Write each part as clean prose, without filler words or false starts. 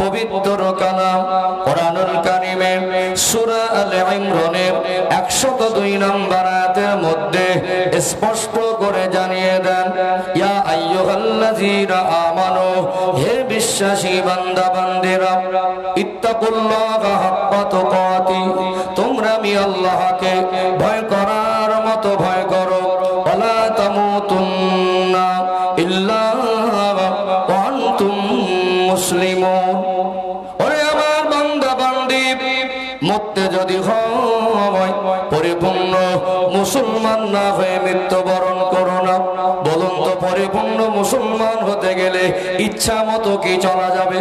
পবিত্র কালাম কোরআনুল কারীমের সূরা আলে ইমরানের 102 নম্বর আয়াতের মধ্যে স্পষ্ট করে জানিয়ে দেন, ইয়া আইয়ুহাল্লাযীনা আমানু, হে বিশ্বাসী বান্দা বান্দিরা, ইত্তাকুল্লাহা হাক্কা তুকাতি, তোমরা আমি আল্লাহকে ভয় করার মতো ভয় করো, ওয়ালা তামুতুন্না ইল্লা ওয়া আনতুম মুসলিমুন। ওরে আমার বান্দা বান্দি, মরতে যদি হয় পরিপূর্ণ মুসলমান না হয়ে মৃত্যুবরণ করো না। বলুন তো, পরিপূর্ণ মুসলমান হতে গেলে ইচ্ছা মতো কি চলা যাবে?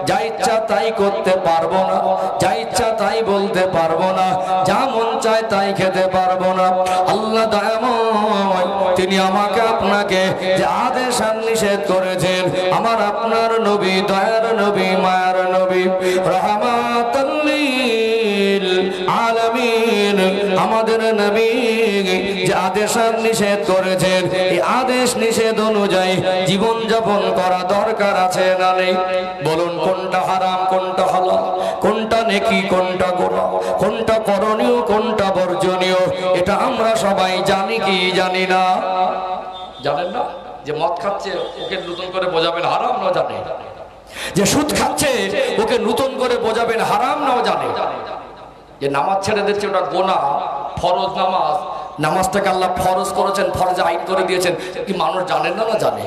যা ইচ্ছা তাই করতে পারবো না, যা ইচ্ছা তাই বলতে পারবো না, যা মন চায় তাই খেতে পারবো না। আল্লাহ দয়াময়, তিনি আমাকে আপনাকে যে আদেশ আর নিষেধ করেছেন, আমার আপনার নবী, দয়ার নবী, মায়ার নবী, রাহমাতাল লিল আলামিন, আমাদের নবী যে আদেশ আর নিষেধ করেছেন, এই আদেশ নিষেধ অনুযায়ী জীবন যাপন করা দরকার আছে না নেই? বলুন, কোনটা হারাম, কোনটা হালাল, কোনটা নেকি, কোনটা গুনাহ, কোনটা করণীয়, কোনটা বর্জনীয়, এটা আমরা সবাই জানি কি জানি না? জানেন না? যে মদ খাচ্ছে ওকে নতুন করে বোঝাবেন হারাম, নাও জানে? যে সুদ খাচ্ছে ওকে নতুন করে বোঝাবেন হারাম, নাও জানে? যে নামাজ ছেড়ে দিচ্ছে ওটা গোনা, ফরজ নামাজ, নামাজটাকে আল্লাহ ফরজ করেছেন, ফরজে আইন করে দিয়েছেন, কি মানুষ জানেন না? না জানে?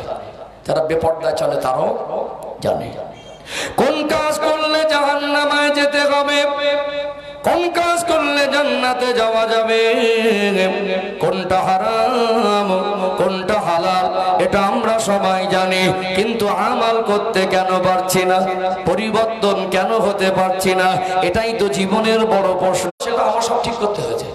যারা বেপরদায় চলে তারাও জানে। কোন কাজ করলে জাহান্নামে যেতে হবে, কোন কাজ করলে জান্নাতে যাওয়া যাবে, কোনটা হারাম, কোনটা হালাল, এটা আমরা সবাই জানি, কিন্তু আমল করতে কেন পারছি না? পরিবর্তন কেন হতে পারছি না? এটাই তো জীবনের বড় প্রশ্ন। সেটা আমার সব ঠিক করতে হয়েছে।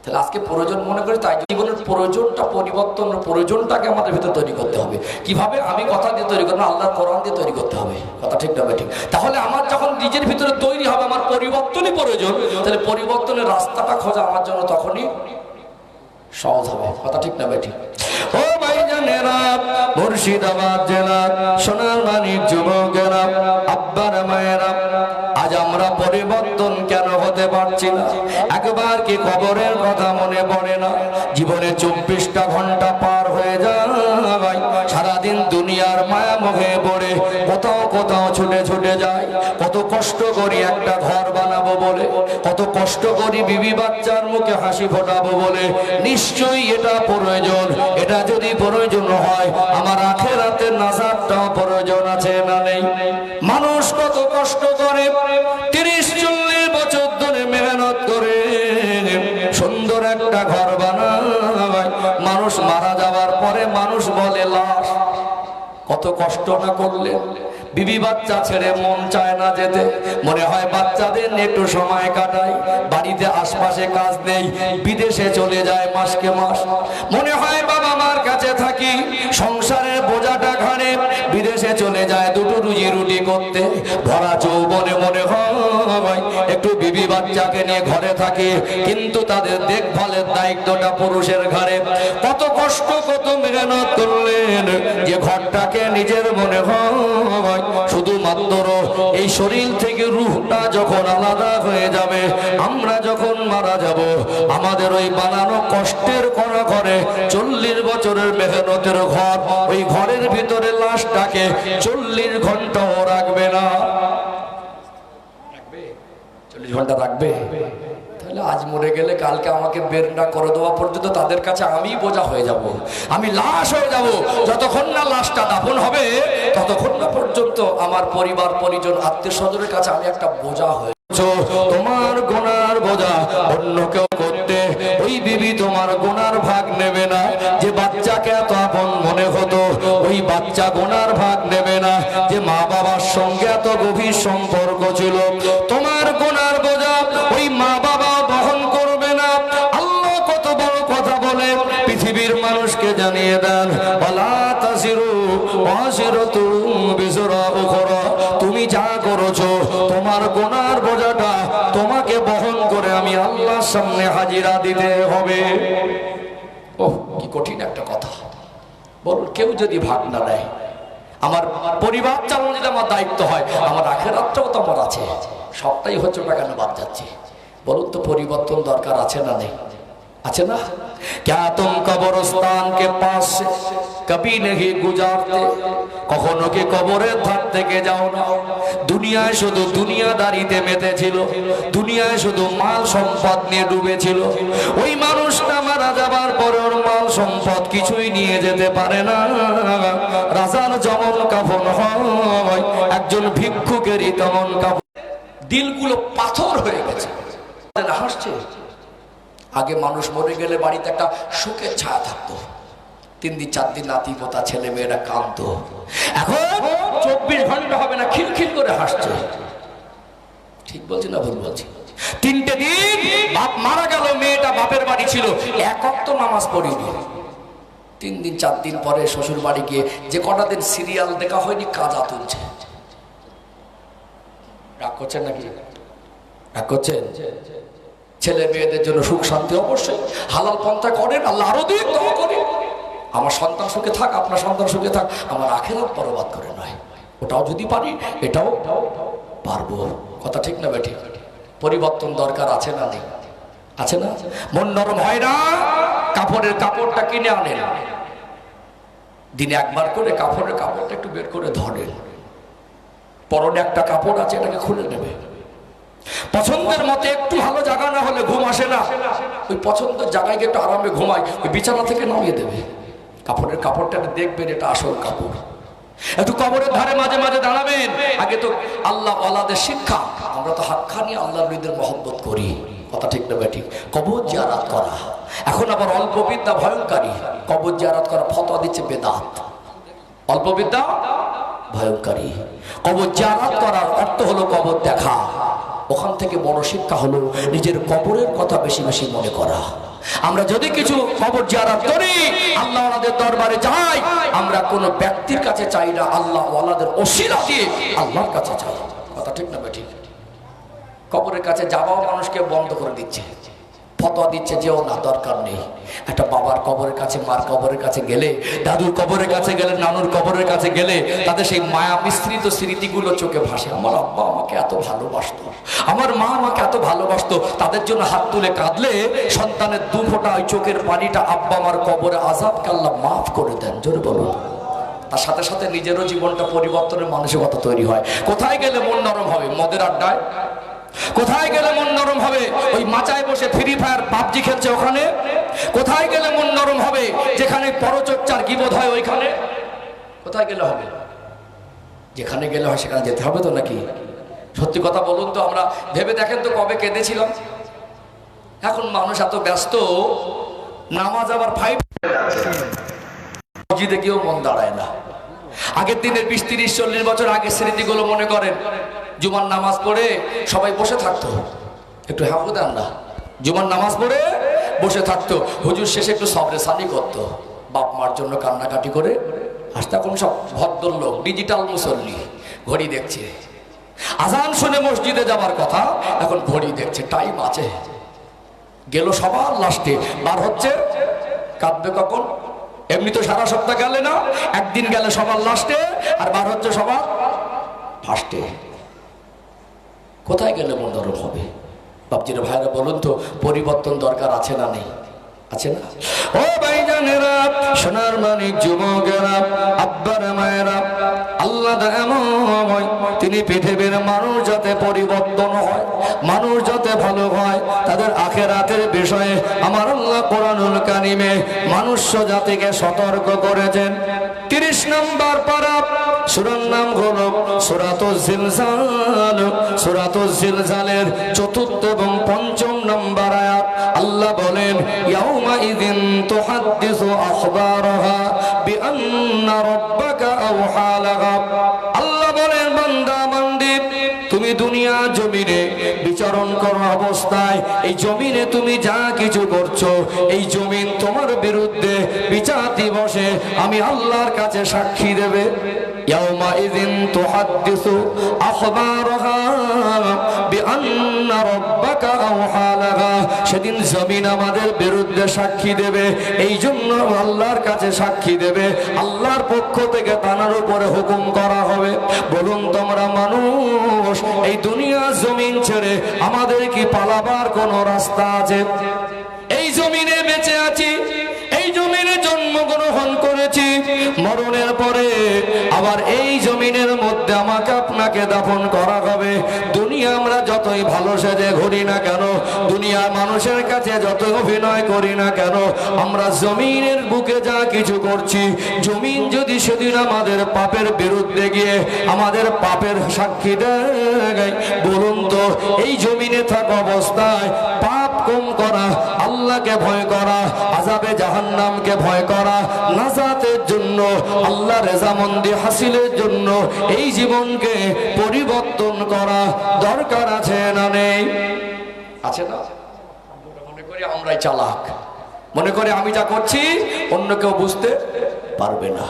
তাহলে আজকে প্রয়োজন মনে করি, তাই জীবনের প্রয়োজনটা, পরিবর্তনের প্রয়োজনটাকে আমাদের ভিতরে তৈরি করতে হবে। কিভাবে? আমি কথা দিয়ে তৈরি করবো, আল্লাহর কোরআন দিয়ে তৈরি করতে হবে। কথা ঠিক না ঠিক? তাহলে আমার যখন নিজের ভিতরে তৈরি হবে, আমার পরিবর্তনই প্রয়োজন, তাহলে পরিবর্তনের রাস্তাটা খোঁজা আমার জন্য তখনই সহজ হবে। কথা ঠিক না ঠিক? ও ভাইজানেরা, মুর্শিদাবাদ জেলার সোনার মানিক যুবকেরা, আব্বার মায়েরা, আজ আমরা পরিবর্তন কেন হতে পারছি না? একবার কি কবরের কথা মনে পড়ে না? জীবনে 24টা ঘন্টা পার হয়ে যায়, সারাদিন দুনিয়ার মায়া মোহে পড়ে কোথাও কোথাও ছুটে ছুটে যায়। কত কষ্ট করি একটা ঘর বানাবো বলে, কত কষ্ট করি বিবি বাচ্চার মুখে হাসি ফোটাবো বলে। নিশ্চয়ই এটা প্রয়োজন। এটা যদি প্রয়োজন হয়, আমার আখিরাতের নাজাতটাও প্রয়োজন আছে না নেই? মানুষ কত কষ্ট করে, 30-40 বছর ধরে মেহনত করে সুন্দর একটা ঘর বানায়। মানুষ মারা যাওয়ার পরে মানুষ বলে লাশ। কত কষ্ট না করলে বিবি বাচ্চা ছেড়ে মন চায় না যেতে, মনে হয় বাচ্চাদের নিয়ে একটু সময় কাটাই। বাড়িতে আশপাশে কাজ নেই, বিদেশে চলে যায় মাসকে মাস। মনে হয় বাবা মার কাছে থাকি, সংসারের বোঝাটা ঘাড়ে, বিদেশে চলে যায় দুটো রুজি রুটি করতে। ভরা যৌবনে মনে হয় একটু বিবি বাচ্চাকে নিয়ে ঘরে থাকে, কিন্তু তাদের দেখভালের দায়িত্বটা পুরুষের ঘাড়ে। কত কষ্ট, কত মেহনত করলেন যে ঘরটাকে নিজের মনে হয় শুধুমাত্র এই শরীর থেকে রূহটা যখন আলাদা হয়ে যাবে, আমরা যখন মারা যাব, আমাদের ওই বানানো কষ্টের করা ঘরে 40 বছরের মেহনতের ঘর, ওই ঘরের ভিতরে লাশটাকে 40 ঘন্টাও রাখবে না। 40 ঘন্টা রাখবে? তাহলে আজ মরে গেলে কালকে আমাকে বের না করে দেওয়া পর্যন্ত তাদের কাছে আমি বোঝা হয়ে যাব, আমি লাশ হয়ে যাব। যতক্ষণ না লাশটা দাফন হবে, ততক্ষণ না পর্যন্ত আমার পরিবার পরিজন আত্মীয় স্বজনের কাছে আমি একটা বোঝা হয়ে। তোমার গুনার বোঝা অন্য কেউ করতে, ওই বিবি তোমার গুনার ভাগ নেবে না। যে বাচ্চাকে এত আপন মনে হতো, ওই বাচ্চা গুনার ভাগ নেবে না। যে মা বাবার সঙ্গে এত গভীর সম্পর্ক ছিল, তোমার গুনার বোঝা ওই মা বাবা বহন করবে না। আল্লাহ কত বড় কথা বলে পৃথিবীর মানুষকে জানিয়ে দেন, ওয়ালা তাসিরু ওয়াসিরাতুন বিজরা উখরা, তুমি যা করেছো তোমার গুনার বোঝাটা তোমাকে বহন করে আমি আল্লাহর সামনে হাজিরা দিতে হবে। ওহ, কি কঠিন একটা কথা। বল, কেউ যদি ভাগ না দেয়, আমার পরিবার চালানো যদি আমার দায়িত্ব হয়, আমার আখিরাতটাও তো আমার আছে। সবটাই হচ্ছে ওটা কেন বাদ যাচ্ছে বলুন তো? পরিবর্তন দরকার আছে না নেই? আছে না? क्या तुम कब्रिस्तान के पास से कभी नहीं गुजारते? কখনো কি কবরের ধার থেকে যাও না? দুনিয়ায় শুধু দুনিয়াদারিতে মেতেছিল, দুনিয়ায় শুধু মাল সম্পদ নিয়ে ডুবেছিল। ওই মানুষটা মারা যাবার পরে ওর মাল সম্পদ কিছুই নিয়ে যেতে পারে না। রাজার যেমন কাফন হয়, একজন ভিক্ষুকেরই তেমন কাফন। দিলগুলো পাথর হয়ে গেছে। হাসছে। আগে মানুষ মরে গেলে বাড়িতে একটা শোকের ছায়া থাকতো, 3 দিন 4 দিন নাতি পোতা ছেলে মেয়েরা কাঁদতো। এখন 24 ঘন্টা হবে না খিলখিল করে হাসছে। ঠিক বলছি না ভুল বলছি? 3টে দিন বাপ মারা গেল, মেয়েটা বাপের বাড়ি ছিল, এক ওয়াক্ত নামাজ পড়িনি। 3 দিন 4 দিন পরে শ্বশুর বাড়ি গিয়ে যে কটা দিন সিরিয়াল দেখা হয়নি কাজা তুলছে। রাগ করছেন নাকি? রাগ করছেন? ছেলে মেয়েদের জন্য সুখ শান্তি অবশ্যই হালাল পন্থা করেন, আল্লাহ আরো দিন দোয়া করেন। আমার সন্তান সুখে থাক, আপনার সন্তান সুখে থাক, আমার আখিরাত বরবাদ করে নয়। ওটাও যদি পারি এটাও পারবো। কথা ঠিক না বেঠিক? পরিবর্তন দরকার আছে না নেই? আছে না? মন নরম হয় না? কাপড়ের কাপড়টা কিনে আনেন, দিনে একবার করে কাপড়ের কাপড়টা একটু বের করে ধরেন। পরনে একটা কাপড় আছে, এটাকে খুলে নেবে। পছন্দের মতে একটু ভালো জায়গা না হলে ঘুম আসে না, ওই পছন্দের জায়গায় একটু আরামে ঘুমায়, ওই বিছানা থেকে নামিয়ে দেবে। কাপড়ের কাপড়টা দেখবেন এটা আসল কাপড়। একটু কবরের ধারে মাঝে মাঝে দাঁড়াবেন। আগে তো আল্লাহ ওয়ালাদের শিক্ষা, আমরা তো হাক্কানি আল্লাহর নবীদের মহব্বত করি। কথা ঠিক না বেঠিক? কবর জিয়ারত করা, এখন আবার অল্প বিদ্যা ভয়ঙ্করী। কবর জিয়ারত করা ফতোয়া দিচ্ছে বেদাত। অল্প বিদ্যা ভয়ঙ্করী। কবর জিয়ারত করার অর্থ হলো কবর দেখা। ওখান থেকে বড় শিক্ষা হলো নিজের কবরের কথা বেশি বেশি মনে করা। আমরা যদি কিছু কবর জিয়ারত করি, আল্লাহ ওয়ালাদের দরবারে যাই, আমরা কোনো ব্যক্তির কাছে চাই না, আল্লাহ ওয়ালাদের ওসিলা দিয়ে আল্লাহর কাছে চাই। কথা ঠিক না বেঠিক? কবরের কাছে যাওয়াও মানুষকে বন্ধ করে দিচ্ছে, ফতোয়া দিচ্ছে যেও না, দরকার নেই। একটা বাবার কবরের কাছে, মার কবরের কাছে গেলে, দাদুর কবরের কাছে গেলে, নানুর কবরের কাছে গেলে তাদের সেই মায়া মিশ্রিত স্মৃতিগুলো চোখে ভাসে। আমার আব্বা আমাকে এত ভালোবাসতো, আমার মা আমাকে এত ভালোবাসতো। তাদের জন্য হাত তুলে কাঁদলে সন্তানের 2 ফোঁটা ওই চোখের পানিটা আব্বা আমার কবরে আযাবকে আল্লাহ মাফ করে দেন। জোরে বলুন। তার সাথে সাথে নিজেরও জীবনটা পরিবর্তনের মানসিকতা তৈরি হয়। কোথায় গেলে মন নরম হবে? মদের আড্ডায়। কোথায় গেলে মন নরম হবে? ওই মাচায় বসে ফ্রি ফায়ার পাবজি খেলছে ওখানে। কোথায় গেলে মন নরম হবে? যেখানে পরচর্চার গীবত হয় ওইখানে। কোথায় গেলে হবে? যেখানে গেলে হয় সেখানে যেতে হবে তো নাকি? সত্যি কথা বলুন তো, আমরা ভেবে দেখেন তো কবে কেঁদেছিলাম। এখন মানুষ এত ব্যস্ত, নামাজ আবার 5 মসজিদে গিয়েও মন দাঁড়ায় না। আগের দিনের 20, 30, 40 বছর আগের স্মৃতিগুলো মনে করেন। জুমার নামাজ পড়ে সবাই বসে থাকতো, একটু হাঁকু দেন না, জুমার নামাজ পড়ে বসে থাকতো। হুজুর শেষে একটু সবরে সানি করতো, বাপ মার জন্য কান্নাকাটি করে। আজ তখন সব ভদ্রলোক, ডিজিটাল মুসল্লি, ঘড়ি দেখছে। আজান শুনে মসজিদে যাবার কথা, এখন ঘড়ি দেখছে, টাইম আছে। গেল সবার লাস্টে, বার হচ্ছে, কাঁদবে কখন? এমনি তো সারা সপ্তাহ গেলে না, একদিন গেলে সবার লাস্টে, আর বার হচ্ছে সবার ফার্স্টে। কোথায় গেলে মন নরম হবে? বাপজিরা ভাইরা বলুন তো, পরিবর্তন দরকার আছে না নেই? আছে না? ও ভাইজানেরা, সোনার মানিক যুবকেরা, আব্বার মায়েরা, আল্লাহ এমন তিনি পৃথিবীর মানুষ যাতে পরিবর্তন হয়, মানুষ যাতে ভালো হয়, তাদের আখিরাতের বিষয়ে আমার আল্লাহ কোরআনুল কারিমে মনুষ্য জাতিকে সতর্ক করেছেন। 30 নম্বর পারা, সূরার নাম হলো সূরাতুজ জিলজাল। সূরাতুজ জিলজালের 4th এবং 5ম নম্বর আয়াত। আল্লাহ বলেন, ইয়াউমা ইযিন তুহাদ্দিসু আখবারাহা বিআন্না রাব্বাকা আওহা লাহা। আল্লাহ বলেন, বান্দা বান্দি, তুমি তুমি দুনিয়া জমিনে বিচরণ করা অবস্থায় এই জমিনে তুমি যা কিছু করছো এই জমিন তোমার বিরুদ্ধে বিচার দিবসে আমি আল্লাহর কাছে সাক্ষী দেবে। ইয়াউমাইযিন তুহাদ্দিসু আখবারহা বিআন্না রাব্বাকা আওহা লাহা, সেদিন জমিন আমাদের বিরুদ্ধে সাক্ষী দেবে, এই জন্য আল্লাহর কাছে সাক্ষী দেবে, আল্লাহর পক্ষ থেকে তানার উপরে হুকুম করা হবে। বলুন তোমরা মানুষ, এই দুনিয়া জমিন ছেড়ে আমাদের কি পালাবার কোনো রাস্তা আছে? এই জমিনে বেঁচে আছি, এই জমিনে জন্মগ্রহণ করেছি, মরণের পরে আবার এই জমিনের মধ্যে আমাকে আপনাকে দাফন করা হবে। দুনিয়া আমরা যতই ভালো সেজে ঘুরি না কেন, দুনিয়ার মানুষের কাছে যত অভিনয় করি না কেন, আমরা জমিনের বুকে যা কিছু করছি, জমিন যদি সেদিন আমাদের পাপের বিরুদ্ধে গিয়ে আমাদের পাপের সাক্ষী দেয়, বলুন তো এই জমিনে থাকা অবস্থায় পাপ কম করা, আল্লাহকে ভয় করা, আযাবে জাহান্নামকে ভয় করা, নাজাতের জন্য আল্লাহ রেজামন্দি হাসিলের জন্য এই জীবনকে পরিবর্তন করা দরকার আছে না নেই? আছে না? মনে করি আমরাই চালাক, মনে করি আমি যা করছি অন্য কেউ বুঝতে পারবে না।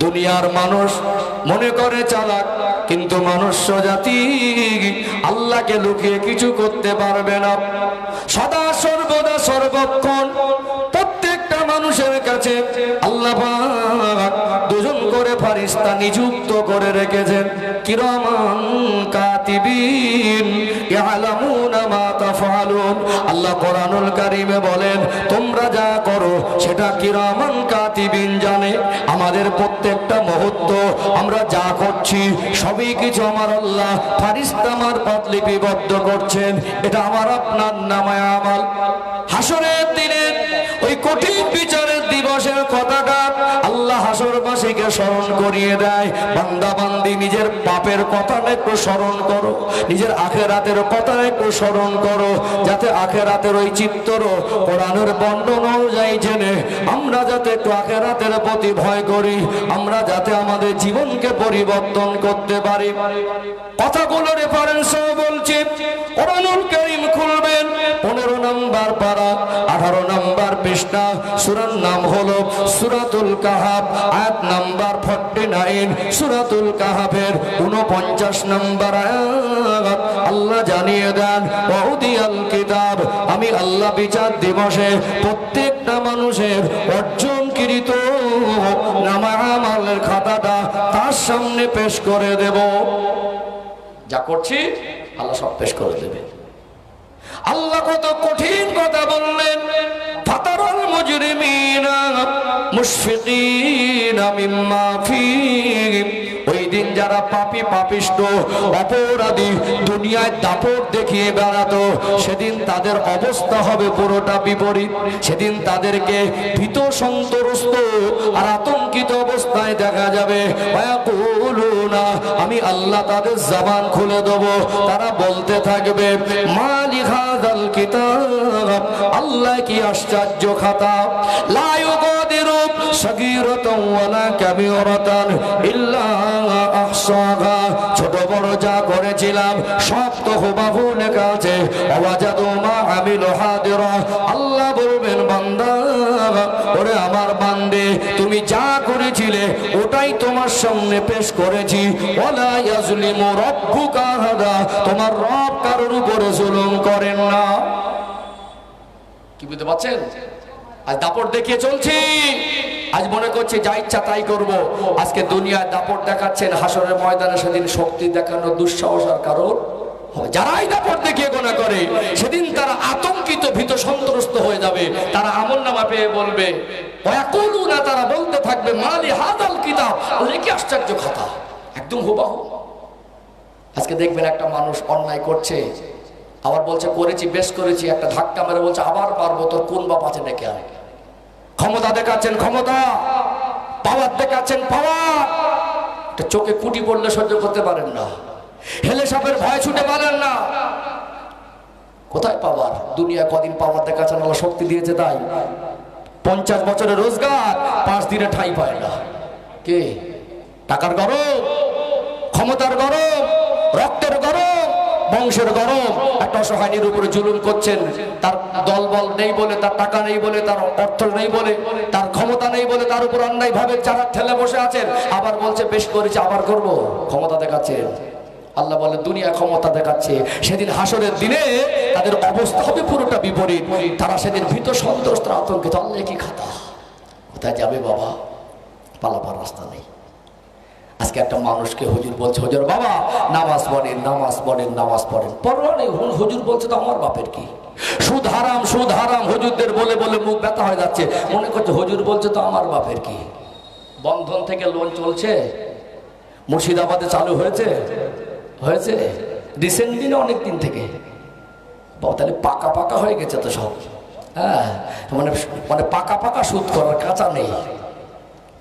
দুনিয়ার মানুষ মনে করে চালাক, কিন্তু মনুষ্য জাতি আল্লাহকে লুকিয়ে কিছু করতে পারবে না। সদা সর্বদা সর্বক্ষণ প্রত্যেকটা মানুষের কাছে আল্লাহ পাক দুজন করে ফেরেশতা নিযুক্ত করে রেখেছেন, কিরামান কাতিবিন ইয়ালামুনা মা তাফআলুন। আল্লাহ কোরআনুল কারীমে বলেন, তোমরা যা করো সেটা কিরামান কাতিবিন জানে। আমাদের প্রত্যেকটা মুহূর্ত আমরা যা করছি সবই কিছু আমার আল্লাহ ফেরেশতা মারফত লিপিবদ্ধ করছেন। এটা আমার আপনার নামায়ে আমাল। হাসরের দিনে ওই কঠিন বিচারের দিবসের কথাটা আল্লাহ হাসরবাসীকে স্মরণ করিয়ে দেয়, বান্দা বান্দি নিজের পাপের কথা একটু স্মরণ করো, নিজের আখেরাতের কথা একটু স্মরণ করো, যাতে আখেরাতের ওই চিত্র কোরআনের বর্ণনা অনুযায়ী জেনে আমরা যাতে একটু আখেরাতের প্রতি ভয় করি, আমরা যাতে আমাদের জীবনকে পরিবর্তন করতে পারি। কথাগুলো রেফারেন্স বলছি, কোরআনুল কারীম খুলবেন 15 নম্বর পারা 18 নম্বর পৃষ্ঠা, সূরার নাম হলো সূরাতুল কাহাফ, আয়াত নাম্বার 49, সূরাতুল কাহাফের 49 নম্বর আয়াত। আল্লাহ জানিয়ে দেন, ওয়াউদিয়াল কিতাব, আমি আল্লাহ বিচার দিবসে প্রত্যেকটা মানুষের অর্জনকৃত নামায়ে আমালের খাতাটা তার সামনে পেশ করে দেব। যা করছি আল্লাহ সব পেশ করে দেবে। আল্লাহ কত কঠিন কথা বললেন, ফাতারাল মুজরিমিনা মুশফিকিনা মিম্মা ফীহি। ওই দিন যারা পাপী পাপিষ্ঠ অপরাধী দুনিয়ায় দাপট দেখিয়ে বেড়াতো, সেদিন তাদের অবস্থা হবে পুরোটা বিপরীত। সেদিন তাদেরকে ভীত সন্ত্রস্ত আর আতঙ্কিত অবস্থায় দেখা যাবে। ওয়ায়াকুলুনা, আমি আল্লাহ তাদের জবান খুলে দেব, তারা বলতে থাকবে, মালি হাযাল কিতাব, আল্লাহ কি আশ্চর্য খাতা, লা ইউগাদিরু সাগীরাতান ওয়ালা কাবীরাতান ইল্লা আহসাহা। ছোট বড় যা করেছিলাম সব তো হুবহু লেখা আছে। ওয়াজাদু মা আমিলু হাদিরা, আল্লাহ বলবেন, বান্দা, ওরে আমার বান্দে, তুমি যা করেছিলে ওটাই তোমার সামনে পেশ করেছি। ওয়ালা ইয়াজলিমু রাব্বুকা আহাদা, তোমার রব কারোর উপরে জুলুম করেন না। কি বুঝতে পারছেন? আজ দাপট দেখিয়ে চলছি, আজ মনে করছে যা ইচ্ছা তাই করব। আজকে দুনিয়ায় দাপট দেখাচ্ছেন, হাসরের ময়দানে সেদিন শক্তি দেখানোর দুঃসাহস আর কারণ হবে। যারাই দাপট দেখিয়ে গোনা করে সেদিন তারা আতঙ্কিত ভীত সন্ত্রস্ত হয়ে যাবে। তারা আমলনামা পেয়ে বলবে, ওয়ায়াকুলুনা, তারা বলতে থাকবে, মালি হাযাল কিতাব, কি আশ্চর্য খাতা, একদম হুবহু। আজকে দেখবেন একটা মানুষ অন্যায় করছে, আবার বলছে করেছি, বেশ করেছি, একটা ধাক্কা মেরে বলছে আবার পারবো, তোর কোন বাপ আছে ডেকে আয়। ক্ষমতা দেখাচ্ছেন ক্ষমতা, পাওয়ার দেখাচ্ছেন পাওয়ার, চোখে কুটি পড়লে সহ্য করতে পারেন না, হেলে সাপের ভয় ছুটে পারেন না। কোথায় পাওয়ার? দুনিয়া কদিন পাওয়ার দেখাচ্ছেন, আল্লাহ শক্তি দিয়েছে তাই। 50 বছরের রোজগার 5 দিনে ঠাঁই পায় না। কে? টাকার গরম, ক্ষমতার গরম, রক্তের গরম, বংশের গরম একটা অসহায়ের উপরে জুলুম করছেন, তার দলবল নেই বলে, তার টাকা নেই বলে, তার অর্থ নেই বলে, তার ক্ষমতা নেই বলে তার উপর অন্যায় ভাবে যারা ঠেলে বসে আছেন, আবার বলছে বেশ করেছে আবার করব, ক্ষমতা দেখাচ্ছেন। আল্লাহ বলে দুনিয়া ক্ষমতা দেখাচ্ছে, সেদিন হাসরের দিনে তাদের অবস্থা হবে পুরোটা বিপরীত। তারা সেদিন ভীত সন্ত্রস্ত আতঙ্কিত, আল্লাহ কি খাতা, কোথায় যাবে বাবা, পালাবার রাস্তা নেই। আজকে একটা মানুষকে হুজুর বলছে, হুজুর বাবা নামাজ পড়েন, নামাজ পড়েন, নামাজ পড়েন, পরোয়া নেই। হুজুর বলছে তো আমার বাপের কি, সুদ হারাম, সুদ হারাম, হুজুরদের বলে বলে মুখ ব্যথা হয়ে যাচ্ছে, মনে করছে হুজুর বলছে তো আমার বাপের কি। বন্ধন থেকে লোন চলছে, মুর্শিদাবাদে চালু হয়েছে, হয়েছে রিসেন্টলি না অনেক দিন থেকে, তাহলে পাকা পাকা হয়ে গেছে তো সব। হ্যাঁ, মানে মানে পাকা পাকা সুদ করার, কাঁচা নেই।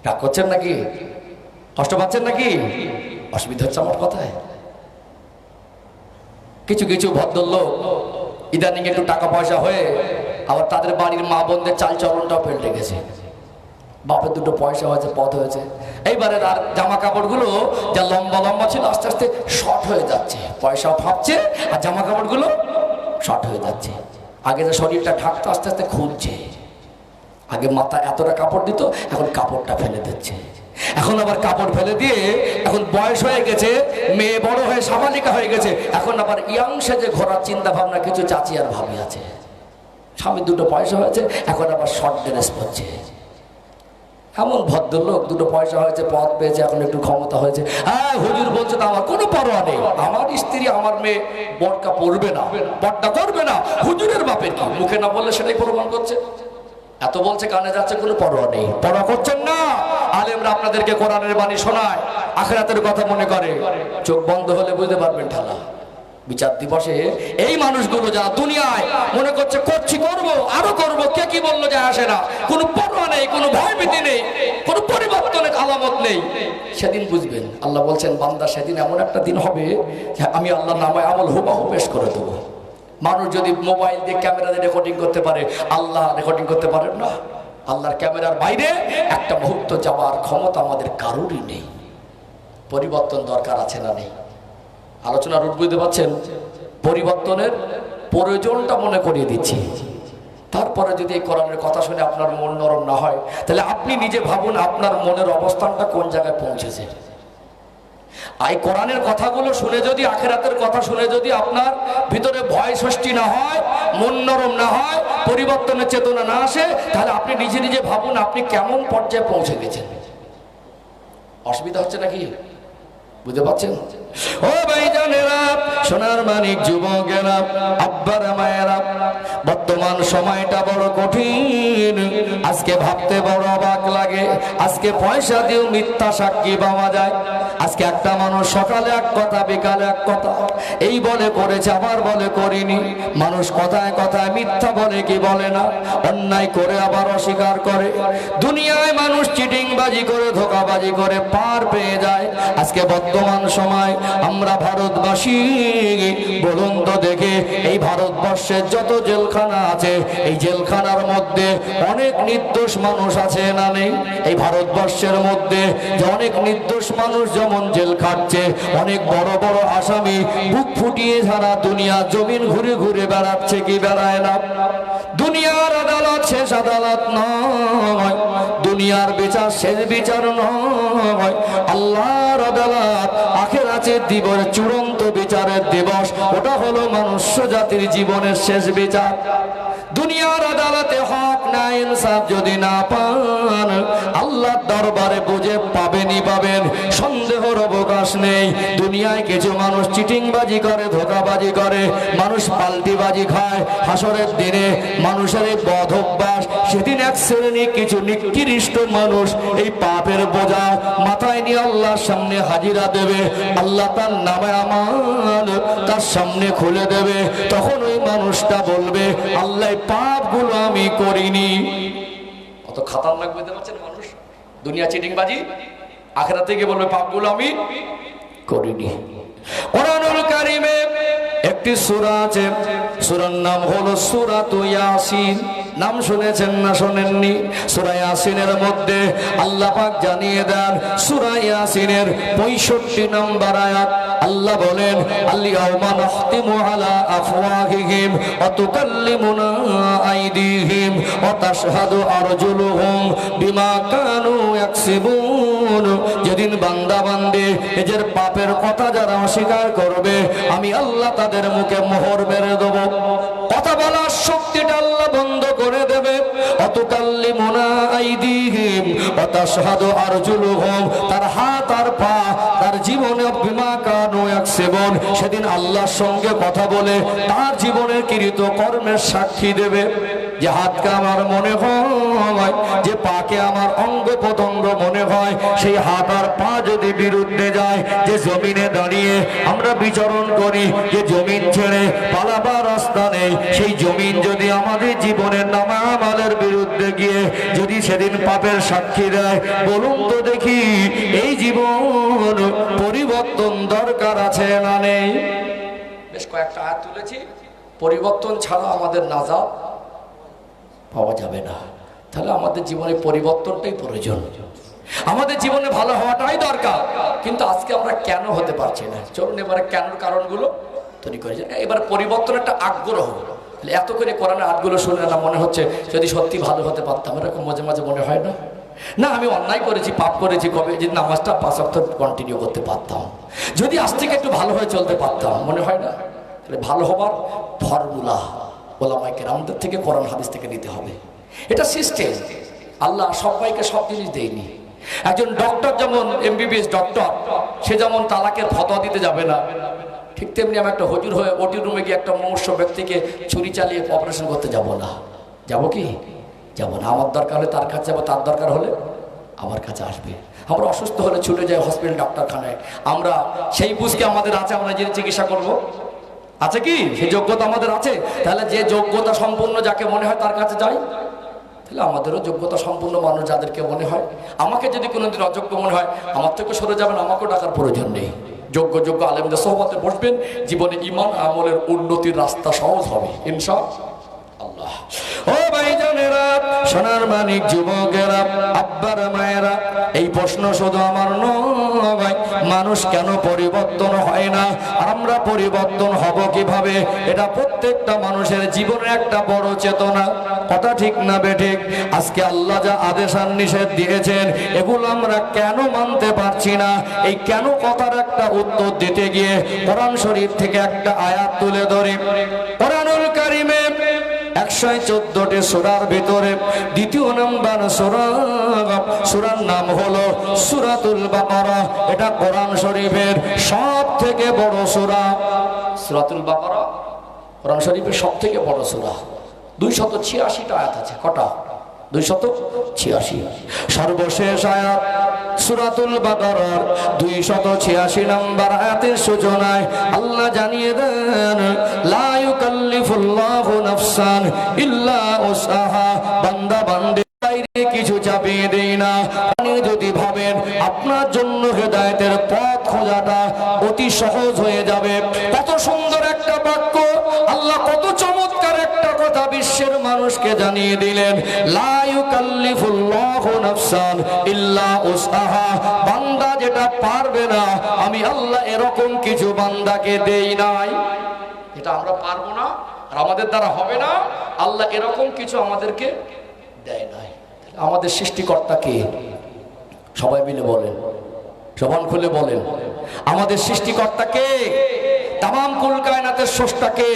রাগ করছেন নাকি, কষ্ট পাচ্ছেন নাকি, অসুবিধা হচ্ছে আমার কথায়? কিছু কিছু ভদ্রলোক ইদানিং একটু টাকা পয়সা হয়ে আবার তাদের বাড়ির মা বোনদের চাল চলনটাও পেল্টে গেছে। বাপের দুটো পয়সা হয়েছে, পথ হয়েছে, এইবারে আর জামা কাপড়গুলো যা লম্বা লম্বা ছিল আস্তে আস্তে শর্ট হয়ে যাচ্ছে, পয়সাও ফাঁপছে আর জামা কাপড়গুলো শর্ট হয়ে যাচ্ছে। আগে যে শরীরটা ঢাকতো আস্তে আস্তে খুলছে, আগে মাথা এতটা কাপড় দিত, এখন কাপড়টা ফেলে দিচ্ছে। এখন আবার কাপড় ফেলে দিয়ে এখন বয়স হয়ে গেছে, মেয়ে বড় হয়ে সাবালিকা হয়ে গেছে, এখন আবার ইয়াং সেজে ঘোরার চিন্তা ভাবনা কিছু চাচি আর ভাবি আছে। স্বামীর দুটো পয়সা হয়েছে, এখন আবার শর্ট ড্রেস পরছে। এমন ভদ্রলোক, দুটো পয়সা হয়েছে, পথ পেয়েছে, এখন একটু ক্ষমতা হয়েছে, হ্যাঁ হুজুর বলছে তো আমার কোনো পরোয়া নেই, আমার স্ত্রী আমার মেয়ে বরকা পরবে না, পর্দা করবে না, হুজুরের বাপের কি, মুখে না বললে সেটাই প্রমাণ করছে। এত বলছে, কানে যাচ্ছে, কোনো পরোয়া নেই। পরোয়া করছেন না, আলেমরা আপনাদেরকে কোরআনের বাণী শোনায়, আখিরাতের কথা মনে করে, চোখ বন্ধ হলে বুঝতে পারবেন ঠালা। বিচার দিবসে এই মানুষগুলো যারা দুনিয়ায় মনে করছে করছি, করবো, আরো করবো, কে কি বললো যায় আসে না, কোনো পরোয়া নেই, কোনো ভয়ভীতি নেই, কোনো পরিবর্তনের আলামত নেই, সেদিন বুঝবেন। আল্লাহ বলছেন বান্দা সেদিন এমন একটা দিন হবে যে আমি আল্লাহ নামায় আমল হুবাহু পেশ করে দেবো। মানুষ যদি মোবাইল দিয়ে ক্যামেরা দিয়ে রেকর্ডিং করতে পারে, আল্লাহ রেকর্ডিং করতে পারেন না। আল্লাহর ক্যামেরার বাইরে একটা মুহূর্ত যাওয়ার ক্ষমতা আমাদের কারোরই নেই। পরিবর্তন দরকার আছে না নেই? আলোচনা রুট বুঝতে পারছেন? পরিবর্তনের প্রয়োজনটা মনে করিয়ে দিচ্ছি। তারপরে যদি এই কোরআনের কথা শুনে আপনার মন নরম না হয়, তাহলে আপনি নিজে ভাবুন আপনার মনের অবস্থানটা কোন জায়গায় পৌঁছেছে। এই কোরআনের কথাগুলো শুনে যদি, আখিরাতের কথা শুনে যদি আপনার ভিতরে ভয় সৃষ্টি না হয়, মন নরম না হয়, পরিবর্তনের চেতনা না আসে, তাহলে আপনি নিজে নিজে ভাবুন আপনি কেমন পর্যায়ে পৌঁছে গেছেন। অসুবিধা হচ্ছে নাকি? বুঝতে পারছেন? ও ভাইজানেরা, সোনার মানিক যুবকেরা, আব্বারা মায়েরা, বর্তমান সময়টা বড় কঠিন। আজকে ভাবতে বড় অবাক লাগে, আজকে পয়সা দিয়েও মিথ্যা সাক্ষী পাওয়া যায়। আজকে একটা মানুষ সকালে এক কথা, বিকালে এক কথা, এই বলে করেছে, আবার বলে করিনি। মানুষ কথায় কথায় মিথ্যা বলে কি বলে না, অন্যায় করে আবার অস্বীকার করে। দুনিয়ায় মানুষ চিটিংবাজি করে, ধোঁকাবাজি করে পার পেয়ে যায়। আজকে বর্তমান সময় আমরা ভারতবাসী, বলুন তো দেখে, এই ভারতবর্ষের যত জেলখানা আছে, এই জেলখানার মধ্যে অনেক নির্দোষ মানুষ আছে না নেই? এই ভারতবর্ষের মধ্যে যে অনেক নির্দোষ মানুষ যেমন জেল খাটছে, অনেক বড় বড় আসামি বুক ফুটিয়ে সারা দুনিয়া জমিন ঘুরে ঘুরে বেড়াচ্ছে কি বেড়ায় না? দুনিয়ার আদালত শেষ আদালত নয়, দুনিয়ার বিচার শেষ বিচার নয়, আল্লাহর আদালত আখিরাতের দিবস, চূড়ান্ত বিচারের দিবস, ওটা হলো মনুষ্য জাতির জীবনের শেষ বিচার। দুনিয়ার আদালতে হক না ইনসাফ যদি না পান, আল্লাহর দরবারে বুঝে পাবেনই পাবেন, সন্দেহের অবকাশ নেই। দুনিয়ায় কিছু মানুষ চিটিংবাজি করে, ধোঁকাবাজি করে, মানুষ পাল্টিবাজি খায়। হাসরের দিনে মানুষের এই বদ অভ্যাস, সেদিন এক শ্রেণী কিছু নিকৃষ্ট মানুষ এই পাপের বোঝা মাথায় নিয়ে আল্লাহর সামনে হাজিরা দেবে। আল্লাহ তার নামে আমাল তার সামনে খুলে দেবে। তখন ওই মানুষটা বলবে, আল্লাহ পাপগুলো আমি করিনি। কত খাতারনাক বুঝতে পারছেন মানুষ? দুনিয়া চিটিংবাজি, আখিরাতে গিয়ে বলবে পাপগুলো আমি করিনি। কোরআনুল কারীমে একটি সূরা আছে, সূরার নাম হলো সূরাতুল ইয়াসিন। নাম শুনেছেন না শোনেননি? সূরা ইয়াসিনের মধ্যে আল্লাহ পাক জানিয়ে দেন, সূরা ইয়াসিনের 65 নম্বর আয়াত, আল্লাহ বলেন আল-ইয়াওমা নাখতিমু আলা আফওয়াহিহিম ওয়া তুকাল্লিমুনা আইদিহিম ওয়া তাশহাদু আরজুলুহুম বিমা কানু ইয়াকসিবুন। যেদিন বান্দা বান্দী নিজের পাপের কথা যারা অস্বীকার করবে, আমি আল্লাহ তাদের মুখে মোহর মেরে দেব, কথা বলার শক্তিটা আল্লাহ বন্ধ করে দেবে। অতুকাল্লিমুনা আইদিহিম ওয়া তাশহাদু আরজুলুহুম, তার হাত আর পা তার জীবনে বিমা কানু ইয়াকসিবুন, সেদিন আল্লাহর সঙ্গে কথা বলে তার জীবনের কৃত কর্মের সাক্ষী দেবে। যে হাতকে আমার মনে হয়, যে পাকে আমার অঙ্গ প্রত্যঙ্গ মনে হয়, সেই হাত আর পা যদি বিরুদ্ধে যায়, যে জমিনে দাঁড়িয়ে আমরা বিচরণ করি, যে জমিন ছেড়ে পালাবার রাস্তা নেই, সেই জমিন যদি আমাদের জীবনের নামামালের বিরুদ্ধে গিয়ে যদি সেদিন পাপের সাক্ষী দেয়, বলুন তো দেখি এই জীবন পরিবর্তন দরকার আছে না নেই? বেশ কয়েকটা আয়াত তুলেছি, পরিবর্তন ছাড়া আমাদের নাজাত পাওয়া যাবে না। তাহলে আমাদের জীবনে পরিবর্তনটাই প্রয়োজন, আমাদের জীবনে ভালো হওয়াটাই দরকার। কিন্তু আজকে আমরা কেন হতে পারছি না? চলুন এবারে কেন কারণগুলো তৈরি করে। এবার পরিবর্তন একটা আগ্রহ, এত করে কোরআনের আয়াতগুলো শুনে না মনে হচ্ছে যদি সত্যি ভালো হতে পারতাম, এরকম মাঝে মাঝে মনে হয় না? না আমি অন্যায় করেছি, পাপ করেছি, কবে যদি নামাজটা 5 ওয়াক্ত কন্টিনিউ করতে পারতাম, যদি আজ থেকে একটু ভালো হয়ে চলতে পারতাম, মনে হয় না? তাহলে ভালো হবার ফর্মুলা ওলামায়ে কেরামদের থেকে, কোরআন হাদিস থেকে নিতে হবে। এটা সিস্টেম। আল্লাহ সবাইকে সব জিনিস দেয়নি। একজন ডক্টর যেমন MBBS ডক্টর, সে যেমন তালাকের ফতোয়া দিতে যাবে না, ঠিক তেমনি আমি একটা হুজুর হয়ে ওটি রুমে গিয়ে একটা মুমূর্ষু ব্যক্তিকে ছুরি চালিয়ে অপারেশন করতে যাব না। যাব কি? যাব না। আমার দরকার হলে তার কাছে যাবো, তার দরকার হলে আমার কাছে আসবে। আমরা অসুস্থ হলে ছুটে যাই হসপিটাল ডাক্তারখানায়, আমরা সেই বুঝকে আমাদের আছে, আমরা যে চিকিৎসা করব, আছে কি সেই যোগ্যতা আমাদের আছে? তাহলে যে যোগ্যতা সম্পূর্ণ যাকে মনে হয় তার কাছে যাই। তাহলে আমাদেরও যোগ্যতা সম্পূর্ণ মানুষ যাদেরকে মনে হয়, আমাকে যদি কোনোদিন অযোগ্য মনে হয়, আমার থেকে সরে যাবেন, আমাকেও ডাকার প্রয়োজন নেই। যোগ্য যোগ্য আলেমদের সোহবতে বসবেন, জীবনে ঈমান আমলের উন্নতির রাস্তা সহজ হবে ইনশাআল্লাহ। ও ভাইজানেরা, সোনার মানিক যুবকেরা, আব্বার মায়েরা, এই প্রশ্ন শুধু আমার নয়, মানুষ কেন পরিবর্তন হয় না, আমরা পরিবর্তন হব কিভাবে, এটা প্রত্যেকটা মানুষের জীবনে একটা বড় চেতনা। কথা ঠিক না বেঠিক? আজকে আল্লাহ যা আদেশ আর নিষেধ দিয়েছেন, এগুলো আমরা কেন মানতে পারছি না? এই কেন কথার একটা উত্তর দিতে গিয়ে কোরআন শরীফ থেকে একটা আয়াত তুলে ধরি। কোরআনুল কারীমে 114টি সূরার ভিতরে দ্বিতীয় নাম্বার সূরার নাম হলো সূরাতুল বাকারা। এটা কোরআন শরীফের সবথেকে বড় সূরা। সূরাতুল বাকারা কোরআন শরীফের সবথেকে বড় সূরা। 286টা আয়াত আছে। কটা? 286। সর্বশেষ আয়াত সূরাতুল বাকারার 286 নম্বর আয়াতের সূচনায় আল্লাহ জানিয়ে দেন, লা ইউকাল্লিফুল্লাহু নাফসান ইল্লা উসআহা, বান্দা বান্দে কিছু চাপিয়ে দেই না। আপনি যদি ভাবেন আপনার জন্য হেদায়েতের পথ খোঁজাটা অতি সহজ হয়ে যাবে, কত সুন্দর একটা বাক্য আল্লাহ, কত চমৎকার একটা কথা বিশ্বের মানুষকে জানিয়ে দিলেন, লা ইউকাল্লিফুল্লাহু নাফসান ইল্লা উসআহা, বান্দা যেটা পারবে না আমি আল্লাহ এরকম কিছু বান্দাকে দেই নাই। এটা আমরা পারবো না আর আমাদের দ্বারা হবে না, আল্লাহ এরকম কিছু আমাদেরকে দেয় নাই। আমাদের সৃষ্টিকর্তা কে? সবাই মিলে বলেন, জবান খুলে বলেন, আমাদের সৃষ্টিকর্তা কে? তামাম কুল কায়নাতের স্রষ্টা কে?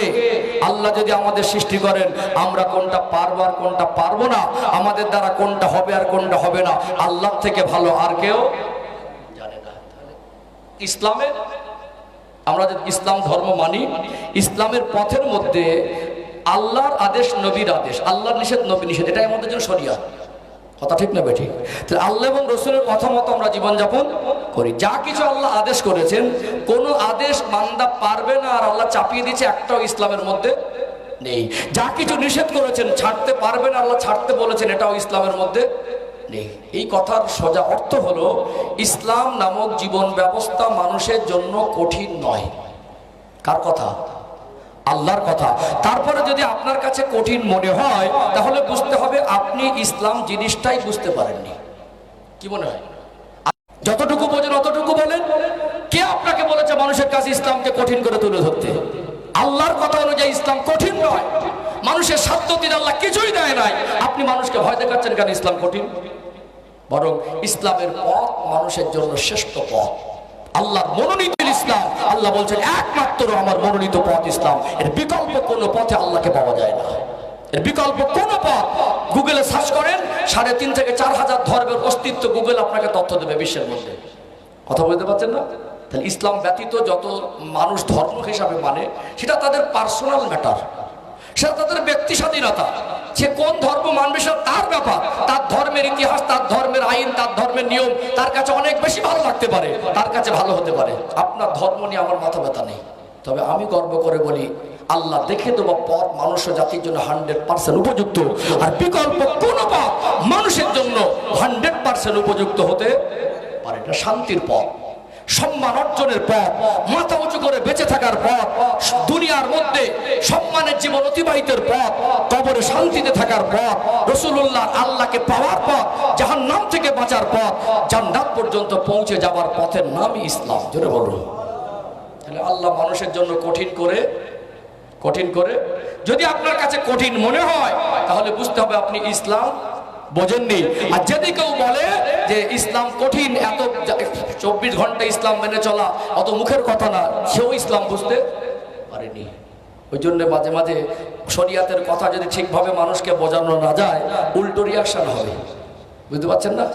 আল্লাহ যদি আমাদের সৃষ্টি করেন, আমরা কোনটা পারবো আর কোনটা পারবো না, আমাদের দ্বারা কোনটা হবে আর কোনটা হবে না, আল্লাহ থেকে ভালো আর কেউ জানে না। ইসলামে আমরা যদি ইসলাম ধর্ম মানি, ইসলামের পথের মধ্যে আল্লাহর আদেশ নবীর আদেশ, আল্লাহর নিষেধ নবী নিষেধ, এটাই আমাদের জন্য শরিয়াত। কথা ঠিক না বেঠিক? আল্লাহ এবং রসুলের কথা মতো আমরা জীবনযাপন করি। যা কিছু আল্লাহ আদেশ করেছেন, কোন আদেশ বান্দা পারবে না আর আল্লাহ চাপিয়ে দিচ্ছে, একটাও ইসলামের মধ্যে নেই। যা কিছু নিষেধ করেছেন, ছাড়তে পারবে না আল্লাহ ছাড়তে বলেছেন, এটাও ইসলামের মধ্যে নেই। এই কথার সোজা অর্থ হলো, ইসলাম নামক জীবন ব্যবস্থা মানুষের জন্য কঠিন নয়। কার কথা? আল্লাহর কথা। তারপরে যদি আপনার কাছে কঠিন মনে হয়, তাহলে বুঝতে হবে আপনি ইসলাম জিনিসটাই বুঝতে পারেননি। কি মনে হয়? যতটুকু বোঝেন অতটুকু বলেন। কে আপনাকে বলেছে মানুষের কাছে ইসলামকে কঠিন করে তুলে ধরতে? আল্লাহর কথা অনুযায়ী ইসলাম কঠিন নয়। মানুষের স্বার্থ দিন আল্লাহ কিছুই দেয় নাই, আপনি মানুষকে ভয় দেখাচ্ছেন কেন ইসলাম কঠিন? বরং ইসলামের পথ মানুষের জন্য শ্রেষ্ঠ পথ, আল্লাহর মনোনীত ইসলাম। আল্লাহ বলছেন একমাত্র আমার মনোনীত পথ ইসলাম, এর বিকল্প কোনো পথে আল্লাহকে পাওয়া যায় না। এর বিকল্প কোনো পথ গুগলে সার্চ করেন, 3.5 থেকে 4,000 ধর্মের অস্তিত্ব গুগল আপনাকে তথ্য দেবে বিশ্বের মধ্যে। কথা বলতে পারছেন না? তাহলে ইসলাম ব্যতীত যত মানুষ ধর্ম হিসাবে মানে সেটা তাদের পার্সোনাল ম্যাটার, সেটা তাদের ব্যক্তি স্বাধীনতা। সে কোন ধর্ম মানবে সেটা তার ব্যাপার। তার ধর্মের ইতিহাস, তার ধর্মের আইন, তার ধর্মের নিয়ম তার কাছে অনেক বেশি ভালো লাগতে পারে, তার কাছে ভালো হতে পারে। আপনার ধর্ম নিয়ে আমার মাথা ব্যথা নেই। তবে আমি গর্ব করে বলি আল্লাহ দেখে দেওয়া পথ মানুষ জাতির জন্য 100% উপযুক্ত, আর বিকল্প কোন পথ মানুষের জন্য 100% উপযুক্ত হতে পারে না। শান্তির পথ, সম্মান অর্জনের পথ, মাথা উঁচু করে বেঁচে থাকার পথ, দুনিয়ার মধ্যে সম্মানের জীবন অতিবাহিতের পথ, কবরে শান্তিতে থাকার পথ, রাসূলুল্লাহ আল্লাহকে পাওয়ার পথ, জাহান্নাম থেকে বাঁচার পথ, জান্নাত পর্যন্ত পৌঁছে যাবার পথের নামই ইসলাম। জোরে বলুন। তাহলে আল্লাহ মানুষের জন্য কঠিন করে যদি আপনার কাছে কঠিন মনে হয় তাহলে বুঝতে হবে আপনি ইসলাম বোঝেননি। আর যদি কেউ বলে যে ইসলাম কঠিন, এত 24 ঘন্টা ইসলাম মেনে চলা অত মুখের কথা না, সেও ইসলাম বুঝতে পারেনি। ওই জন্য মাঝে মাঝে শরিয়াতের কথা যদি ঠিকভাবে মানুষকে বোঝানো না যায়, উল্টো রিয়াকশন হবে। বুঝতে পারছেন না?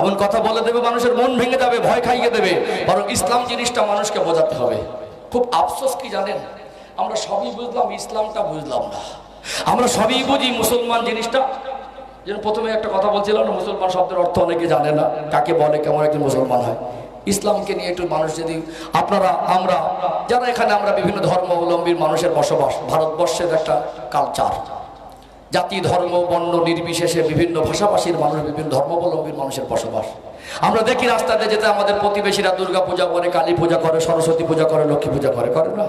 এমন কথা বলে দেবে মানুষের মন ভেঙে যাবে, ভয় খাইয়ে দেবে। বরং ইসলাম জিনিসটা মানুষকে বোঝাতে হবে। খুব আফসোস কি জানেন, আমরা সবই বুঝলাম, ইসলামটা বুঝলাম না। আমরা সবই বুঝি, মুসলমান জিনিসটা, যেন প্রথমে একটা কথা বলছিলাম না, মুসলমান শব্দের অর্থ অনেকে জানে না, কাকে বলে, কেমন একজন মুসলমান হয়। ইসলামকে নিয়ে একটু মানুষ যদি আমরা যারা এখানে আমরা বিভিন্ন ধর্মাবলম্বীর মানুষের বসবাস, ভারতবর্ষের একটা কালচার, জাতি ধর্ম বর্ণ নির্বিশেষে বিভিন্ন ভাষাভাষীর মানুষ, বিভিন্ন ধর্মাবলম্বীর মানুষের বসবাস। আমরা দেখি রাস্তাতে যেতে আমাদের প্রতিবেশীরা দুর্গা পূজা করে, কালী পূজা করে, সরস্বতী পূজা করে, লক্ষ্মী পূজা করে না?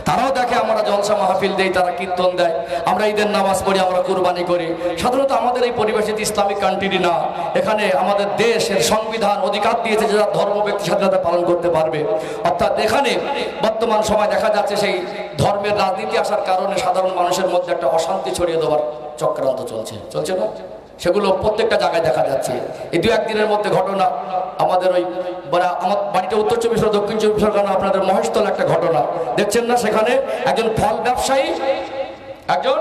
তারাও দেখে আমরা জলসা মাহফিল দেই, তারা কীর্তন দেয়, আমরা ঈদের নামাজ পড়ি, আমরা কুরবানি করি। সাধারণত আমাদের এই পরিবেশে ইসলামিক কান্ট্রি না, এখানে আমাদের দেশের সংবিধান অধিকার দিয়েছে যে ধর্ম ব্যক্তি স্বাধীনতা পালন করতে পারবে। অর্থাৎ এখানে বর্তমান সময় দেখা যাচ্ছে সেই ধর্মের রাজনীতি আসার কারণে সাধারণ মানুষের মধ্যে একটা অশান্তি ছড়িয়ে দেওয়ার চক্রান্ত চলছে না? সেগুলো প্রত্যেকটা জায়গায় দেখা যাচ্ছে। এই 2-1 দিনের মধ্যে ঘটনা, আমাদের আমার বাড়িটা উত্তর 24 পরগনা, দক্ষিণ 24 পরগনা, আপনাদের মহেশতল একটা ঘটনা দেখছেন না? সেখানে একজন ফল ব্যবসায়ী, একজন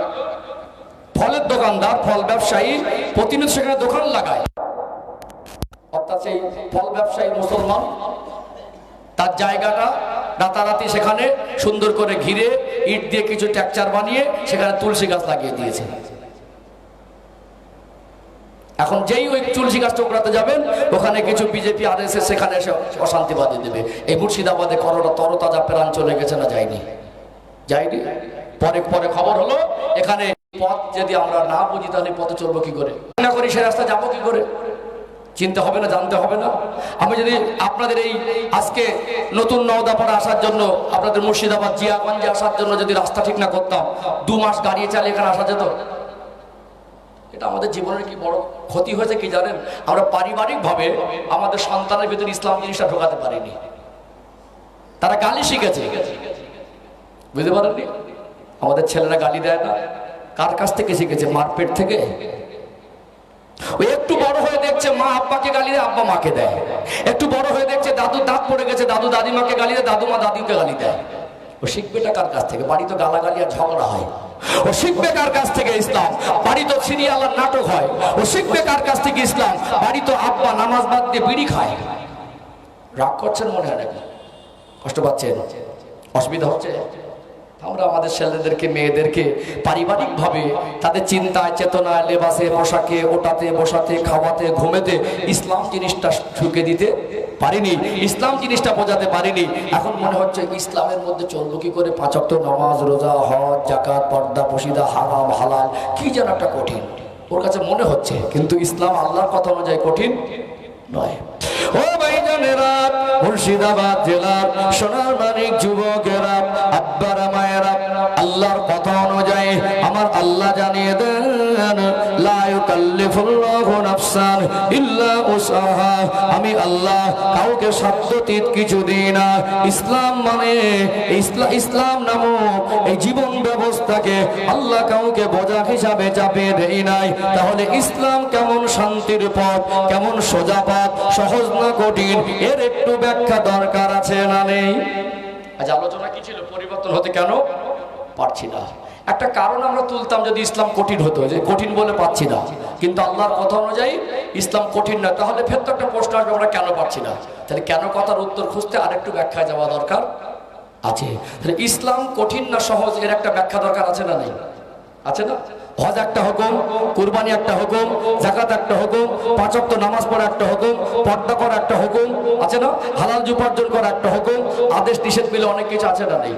ফলের দোকানদার, ফল ব্যবসায়ী প্রতিনিয়ত সেখানে দোকান লাগায়। অর্থাৎ সেই ফল ব্যবসায়ী মুসলমান, তার জায়গাটা রাতারাতি সেখানে সুন্দর করে ঘিরে ইট দিয়ে কিছু টেকচার বানিয়ে সেখানে তুলসী গাছ লাগিয়ে দিয়েছে। এখন যেই ওই তুলসী গাছ টোকরাতে যাবেন, ওখানে কিছু বিজেপি RSS সেখানে এসে অশান্তি বাঁধিয়ে দেবে। এই মুর্শিদাবাদে করোনা তরতাজা প্রাণ চলে গেছে না? যায়নি। পরে খবর হলো এখানে পথ যদি আমরা না বুঝি তাহলে পথে চলবো কি করে, না করি সে রাস্তা যাবো কি করে, চিনতে হবে না, জানতে হবে না? আমি যদি আপনাদের এই আজকে নতুন নওদাপাড়া আসার জন্য, আপনাদের মুর্শিদাবাদ জিয়াগঞ্জে আসার জন্য যদি রাস্তা ঠিক না করতাম, 2 মাস গাড়ি চালিয়ে এখানে আসা যেত। এটা আমাদের জীবনের কি বড় ক্ষতি হয়েছে কি জানেন? আমরা পারিবারিকভাবে আমাদের সন্তানের ভিতরে ইসলাম জিনিসটা ঢোকাতে পারিনি। তারা গালি শিখেছে, বুঝতে পারেননি? আমাদের ছেলেরা গালি দেয় না, কার কাছ থেকে শিখেছে? মার পেট থেকে। ওই একটু বড় হয়ে দেখছে মা আব্বাকে গালি দেয়, আব্বা মাকে দেয়। একটু বড় হয়ে দেখছে দাদু দাঁত পড়ে গেছে, দাদু দাদিমাকে গালি দেয়, দাদু মা দাদিকে গালি দেয়। ও শিখবেটা কার কাছ থেকে? বাড়ি তো গালাগালি আর ঝগড়া হয়। ও শিখবে কার কাছ থেকে ইসলাম? বাড়ি তো সিরিয়াল আর নাটক হয়। ও শিখবে কার কাছ থেকে ইসলাম? বাড়ি তো আব্বা নামাজ বাদ দিয়ে বিড়ি খায়। রাগ করছেন মনে হয় নাকি? কষ্ট পাচ্ছেন? অসুবিধা হচ্ছে? আমরা আমাদের ছেলেদেরকে, মেয়েদেরকে পারিবারিকভাবে তাদের চিন্তায়, চেতনায়, লেবাসে, পোশাকে, ওটাতে, বসাতে, খাওয়াতে, ঘুমেতে ইসলাম জিনিসটা ঢুকে দিতে পারিনি, ইসলাম জিনিসটা বোঝাতে পারিনি। এখন মনে হচ্ছে ইসলামের মধ্যে চলবো কি করে? 5 ওয়াক্ত নামাজ, রোজা, হজ, যাকাত, পর্দা, পশিদা, হারাম, হালাল, কি যেন একটা কঠিন ওর কাছে মনে হচ্ছে। কিন্তু ইসলাম আল্লাহর কথা অনুযায়ী কঠিন নয়। ও ভাইজানেরা, মুর্শিদাবাদ জেলার সোনার মানিক যুবকেরা, আব্বারা, মায়েরা, আল্লাহর কথা অনুযায়ী আমার আল্লাহ জানিয়ে দেন, লা ইউকাল্লিফুল্লাহু নাফসান ইল্লা উসআহা, আমি আল্লাহ কাউকে সাধ্যতীত কিছু দিই না। ইসলাম মানে ইসলাম নামক এই জীবন ব্যবস্থাকে আল্লাহ কাউকে বোঝা হিসাবে চাপিয়ে দেই নাই। তাহলে ইসলাম কেমন শান্তির পথ, কেমন সোজা পথ, সহজ না কঠিন, এর একটু ব্যাখ্যা দরকার আছে না নেই? আজ আলোচনা কি ছিল? পরিবর্তন হতে কেন পারছি না। একটা কারণ আমরা তুলতাম যদি ইসলাম কঠিন হতো, যে কঠিন বলে পাচ্ছি না, কিন্তু আল্লাহর কথা অনুযায়ী ইসলাম কঠিন না। তাহলে ফের তো একটা প্রশ্ন আসবে, আমরা কেন পারছি না? তাহলে কেন কথার উত্তর খুঁজতে আরেকটু ব্যাখ্যায় যাওয়া দরকার আছে। তাহলে ইসলাম কঠিন না সহজ, এর একটা ব্যাখ্যা দরকার আছে না নেই? আছে না? হজ একটা হুকুম, কুরবানি একটা হুকুম, যাকাত একটা হুকুম, 5 ওয়াক্ত নামাজ পড়া একটা হুকুম, পর্দা করা একটা হুকুম, আছে না? হালাল উপার্জন করা একটা হুকুম, আদেশ নিষেধ মিলে অনেক কিছু আছে না নেই?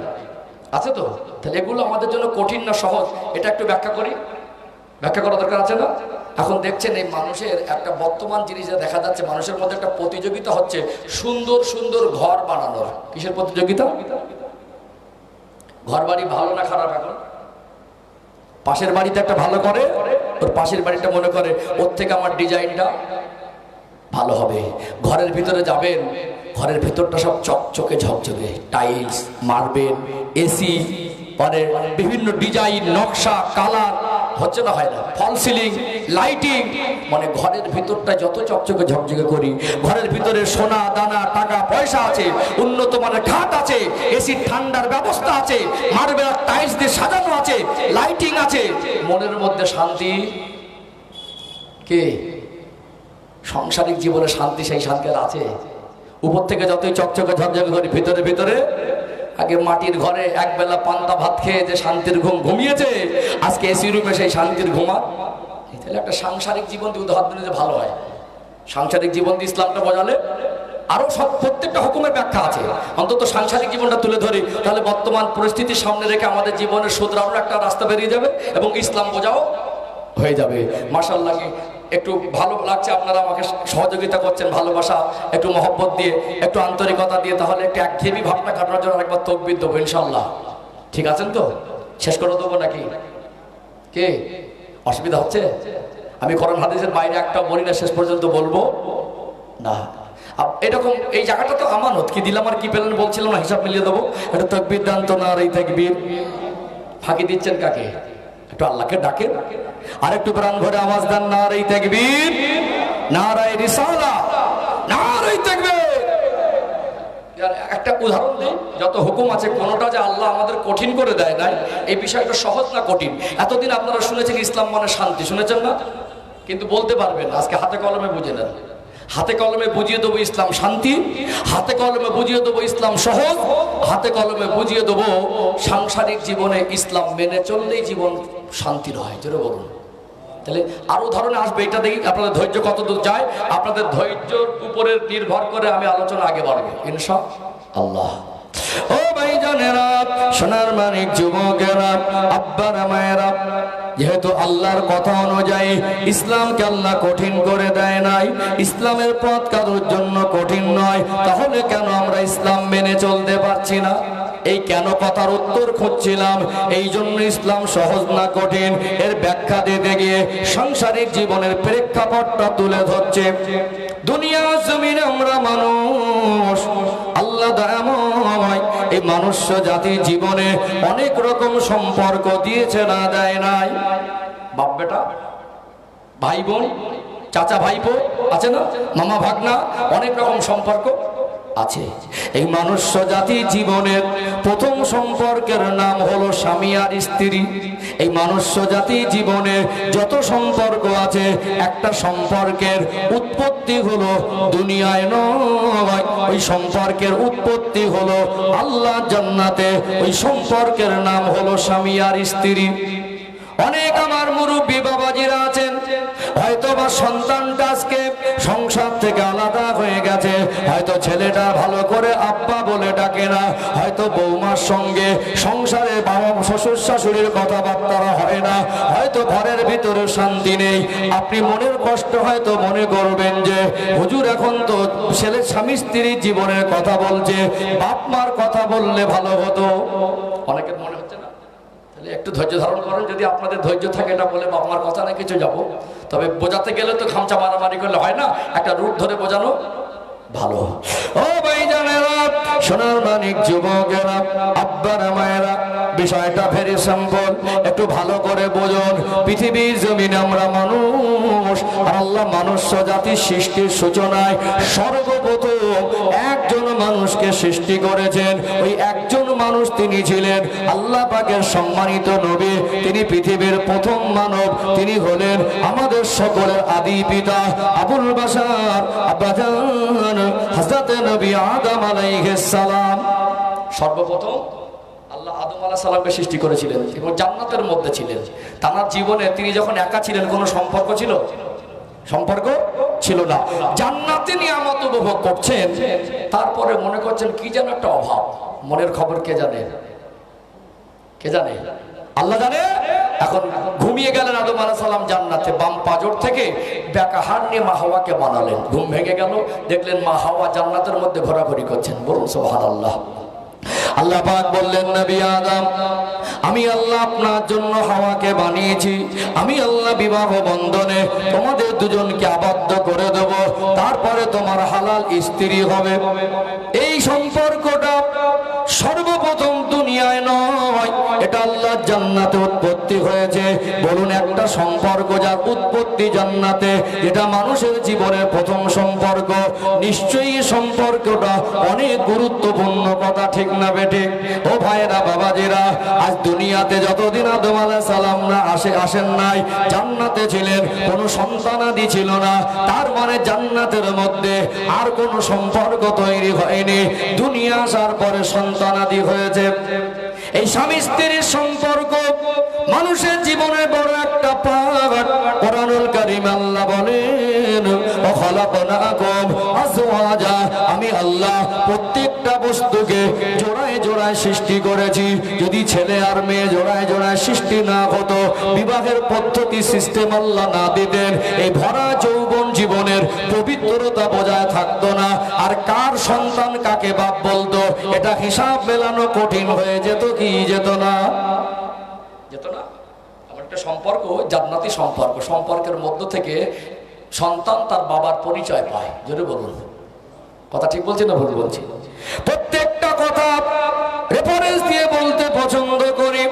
আছে তো? তাহলে এগুলো আমাদের জন্য কঠিন না সহজ, এটা একটু ব্যাখ্যা করি। ব্যাখ্যা করা দরকার আছে না? এখন দেখছেন এই মানুষের একটা বর্তমান জিনিস দেখা যাচ্ছে, মানুষের মধ্যে একটা প্রতিযোগিতা হচ্ছে সুন্দর সুন্দর ঘর বানানোর। কিসের প্রতিযোগিতা? ঘর বাড়ি ভালো না খারাপ? এখন পাশের বাড়িতে একটা ভালো করে, ওর পাশের বাড়িটা মনে করে ওর থেকে আমার ডিজাইনটা ভালো হবে। ঘরের ভিতরে যাবেন, ঘরের ভিতরটা সব চকচকে ঝকঝকে, টাইলস, মার্বেল, এসি, পরে বিভিন্ন ডিজাইন, নকশা, কালার, হচ্ছে না হয় না, ফল সিলিং, লাইটিং, মানে ঘরের ভিতরটা যত চকচকে ঝকঝকে করি, ঘরের ভিতরে সোনা দানা টাকা পয়সা আছে, উন্নত মানের খাট আছে, এসি ঠান্ডার ব্যবস্থা আছে, মার্বেল টাইলস দিয়ে সাজানো আছে, লাইটিং আছে, মনের মধ্যে শান্তি কে? সাংসারিক জীবনে শান্তি, সেই শান্তি আর আছে? উপর থেকে যতই চকচকে ঝকঝকে করি, ভিতরে ভিতরে আগে মাটির ঘরে একবেলা পান্তা ভাত খেয়ে যে শান্তির ঘুম ঘুমিয়েছে, আজকে এসি রুমে সেই শান্তির ঘুমা। তাহলে একটা সাংসারিক জীবন দিয়ে উদাহরণ দিলে ভালো হয়। সাংসারিক জীবন দিয়ে ইসলামটা বোঝালে আরো সব প্রত্যেকটা হুকুমের ব্যাখ্যা আছে। অন্তত সাংসারিক জীবনটা তুলে ধরি, তাহলে বর্তমান পরিস্থিতির সামনে রেখে আমাদের জীবনের শুধরানোর একটা রাস্তা বেরিয়ে যাবে এবং ইসলাম বোঝাও হয়ে যাবে। মাশাআল্লাহ, একটু ভালো লাগছে আপনারা আমাকে সহযোগিতা করছেন, ভালোবাসা, একটু মহব্বত দিয়ে, একটু আন্তরিকতা দিয়ে। তাহলে একটু একঘেয়েমি ভাবনা কাটানোর জন্য একবার তাকবীর দেবো ইনশাআল্লাহ। ঠিক আছেন তো? শেষ করে দেবো নাকি? কে অসুবিধা হচ্ছে? আমি কোরআন হাদিসের বাইরে একটা বলি না, শেষ পর্যন্ত বলবো না। এরকম এই জায়গাটা তো আমানত, কি দিলাম আর কি পেলেন বলছিলাম না, হিসাব মিলিয়ে দেবো। এটা তাকবীর দান তো না, আর এই তাকবীর ফাঁকি দিচ্ছেন কাকে? একটু আল্লাহকে ডাকেন, আর একটু প্রাণ ভরে আওয়াজ দেন, নারে তাকবীর, নারে রিসালাত, নারে তাকবীর। একটা উদাহরণ দিই, যত হুকুম আছে কোনটা যে আল্লাহ আমাদের কঠিন করে দেয় নাই, এই বিষয়টা সহজ না কঠিন? এতদিন আপনারা শুনেছেন ইসলাম মানে শান্তি, শুনেছেন না? কিন্তু বলতে পারবেন না। আজকে হাতে কলমে বুঝে নেন, হাতে কলমে বুঝিয়ে দেবো ইসলাম শান্তি, হাতে কলমে বুঝিয়ে দেবো ইসলাম সহজ, হাতে কলমে বুঝিয়ে দেবো সাংসারিক জীবনে ইসলাম মেনে চললেই জীবন শান্তির হয়। জোরে বলুন। তাহলে আরো উদাহরণে আসবে, এটা দেখি আপনাদের ধৈর্য কতদূর যায়। আপনাদের ধৈর্যের উপরে নির্ভর করে আমি আলোচনা আগে বাড়বে ইনশাআল্লাহ। ও ভাইজানেরা, সোনার মানিক যুবকেরা, আব্বারা মায়েরা, যেহেতু আল্লাহর কথা অনুযায়ী ইসলামকে আল্লাহ কঠিন করে দেয় নাই, ইসলামের পথ কারোর জন্য কঠিন নয়, তাহলে কেন আমরা ইসলাম মেনে চলতে পারছি না? এই কেন কথার উত্তর খুঁজছিলাম। এই জন্য ইসলাম সহজ না কঠিন, এর ব্যাখ্যা দিতে গিয়ে সাংসারিক জীবনের প্রেক্ষাপটটা তুলে ধরছে। দুনিয়া জমিনে আমরা মানুষ, আল্লাহ দয়াময় এই মনুষ্য জাতির জীবনে অনেক রকম সম্পর্ক দিয়েছে, না দেয় নাই? বাপ বেটা, ভাই বোন, চাচা ভাইপো, আছে না? মামা ভাগনা, অনেক রকম সম্পর্ক আছে। এই মনুষ্য জাতি জীবনের প্রথম সম্পর্কের নাম হলো স্বামী আর স্ত্রী। এই মনুষ্য জাতি জীবনে যত সম্পর্ক আছে, একটা সম্পর্কের উৎপত্তি হলো দুনিয়ায় নয়, ওই সম্পর্কের উৎপত্তি হলো আল্লাহ জান্নাতে। ওই সম্পর্কের নাম হলো স্বামী আর স্ত্রী। অনেক আমার মুরব্বী বাবাজিরা আছেন, হয়তো বা সন্তানটা আজকে সংসার থেকে আলাদা হয়ে গেছে, হয়তো ছেলেটা ভালো করে আব্বা বলে ডাকে না, হয়তো বৌমার সঙ্গে সংসারে বাবা শ্বশুর শাশুড়ির কথাবার্তা হয় না, হয়তো ঘরের ভিতরে শান্তি নেই। আপনি মনের কষ্ট হয়তো মনে করবেন যে হুজুর এখন তো ছেলে স্বামী স্ত্রীর জীবনের কথা বলছে, বাপ মার কথা বললে ভালো হতো। অনেকের মনে হচ্ছে না? তাহলে একটু ধৈর্য ধারণ করেন, যদি আপনাদের ধৈর্য থাকে এটা বলে বাপ মার কথা না কিছু যাব, তবে বোঝাতে গেলে তো খামচা মারামারি করলে হয় না, একটা রুট ধরে বোঝানো ভালো। ও ভাইজানেরা, সোনার মানিক যুবকেরা, আব্বারা মায়েরা, বিষয়টা ভেরি সিম্পল, একটু ভালো করে বুঝুন। পৃথিবীর জমিনে আমরা মানুষ, আর আল্লাহ মনুষ্য জাতির সৃষ্টির সূচনায় সর্বপ্রথম একজন মানুষকে সৃষ্টি করেছেন। ওই একজন মানুষ তিনি ছিলেন আল্লাহ পাকের সম্মানিত নবী, তিনি পৃথিবীর প্রথম মানব, তিনি হলেন আমাদের সকলের আদি পিতা আবুল বাশার আব্বাজান হযরত নবী আদম আলাইহিস সালাম। সর্বপ্রথম আল্লাহ আদম আলাইহিস সালামকে সৃষ্টি করেছিলেন এবং জান্নাতের মধ্যে ছিলেন। তার জীবনে তিনি যখন একা ছিলেন কোনো সম্পর্ক ছিল? সম্পর্ক ছিল না। জান্নাতে নিয়ামত উপভোগ করছেন, তারপরে মনে করছেন কি যেন একটা অভাব। মনের খবর কে জানে? কে জানে? আল্লাহ জানে। এখন ঘুমিয়ে গেলেন আদম আলাইহিস সালাম জান্নাতে, বাম পাজর থেকে বেকা হাত নিয়ে মা হাওয়াকে বানালেন। ঘুম ভেঙে গেল, দেখলেন মা হাওয়া জান্নাতের মধ্যে ঘোরাঘুরি করছেন। বলুন সুবহানাল্লাহ। আল্লাহ পাক বললেন, নবী আদম, আমি আল্লাহ আপনার জন্য হাওয়াকে বানিয়েছি, আমি আল্লাহ বিবাহ বন্ধনে তোমাদের দুজনকে আবদ্ধ করে দেব, তারপরে তোমার হালাল স্ত্রী হবে। এই সম্পর্কটা সর্বপ্রথম দুনিয়ায় নয়, এটা আল্লাহ জান্নাতে উৎপত্তি হয়েছে। বলুন, একটা সম্পর্ক যার উৎপত্তি জান্নাতে, এটা মানুষের জীবনের প্রথম সম্পর্ক। নিশ্চয়ই সম্পর্কটা অনেক গুরুত্বপূর্ণ কথা, ঠিক না বেটে? ও ভাইরা, বাবাজিরা, আজ দুনিয়াতে যতদিন আদম আলাইহিস সালাম না আসেন নাই, জান্নাতে ছিলেন, কোনো সন্তানাদি ছিল না। তার মানে জান্নাতের মধ্যে আর কোনো সম্পর্ক তৈরি হয়নি। দুনিয়া আসার পরে সন্তানাদি হয়েছে। এই স্বামী স্ত্রীর সম্পর্ক মানুষের জীবনে বড় একটা পাঠ। কোরআনুল কারীম আল্লাহ বলেন, ও খালাকনাকুম আজওয়াজা, আমি আল্লাহ প্রত্যেকটা বস্তুকে জোড়ায় জোড়ায় সৃষ্টি করেছি। যদি ছেলে আর মেয়ে জোড়ায় জোড়ায় সৃষ্টি না হতো, বিবাহের পদ্ধতি সিস্টেম আল্লাহ না দিতেন, এই ভরা যৌবন জীবনের পবিত্রতা বজায় থাকতো না। আর কার সন্তান কাকে বাপ বলতো, এটা হিসাব মেলানো কঠিন হয়ে যেত কি যেত না? যেত না। আমার একটা সম্পর্ক জান্নাতি সম্পর্ক, সম্পর্কের মধ্য থেকে সন্তান তার বাবার পরিচয় পায়। জোরে বলুন, কথা ঠিক বলছি না ভুল বলছি? প্রত্যেকটা কথা রেফারেন্স দিয়ে বলতে পছন্দ করি।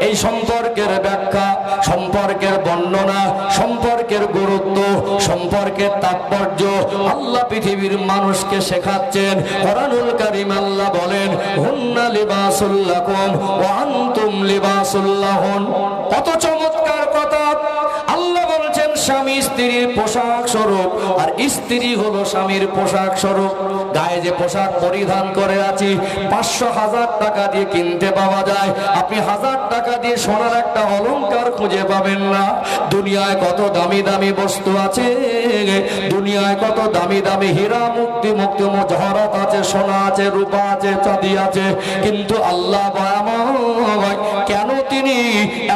এই সম্পর্কের ব্যাখ্যা, সম্পর্কের বর্ণনা, সম্পর্কের গুরুত্ব, সম্পর্কের তাৎপর্য আল্লাহ পৃথিবীর মানুষকে শেখাচ্ছেন। কোরআনুল কারীম আল্লাহ বলেন, হুন্না লিবাসুল লাকুম ওয়া আনতুম লিবাসুল লাহুন। কত চমৎকার কথা! আল্লাহ বলছেন স্বামী স্ত্রীর পোশাক স্বরূপ, আর স্ত্রী হলো স্বামীর পোশাক স্বরূপ। গায়ে যে পোশাক পরিধান করে আছি 500-1000 টাকা দিয়ে কিনতে পাওয়া যায়। আপনি 1000 টাকা দিয়ে সোনার একটা অলংকার খুঁজে পাবেন না। দুনিয়ায় কত দামি দামি বস্তু আছে, দুনিয়ায় কত দামি দামি হীরা মুক্তি জহরত আছে, সোনা আছে, রূপা আছে, চাঁদি আছে, কিন্তু আল্লাহ কেন তিনি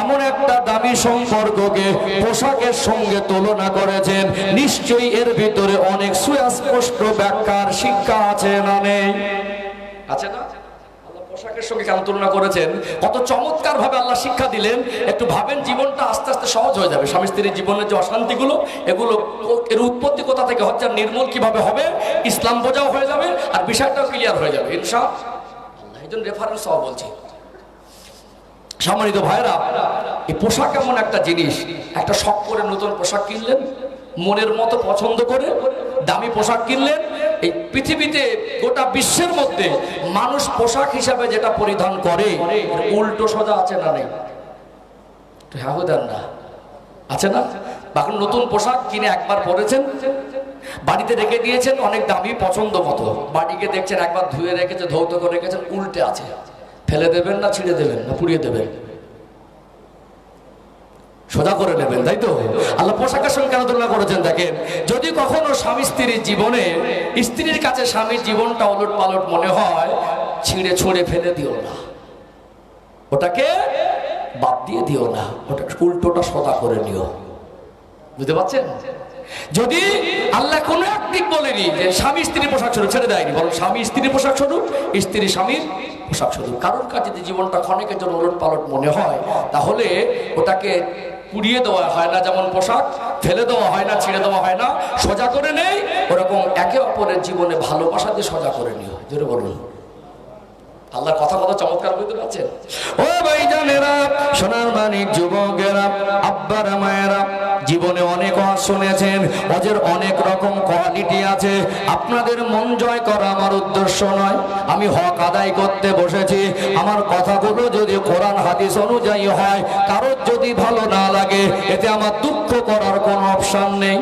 এমন একটা দামি সম্পর্ককে পোশাকের সঙ্গে তুলনা করেছেন? নিশ্চয়ই এর ভিতরে অনেক সুস্পষ্ট ব্যাখ্যার শিক্ষা আছে না নেই? আছে না? আল্লাহ পোশাকের সঙ্গে কেন তুলনা করেছেন, কত চমৎকার ভাবে আল্লাহ শিক্ষা দিলেন। একটু ভাবেন, জীবনটা আস্তে আস্তে সহজ হয়ে যাবে। স্বামী স্ত্রীর জীবনের যে অশান্তিগুলো, এগুলো এর উৎপত্তি কোথা থেকে হচ্ছে, নির্মূল কিভাবে হবে, ইসলাম বোঝাও হয়ে যাবে, আর বিষয়টাও ক্লিয়ার হয়ে যাবে ইনশাআল্লাহ। এই জন্য রেফারেন্স সহ বলছি। সম্মানিত ভাইরা, এই পোশাক এমন একটা জিনিস, একটা শখ করে নতুন পোশাক কিনলেন, মনের মতো পছন্দ করে দামি পোশাক কিনলেন। এই পৃথিবীতে গোটা বিশ্বের মধ্যে মানুষ পোশাক হিসাবে যেটা পরিধান করে, উল্টো সোজা আছে না নেই? হ্যাঁ দেন না, আছে না? বাকি নতুন পোশাক কিনে একবার পরেছেন, বাড়িতে রেখে দিয়েছেন অনেক দামি পছন্দ মতো, বাড়িকে দেখছেন একবার ধুয়ে রেখেছে, ধৌত করে রেখেছেন, উল্টে আছে। ফেলে দেবেন না ছিঁড়ে দেবেন না পুড়িয়ে দেবেন? সোজা করে নেবেন, তাই তো? আল্লাহ পোশাকের সঙ্গে কেন তুলনা করেছেন দেখেন। যদি কখনো স্বামী স্ত্রীর জীবনে, স্ত্রীর কাছে স্বামীর জীবনটা ওলট পালট মনে হয়, ছিঁড়ে ছুঁড়ে ফেলে দিও না, ওটাকে বাদ দিয়ে দিও না, ওটা উল্টোটা সোজা করে নিও। বুঝতে পারছেন? যদি আল্লাহ কোনো একদিক বলেনি যে স্বামী স্ত্রীর পোশাক স্বরূপ, ছেড়ে দেয়নি, বরং স্বামী স্ত্রীর পোশাক স্বরূপ, স্ত্রী স্বামীর পোশাক স্বরূপ। কারোর কাছে যদি জীবনটা ক্ষণিকের জন্য ওলট পালট মনে হয়, তাহলে ওটাকে পুড়িয়ে দেওয়া হয় না, যেমন পোশাক ফেলে দেওয়া হয় না, ছিঁড়ে দেওয়া হয় না, সোজা করে নেই, ওরকম একে অপরের জীবনে ভালোবাসা দিয়ে সোজা করে নিও। জোরে বলুন। আল্লাহর কথা কত চমৎকার, বুঝতে পারছেন? ও ভাইজানেরা, সোনার মানিক যুবকেরা, আব্বারা মায়েরা, জীবনে অনেক ওয়াজ শুনেছেন, ওয়াজের অনেক রকম কোয়ালিটি আছে। আপনাদের মন জয় করা আমার উদ্দেশ্য নয়। আমি হক আদায় করতে বসেছি। আমার কথাগুলো যদি কোরআন হাদিস অনুযায়ী হয়, কারোর যদি ভালো না লাগে, এতে আমার দুঃখ করার কোনো অপশন নেই।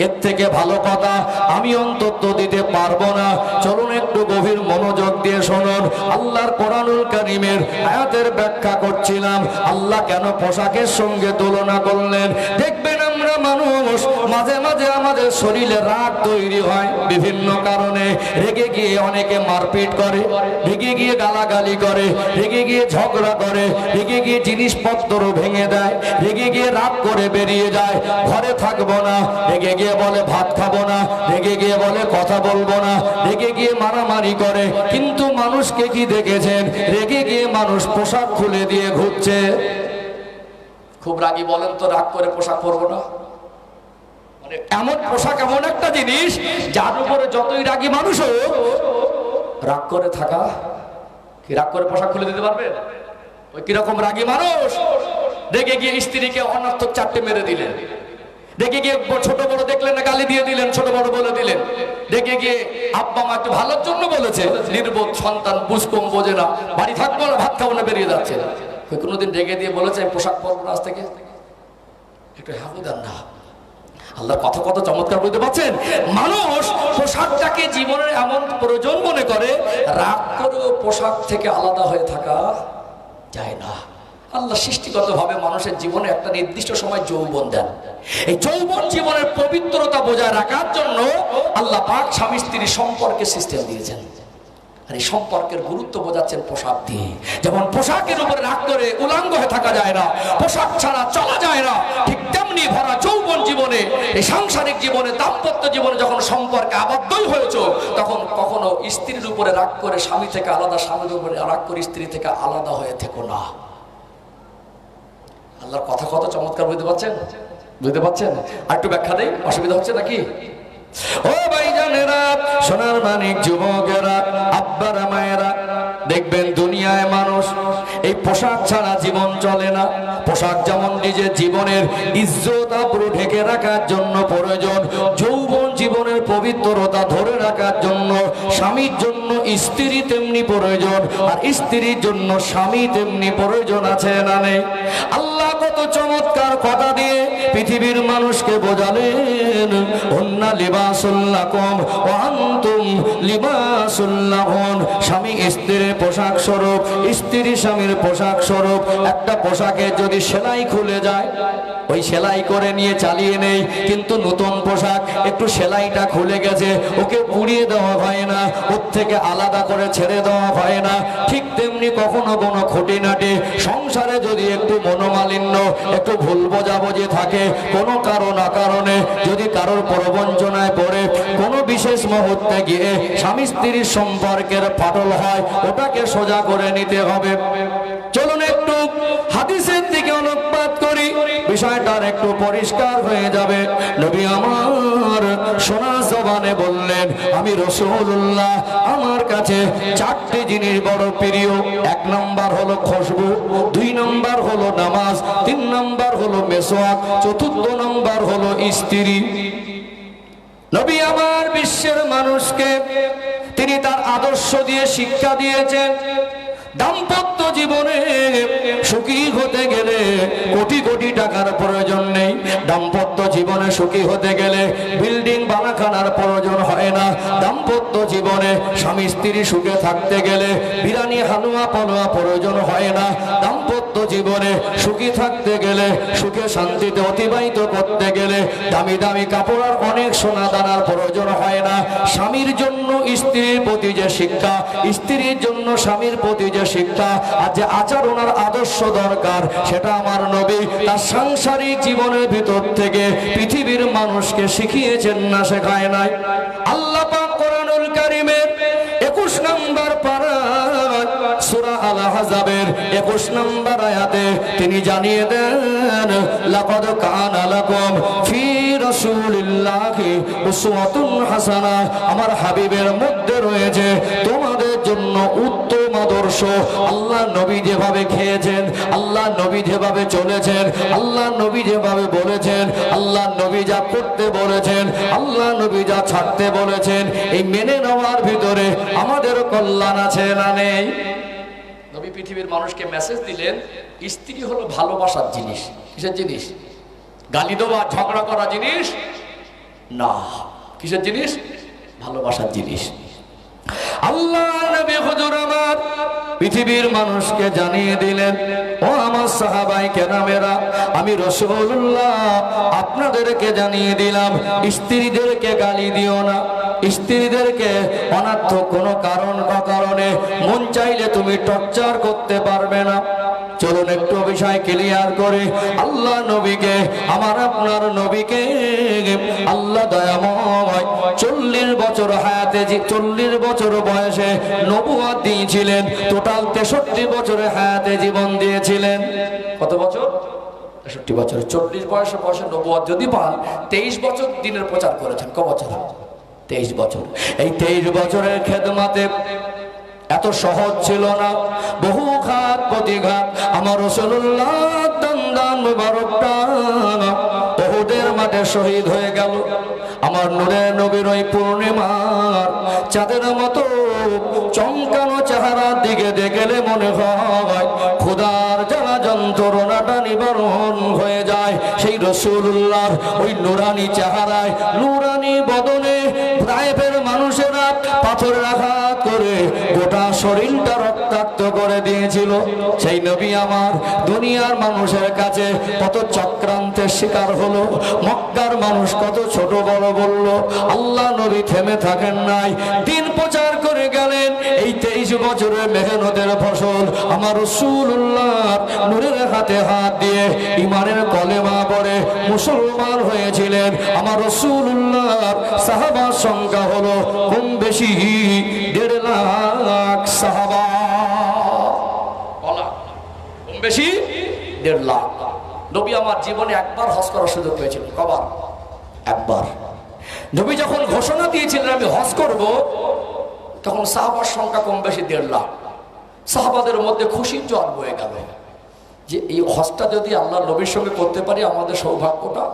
এর থেকে ভালো কথা আমি অন্তত দিতে পারবো না। চলুন একটু গভীর মনোযোগ দিয়ে শুনুন। আল্লাহর কোরআনুল কারীমের আয়াতের ব্যাখ্যা করছিলাম। আল্লাহ কেন পোশাকের সঙ্গে তুলনা করলেন? দেখবেন আমরা মানুষ মাঝে মাঝে আমাদের শরীরে রাগ তৈরি হয় বিভিন্ন কারণে। রেগে গিয়ে অনেকে মারপিট করে, রেগে গিয়ে গালাগালি করে, রেগে গিয়ে ঝগড়া করে, রেগে গিয়ে জিনিসপত্র ভেঙে দেয়, রেগে গিয়ে রাগ করে বেরিয়ে যায়, ঘরে থাকবো না, রেগে গিয়ে বলে ভাত খাবো না, রেগে গিয়ে বলে কথা বলবো না, রেগে গিয়ে মারামারি করে। কিন্তু মানুষকে কি দেখেছেন? রেগে গিয়ে মানুষ পোশাক খুলে দিয়ে ঘুরছে। খুব রাগী বলেন তো, রাগ করে পোশাক পরবো না? মানে এমন পোশাক এমন একটা জিনিস যার উপরে যতই রাগী মানুষ হোক, রাগ করে থাকা কি রাগ করে পোশাক খুলে দিতে পারবে? ওই কিরকম রাগী মানুষ রেগে গিয়ে স্ত্রীকে অনর্থক চারটে মেরে দিলেন, রেগে গিয়ে ছোট বড় দেখলেন না, গালি দিয়ে দিলেন, ছোট বড় বলে দিলেন, রেগে গিয়ে আব্বা মা একটু ভালোর জন্য বলেছে, নির্বোধ সন্তান বুঝকম বোঝে না, বাড়ি থাকবো না, ভাত খাবো না, বেরিয়ে যাচ্ছে। কোনোদিন রেগে দিয়ে বলেছে পোশাক পরবো না আজ থেকে? একটু হাবুদার না। আল্লাহর কথা কত চমৎকার, বুঝতে পারছেন? মানুষ পোশাকটাকে জীবনের এমন প্রয়োজন মনে করে, রাগ করেও পোশাক থেকে আলাদা হয়ে থাকা যায় না। আল্লাহ সৃষ্টিগতভাবে মানুষের জীবনে একটা নির্দিষ্ট সময় যৌবন দেন। এই যৌবন জীবনের পবিত্রতা বজায় রাখার জন্য আল্লাহ পাক স্বামী স্ত্রীর সম্পর্কে সিস্টেম দিয়েছেন। আর এই সম্পর্কের গুরুত্ব বোঝাচ্ছেন পোশাক দিয়ে। যেমন পোশাকের উপরে রাগ করে উলাঙ্গ হয়ে থাকা যায় না, পোশাক ছাড়া চলা যায় না, ঠিক তেমনি ভরা যৌবন জীবনে, এই সাংসারিক জীবনে, দাম্পত্য জীবনে যখন সম্পর্কে আবদ্ধই হয়েছে, তখন কখনো স্ত্রীর উপরে রাগ করে স্বামী থেকে আলাদা, স্বামীর উপরে রাগ করে স্ত্রী থেকে আলাদা হয়ে থেকো না। আল্লাহর কথা কত চমৎকার, বুঝতে পারছেন? বুঝতে পারছেন? আর একটু ব্যাখ্যা দেই, অসুবিধা হচ্ছে নাকি? ও ভাইজানেরা, সোনার মানিক যুবকেরা, আব্বারা মায়েরা, দেখবেন দুনিয়ায় মানুষ এই পোশাক ছাড়া জীবন চলে না। পোশাক যেমন নিজের জীবনের ইজ্জত আবরু ঢেকে রাখার জন্য প্রয়োজন, যৌবন জীবনের পবিত্রতা ধরে রাখার জন্য স্বামীর জন্য স্ত্রী তেমনি প্রয়োজন, আর স্ত্রীর জন্য স্বামী তেমনি প্রয়োজন আছে না নেই? আল্লাহ কত চমৎকার কথা দিয়ে পৃথিবীর মানুষকে বোঝালেন, অন্না লিবাসুল লাকুম ওয়া আনতুম লিবাসুল লাহুন। স্বামী স্ত্রীর পোশাক স্বরূপ, স্ত্রী স্বামীর পোশাক স্বরূপ। একটা পোশাকের যদি সেলাই খুলে যায়, ওই সেলাই করে নিয়ে চালিয়ে নেই, কিন্তু নতুন পোশাক একটু সেলাইটা খুলে গেছে, ওকে পুড়িয়ে দেওয়া হয় না, ওর থেকে আলাদা করে ছেড়ে দেওয়া হয় না। ঠিক তেমনি কখনো কোনো খুঁটিনাটি সংসারে যদি একটু মনোমালিন্য, একটু ভুল বোঝাবুঝি থাকে, কোনো কারণ অকারণে যদি কারোর প্রবঞ্চনায় পড়ে কোনো বিশেষ মুহূর্তে গিয়ে স্বামী স্ত্রীর সম্পর্কের ফাটল হয়, ওটাকে সোজা করে নিতে হবে। চলুন একটু হাদিসের দিকে আলোকপাত করি, বিষয়টার একটু পরিষ্কার হয়ে যাবে। নবী আমার সোনা জবানে বললেন, আমি রাসূলুল্লাহ, আমার কাছে চারটি জিনিস বড় প্রিয়। এক নাম্বার হলো খুশবু, দুই নাম্বার হলো নামাজ, তিন নাম্বার হলো মেসওয়াক, চতুর্থ নাম্বার হলো স্ত্রী। নবী আমার বিশ্বের মানুষকে তিনি তার আদর্শ দিয়ে শিক্ষা দিয়েছেন। দাম্পত্য জীবনে সুখী হতে গেলে কোটি কোটি টাকার প্রয়োজন নেই। দাম্পত্য জীবনে সুখী হতে গেলে বিল্ডিং বানাখানার প্রয়োজন হয় না। দাম্পত্য জীবনে স্বামী স্ত্রী সুখে থাকতে গেলে বিরিয়ানি হালুয়া পালুয়া প্রয়োজন হয় না। দাম্পত্য দাম্পত্য জীবনে সুখী থাকতে গেলে, সুখে শান্তিতে অতিবাহিত করতে গেলে দামি দামি কাপড় আর অনেক সোনা দানার প্রয়োজন হয় না। স্বামীর জন্য স্ত্রীর প্রতি যে শিক্ষা, স্ত্রীর জন্য স্বামীর প্রতি যে শিক্ষা আর যে আচরণ আর আদর্শ দরকার, সেটা আমার নবী তার সাংসারিক জীবনের ভিতর থেকে পৃথিবীর মানুষকে শিখিয়েছেন না শেখায় নাই? আল্লাহ পাক কোরআনুল কারীমের 21 নম্বর পারা সূরা আল আহজাবের 21 নম্বর আয়াতে তিনি জানিয়ে দেন, লাকাদ কানা লাকুম ফি রাসূলিল্লাহি উসওয়াতুন হাসানাহ, আমার হাবিবের মধ্যে রয়েছে তোমাদের জন্য উত্তম আদর্শ। আল্লাহ নবী যেভাবে খেয়েছেন, আল্লাহ নবী যেভাবে চলেছেন, আল্লাহ নবী যেভাবে বলেছেন, আল্লাহ নবী যা করতে বলেছেন, আল্লাহ নবী যা ছাড়তে বলেছেন, এই মেনে নেওয়ার ভিতরে আমাদের কল্যাণ আছে না নেই? নবী পৃথিবীর মানুষকে মেসেজ দিলেন, স্ত্রী হলো ভালোবাসার জিনিস। কিসের জিনিস? গালি দেওয়া ঝগড়া করা জিনিস না। কিসের জিনিস? ভালোবাসার জিনিস। আল্লাহ নবী হুজুর আমার পৃথিবীর মানুষকে জানিয়ে দিলেন, ও আমার সাহাবায়ে কেরামেরা, আমি রাসূলুল্লাহ আপনাদেরকে জানিয়ে দিলাম, স্ত্রীদেরকে গালি দিও না, স্ত্রীদেরকে অনার্থ কোনো কারণে মন চাইলে তুমি টর্চার করতে পারবে না। চলুন একটু বিষয় ক্লিয়ার করে। আল্লাহ নবীকে, আমার আপনার নবীকে আল্লাহ দয়াময় 40 বছর হায়াতে, 40 বছর বয়সে নবুয়ত দিয়েছিলেন, টোটাল 63 বছরে হায়াতে জীবন দিয়েছিলেন। কত বছর? 63 বছর। 40 বয়সে নবুয়ত যদি পান, 23 বছর দিনের প্রচার করেছেন। ক বছর? 23 বছর। এই 23 বছরের খেদমাতে এত সহজ ছিল না, বহু ঘাত প্রতিঘাত। আমার রাসূলুল্লাহ দান মুবারকটা উহুদের মাঠে শহীদ হয়ে গেল। আমার নূরের নবীর ওই পূর্ণিমার চাঁদের মতো চমকানো চেহারার দিকে দেখলে মনে হয় খোদার জ্বালা যন্ত্রণাটা নিবারণ হয়ে যায়। সেই রাসূলুল্লাহর ওই নুরানি চেহারায়, নুরানি বদনে তায়েফের মানুষেরা পাথরের আঘাত করে গোটা শরীরটা রক্তাক্ত করে দিয়েছিল। সেই নবী আমার দুনিয়ার মানুষের কাছে কত চক্রান্তের শিকার হলো, মক্কার মানুষ কত ছোট বড় বলল। আল্লাহ নবী থেমে থাকেন নাই, দিন প্রচার করে গেলেন। এই 23 বছরের মেহনতের ফসল আমার রাসূলুল্লাহর নূরের হাতে হাত দিয়ে ঈমানের কলেমা পড়ে মুসলমান হয়েছিলেন। আমার রাসূলুল্লাহর সাহাবার সংখ্যা হলো কম বেশি 1.5 লাখ সাহাবা। বলা কম বেশি 1.5 লাখ। নবী আমার জীবনে একবার হজ করার সুযোগ পেয়েছিলেন। কবার? একবার। নবী যখন ঘোষণা দিয়েছিলেন আমি হজ করব, তখন সাহাবার সংখ্যা কম বেশি 1.5 লাখ। সাহাবাদের মধ্যে খুশির জোয়ার বয়ে গেল যে এই হজটা যদি আল্লাহ নবীর সঙ্গে করতে পারি, আমাদের সৌভাগ্যটা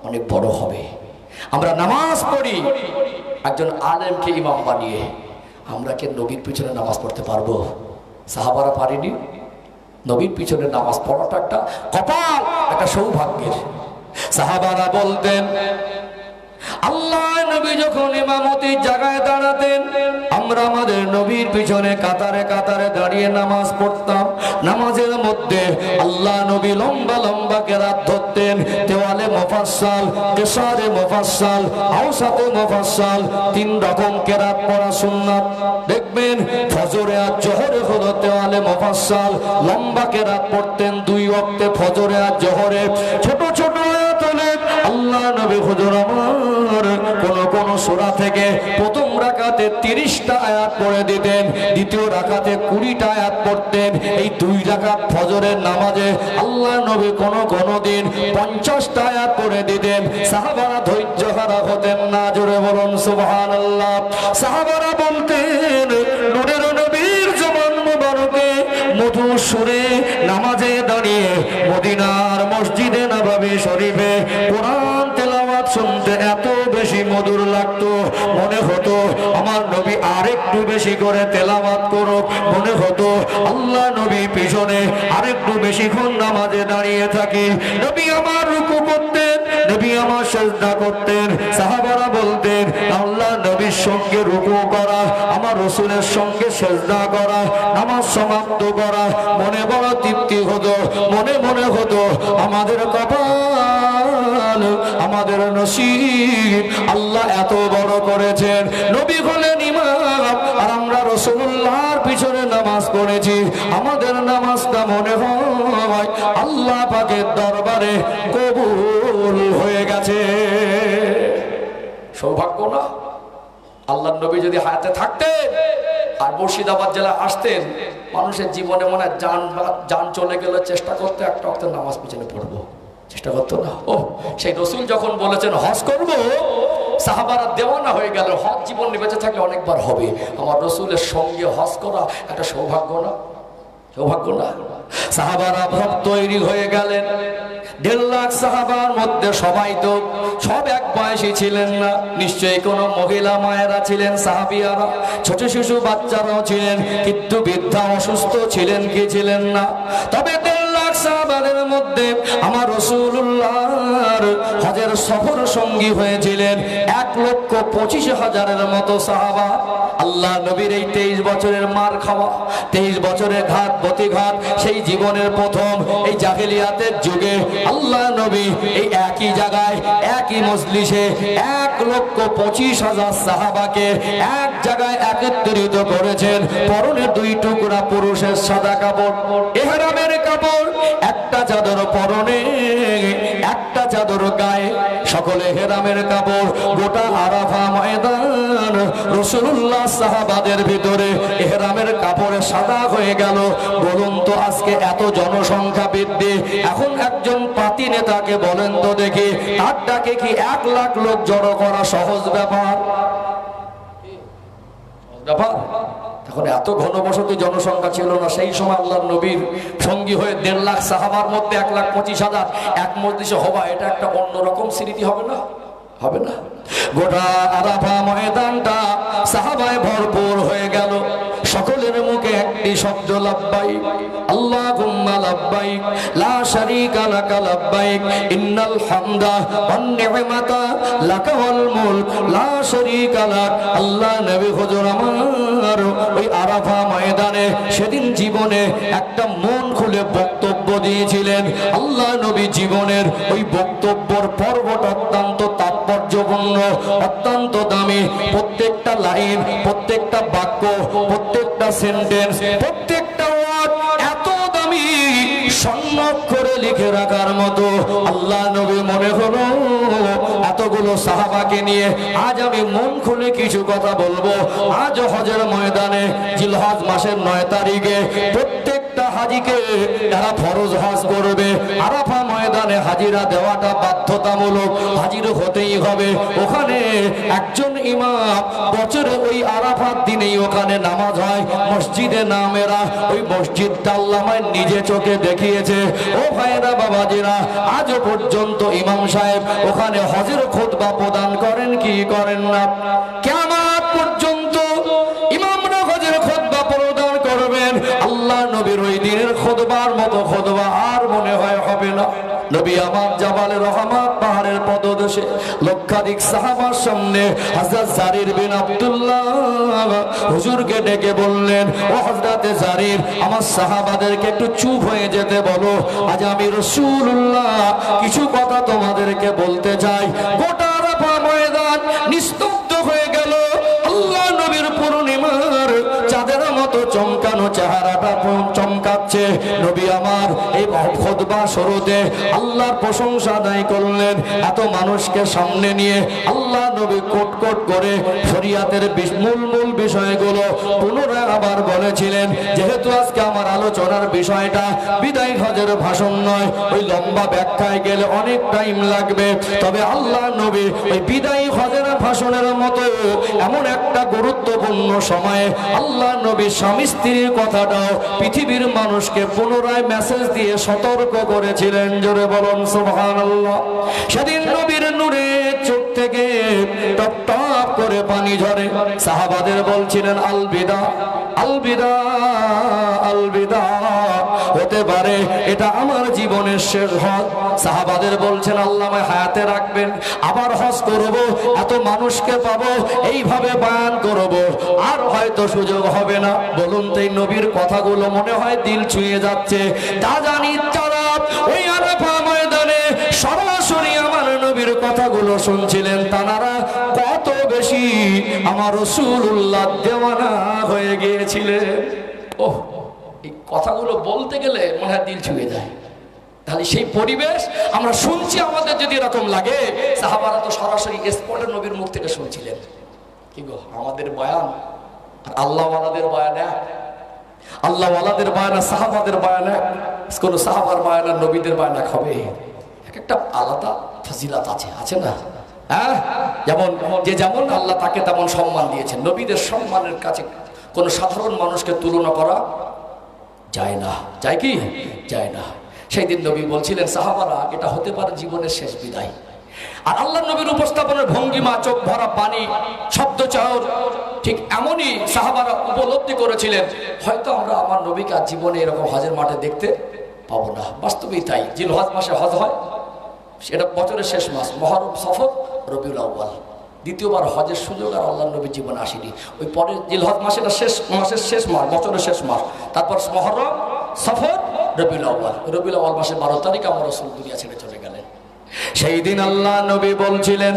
অনেক বড় হবে। আমরা নামাজ পড়ি একজন আলেমকে ইমাম বানিয়ে, আমরা কি নবীর পিছনে নামাজ পড়তে পারবো? সাহাবারা পারেনি। নবীর পিছনে নামাজ পড়াটা একটা কপাল, একটা সৌভাগ্যের। সাহাবারা বলতেন, আল্লাহ নবী যখন ইমামতির জায়গায় দাঁড়াতেন, আমরা আমাদের নবীর পিছনে কাতারে কাতারে দাঁড়িয়ে নামাজ পড়তাম। নামাজের মধ্যে আল্লাহ নবী লম্বা লম্বা কেরাত ধরতেন, তেওয়ালে মুফাসসাল, কিসারে মুফাসসাল, আওসাতে মুফাসসাল, 3 রকম কেরাত পড়া সুন্নাত। দেখবেন ফজরে আর জোহরে হলো তেওয়ালে মুফাসসাল, লম্বা কেরাত পড়তেন 2 ওয়াক্তে ফজরে আর জোহরে। ছোট ছোট আয়াত হলে আল্লাহ নবী হুজুর আমার কোন সূরা থেকে প্রথম রাকাতে 30টা আয়াত পড়ে দিতেন, দ্বিতীয় রাকাতে 20টা আয়াত পড়তেন। এই 2 রাকাত ফজরের নামাজে আল্লাহ নবী কোন দিন 50টা আয়াত পড়ে দিতেন। সাহাবারা ধৈর্য হারা হতেন না। জোরে বলুন সুবহানাল্লাহ। সাহাবারা বলতেন, নূরের নবীর জবান মুবারকে মধু সুরে নামাজে দাঁড়িয়ে মদিনার মসজিদে নববী শরীফে কোরআন তেলাওয়াত শুনতে এত বেশি মধুর লাগতো, মনে হতো আমার নবী আরেকটু বেশি করে তেলাওয়াত করুক। মনে হতো আল্লাহ নবী পিছনে আরেকটু বেশিক্ষণ নামাজে দাঁড়িয়ে থাকি। নবী আমার রুকু করতেন, নবী আমার সিজদা করতেন। সাহাবারা বলতেন, আল্লাহ নবীর সঙ্গে রুকু করা, আমার রাসূলের সঙ্গে সিজদা করা, নামাজ সমাপ্ত করা মনে বড় তৃপ্তি হতো। মনে হতো আমাদের কপাল, আমাদের নসিব আল্লাহ এত বড় করেছেন। নবী হলেন ইমাম আর আমরা রাসূলুল্লাহর পিছনে নামাজ পড়েছি, আমাদের নামাজটা মনে হয় আল্লাহ পাকের দরবারে কবুল হয়ে গেছে। সৌভাগ্য না? আল্লাহর নবী যদি হায়াতে থাকতেন আর মুর্শিদাবাদ জেলায় আসতেন, মানুষের জীবনে মনে হয় জান চলে গেলে চেষ্টা করতে একটা অক্ত নামাজ পিছনে পড়বো, চেষ্টা করতো না? ও সেই রসুল যখন বলেছেন হজ করব, সাহাবারা দেওয়ানা হয়ে গেল। হজ জীবন বেঁচে থাকলে অনেকবার হবে। আমার রসুলের সঙ্গে হজ করা একটা সৌভাগ্য না? সৌভাগ্য না? সাহাবারা ভাব তৈরি হয়ে গেলেন। 1.5 লাখ সাহাবার মধ্যে সবাই তো সব এক বয়সী ছিলেন না, নিশ্চয়ই কোন মহিলা মায়েরা ছিলেন, সাহাবিয়ারা ছোট শিশু বাচ্চারাও ছিলেন, কিন্তু বৃদ্ধা অসুস্থ ছিলেন কি ছিলেন না? তবে 1.5 লাখ সাহাবাদের মধ্যে আমার রাসূলুল্লাহর হজের সফর সঙ্গী হয়েছিলেন 1,25,000-এর মতো সাহাবা। আল্লাহ নবীর এই 23 বছরের মার খাওয়া, 23 বছরের ঘাত প্রতিঘাত, সেই জীবনের প্রথম এই জাহেলিয়াতের যুগে আল্লাহ নবী এই একই জায়গায় একই মজলিসে 1,25,000 সাহাবাকে এক জায়গায় একত্রিত করেছেন। পরনে 2 টুকরা পুরুষের সাদা কাপড়, ইহরামের কাপড়, একটা চাদর পরনে, একটা চাদর গায়ে, সকলে ইহরামের কাপড়। গোটা আরাফা ময়দান রাসূলুল্লাহ সাহাবাদের ভিতরে ইহরামের কাপড়ে সাদা হয়ে গেল। বলুন তো আজকে এত জনসংখ্যা বৃদ্ধি, এখন একজন পাতি নেতাকে বলেন তো দেখি, তার ডাকে কি 1 লাখ লোক জড়ো করা সহজ ব্যাপার? তখন এত ঘনবসতি জনসংখ্যা ছিল না। সেই সময় আল্লাহর নবীর সঙ্গী হয়ে 1.5 লাখ সাহাবার মধ্যে 1,25,000 এক মজলিসে হওয়া, এটা একটা অন্যরকম স্মৃতি হবে না? হবে না? গোটা আরাফা ময়দানটা সাহাবায় ভরপুর হয়ে গেল। সকলের মুখে একটি শব্দ লাব্বাইক আল্লাহুম্মা লাব্বাইক লা শারীকা লাকা লাব্বাইক ইন্নাল হামদা ওয়ান নি'মাতা লাকা ওয়াল মুলক লা শারীকা লাক। আল্লাহ নবী হুজুর আমার ওই আরাফা ময়দানে সেদিন জীবনে একটা মন খুলে বক্তব্য দিয়েছিলেন। আল্লাহ নবী জীবনের ওই বক্তব্যের পর্বটা অত্যন্ত তাৎপর্যপূর্ণ, অত্যন্ত দামি। প্রত্যেকটা লাইন, প্রত্যেকটা বাক্য, প্রত্যেকটা সেন্টেন্স, প্রত্যেকটা ওয়ার্ড এত দামি, সম্মান করে লিখে রাখার মতো। আল্লাহ নবী মনে হলো এতগুলো সাহাবাকে নিয়ে আজ আমি মন খুলে কিছু কথা বলবো। আজ হজের ময়দানে জিলহজ মাসের 9 তারিখে প্রত্যেকটা হাজিকে যারা ফরজ হজ করবে, আরাফা ময়দানে হাজিরা দেওয়াটা বাধ্যতামূলক, হাজির হতেই হবে। ওখানে একজন ইমাম, বছরে ওই আরাফার দিনেই ওখানে নামাজ হয় মসজিদে নামেরা। ওই মসজিদটা আল্লাহ আমায় নিজে চোখে দেখিয়েছে। ও ভাইরা বাবাজিরা, আজও পর্যন্ত ইমাম সাহেব ওখানে হজের খুতবা প্রদান করেন কি করেন না? কিয়ামত পর্যন্ত ইমামরা হজের খুতবা প্রদান করবেন। আল্লাহ নবীর ওই দিনের খুতবার মতো খুতবা আর মনে হয় হবে না। নবী আমার জাবালে রহমত পাহাড়ের পদদেশে লক্ষাধিক সাহাবার সামনে হযরত জারির বিন আব্দুল্লাহ হুজুরকে ডেকে বললেন, ও হযরতে জারির, আমার সাহাবাদেরকে একটু চুপ হয়ে যেতে বলো, আজ আমি রাসূলুল্লাহ কিছু কথা তোমাদেরকে বলতে চাই। গোটা আরাফা ময়দান নিস্তব্ধ হয়ে গেল। আল্লাহ নবীর পূর্ণিমার চাঁদের মতো চমকানো চেহারাটা চমকাচ্ছে। নবী আমার এই খুতবা শুরুতে আল্লাহর প্রশংসা আদায় করলেন। এত মানুষকে সামনে নিয়ে আল্লাহ নবী কোট কোট করে শরিয়াতের মূল বিষয়গুলো পুনরায় আবার বলেছিলেন। যেহেতু আজকে আমার আলোচনার বিষয়টা বিদায় হজের ভাষণ নয়, ওই লম্বা ব্যাখ্যায় গেলে অনেক টাইম লাগবে। তবে আল্লাহ নবী ওই বিদায় হজের ভাষণের মতো এমন একটা গুরুত্বপূর্ণ সময়ে আল্লাহ নবী স্বামী স্ত্রীর কথাটাও পৃথিবীর মানুষকে পুনরায় মেসেজ দিয়ে সতর্ক করেছিলেন। জোরে বলুন সুবহানাল্লাহ। সেদিন নবীর নূরে চোখ থেকে টপ টপ করে পানি ঝরে। সাহাবাদের বলছিলেন আলবিদা আলবিদা আলবিদা, হতে পারে এটা আমার জীবনের শেষ হজ। সাহাবাদের বলছেন আল্লাহ আমায় হায়াতে রাখবেন, আবার হজ করব, এত মানুষকে পাবো, এইভাবে বয়ান করব, আর হয়তো সুযোগ হবে না। বলুন তো এই নবীর কথাগুলো মনে হয় দিল ছুঁয়ে যাচ্ছে। তা জানি তারা ওই আরাফা ময়দানে সরাসরি আমার নবীর কথাগুলো শুনছিলেন। তারা কত বেশি আমার রাসূলুল্লাহ দেওয়ানা হয়ে গিয়েছিলেন। ওহ, এই কথাগুলো বলতে গেলে মনে হয় দিল ছুঁয়ে যায়। তাহলে সেই পরিবেশ আমরা শুনছি, আমাদের যদি এরকম লাগে, সাহাবারা তো সরাসরি স্পটে নবীর মুখ থেকে শুনছিলেন। কি গো, আমাদের বয়ান আর আল্লাহওয়ালাদের বয়ান এক? আল্লাহওয়ালাদের বয়ান আর সাহাবাদের বয়ান এক? কোন সাহাবার বয়ান আর নবীদের বয়ান এক হবে? এক একটা আলাদা ফজিলত আছে, আছে না? হ্যাঁ, যেমন যে যেমন আল্লাহ তাকে তেমন সম্মান দিয়েছেন। নবীদের সম্মানের কাছে কোন সাধারণ মানুষকে তুলনা করা যায় না। যায় কি? যায় না। সেই দিন নবী বলছিলেন, সাহাবারা, এটা হতে পারে জীবনের শেষ বিদায়। আর আল্লাহ নবীর উপস্থাপনের ভঙ্গিমা, চোখ ভরা পানি, শব্দ চাওর, ঠিক এমনই সাহাবারা উপলব্ধি করেছিলেন, হয়তো আমরা আমার নবীকে আর জীবনে এরকম হজের মাঠে দেখতে পাবো না। বাস্তবেই তাই। জিলহজ মাসে হজ হয়, সেটা বছরের শেষ মাস, মুহররম, সফর, রবিউল আউয়াল। দ্বিতীয়বার হজের সুযোগ আর আল্লাহ নবীর জীবনে আসেনি। ওই পরের জিলহজ মাস, এটা শেষ মাসের শেষ মাস, বছরের শেষ মাস। তারপর মুহররম, সফর, রবিউল আউয়াল। রবিউল আউয়াল মাসের 12 তারিখ আমার রাসূল দুনিয়া ছেড়ে চলে গেলেন। সেই দিন আল্লাহ নবী বলছিলেন,